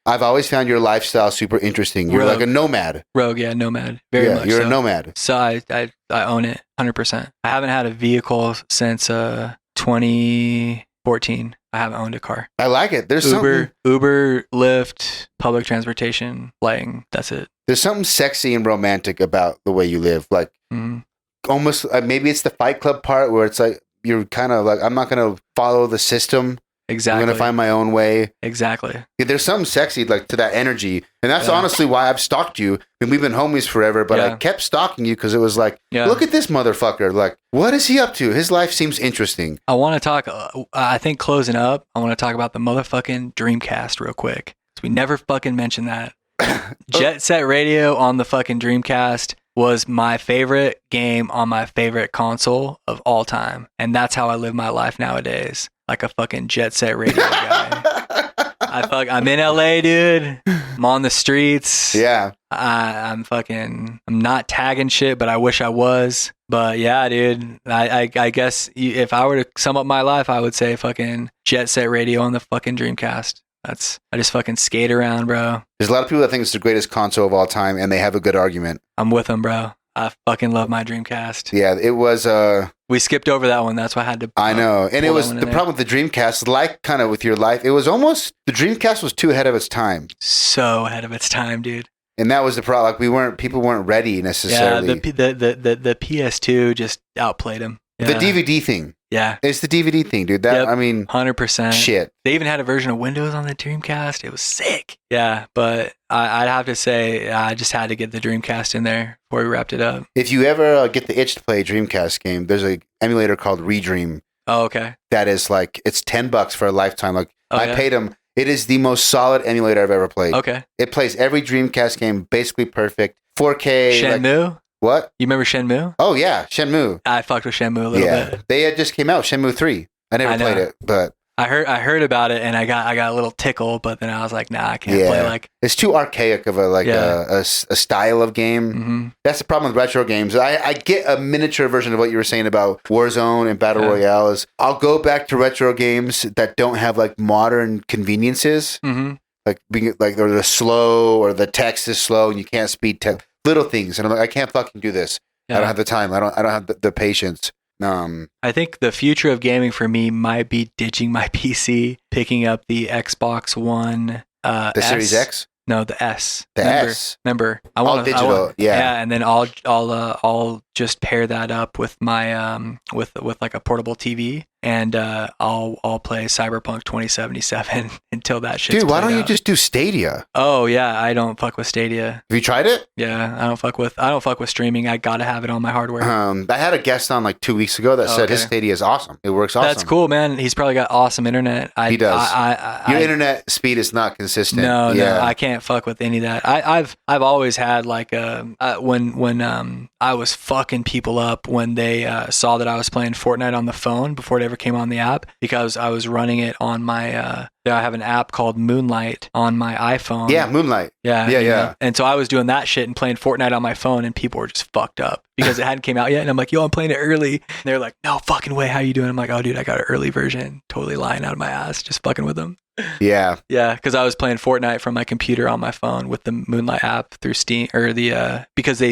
I've always found your lifestyle super interesting. You're like a nomad. Rogue, yeah, nomad. Very much you're a nomad. So I own it 100%. I haven't had a vehicle since 2014. I haven't owned a car. I like it. There's Uber, Lyft, public transportation, flying. That's it. There's something sexy and romantic about the way you live. Like almost maybe it's the Fight Club part where it's like you're kind of like, I'm not going to follow the system. Exactly. I'm going to find my own way. Exactly. Yeah, there's something sexy like to that energy. And that's honestly why I've stalked you. And we've been homies forever, but I kept stalking you because it was like, look at this motherfucker. Like, what is he up to? His life seems interesting. I want to talk, I think closing up, I want to talk about the motherfucking Dreamcast real quick. We never fucking mentioned that. Jet Set Radio on the fucking Dreamcast was my favorite game on my favorite console of all time. And that's how I live my life nowadays. Like a fucking Jet Set Radio guy. I'm in LA, dude. I'm on the streets. Yeah. I'm not tagging shit, but I wish I was. But yeah, dude, I guess if I were to sum up my life, I would say fucking Jet Set Radio on the fucking Dreamcast. I just fucking skate around, bro. There's a lot of people that think it's the greatest console of all time, and they have a good argument. I'm with them, bro. I fucking love my Dreamcast. Yeah, it was... we skipped over that one. That's why I had to... I know. And it was the problem with the Dreamcast, like kind of with your life, it was almost... The Dreamcast was too ahead of its time. So ahead of its time, dude. And that was the problem. Like, people weren't ready necessarily. Yeah, the PS2 just outplayed him. Yeah. The DVD thing. Yeah. It's the DVD thing, dude. That, I mean... 100%. Shit. They even had a version of Windows on the Dreamcast. It was sick. Yeah, but I'd have to say I just had to get the Dreamcast in there before we wrapped it up. If you ever get the itch to play a Dreamcast game, there's an emulator called Redream. Oh, okay. That is like, it's $10 for a lifetime. Like, I paid them. It is the most solid emulator I've ever played. Okay. It plays every Dreamcast game basically perfect. 4K. Shenmue? Like, what? You remember Shenmue? Oh, yeah. Shenmue. I fucked with Shenmue a little bit. They had just came out, Shenmue 3. I never played it, but... I heard about it and I got a little tickle, but then I was like, nah, I can't play like... It's too archaic of a style of game. Mm-hmm. That's the problem with retro games. I get a miniature version of what you were saying about Warzone and Battle Royale is I'll go back to retro games that don't have like modern conveniences. Mm-hmm. Like being like, or the slow, or the text is slow and you can't speed text. Little things. And I'm like, I can't fucking do this. I don't have the time. I don't have the patience. I think the future of gaming for me might be ditching my PC, picking up the Xbox One. The Series X? No, the S. S. Remember, I want digital. Yeah, and then I'll just pair that up with my with like a portable TV, and I'll play Cyberpunk 2077 until that shit's Dude, why don't you out. just do Stadia? Oh yeah, I don't fuck with Stadia. Have you tried it? Yeah, I don't fuck with streaming. I gotta have it on my hardware. I had a guest on like 2 weeks ago that said his Stadia is awesome. It works awesome. That's cool, man. He's probably got awesome internet. He does. Your internet speed is not consistent. No, I can't fuck with any of that. I've always had like when I was fucking people up when they saw that I was playing Fortnite on the phone before it ever came on the app, because I was running it on my I have an app called Moonlight on my iPhone. Yeah, Moonlight. Yeah. And so I was doing that shit and playing Fortnite on my phone, and people were just fucked up because it hadn't came out yet. And I'm like, yo, I'm playing it early. And they're like, no fucking way. How you doing? I'm like, oh, dude, I got an early version. Totally lying out of my ass, just fucking with them. Yeah. Yeah, because I was playing Fortnite from my computer on my phone with the Moonlight app through Steam, or because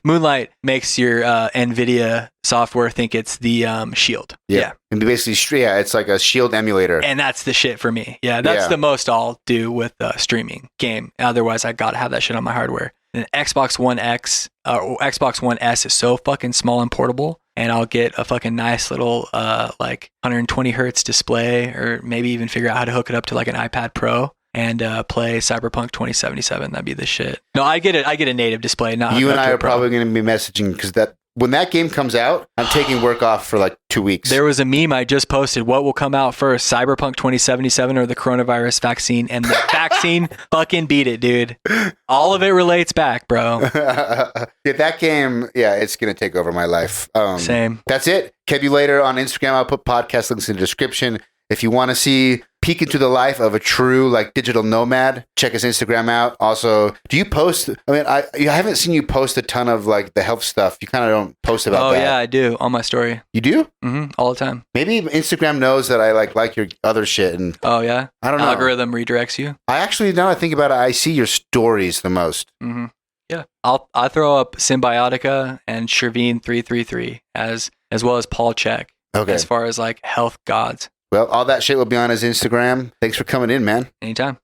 Moonlight makes your NVIDIA software think it's the Shield. Yeah. And basically, it's like a Shield emulator. And that's the shit for me. Yeah, that's the most I'll do with streaming game. Otherwise, I gotta have that shit on my hardware. And Xbox One X or Xbox One S is so fucking small and portable. And I'll get a fucking nice little like 120 hertz display, or maybe even figure out how to hook it up to like an iPad Pro and play Cyberpunk 2077. That'd be the shit. No, I get a native display. Not you and I are probably going to be messaging because when that game comes out, I'm taking work off for like 2 weeks. There was a meme I just posted. What will come out first, Cyberpunk 2077 or the coronavirus vaccine? And the vaccine fucking beat it, dude. All of it relates back, bro. That game, it's going to take over my life. Same. That's it. Catch you later on Instagram. I'll put podcast links in the description. If you want to see peek into the life of a true like digital nomad, check his Instagram out. Also, do you post? I mean, I haven't seen you post a ton of like the health stuff. You kind of don't post about that. Oh yeah, I do on my story. You do? Mm-hmm. All the time. Maybe Instagram knows that I like your other shit, and oh yeah, I don't know. Algorithm redirects you. I actually, now I think about it, I see your stories the most. Mm-hmm. Yeah, I throw up Symbiotica and Shervine 333 as well as Paul Check. Okay. As far as like health gods. Well, all that shit will be on his Instagram. Thanks for coming in, man. Anytime.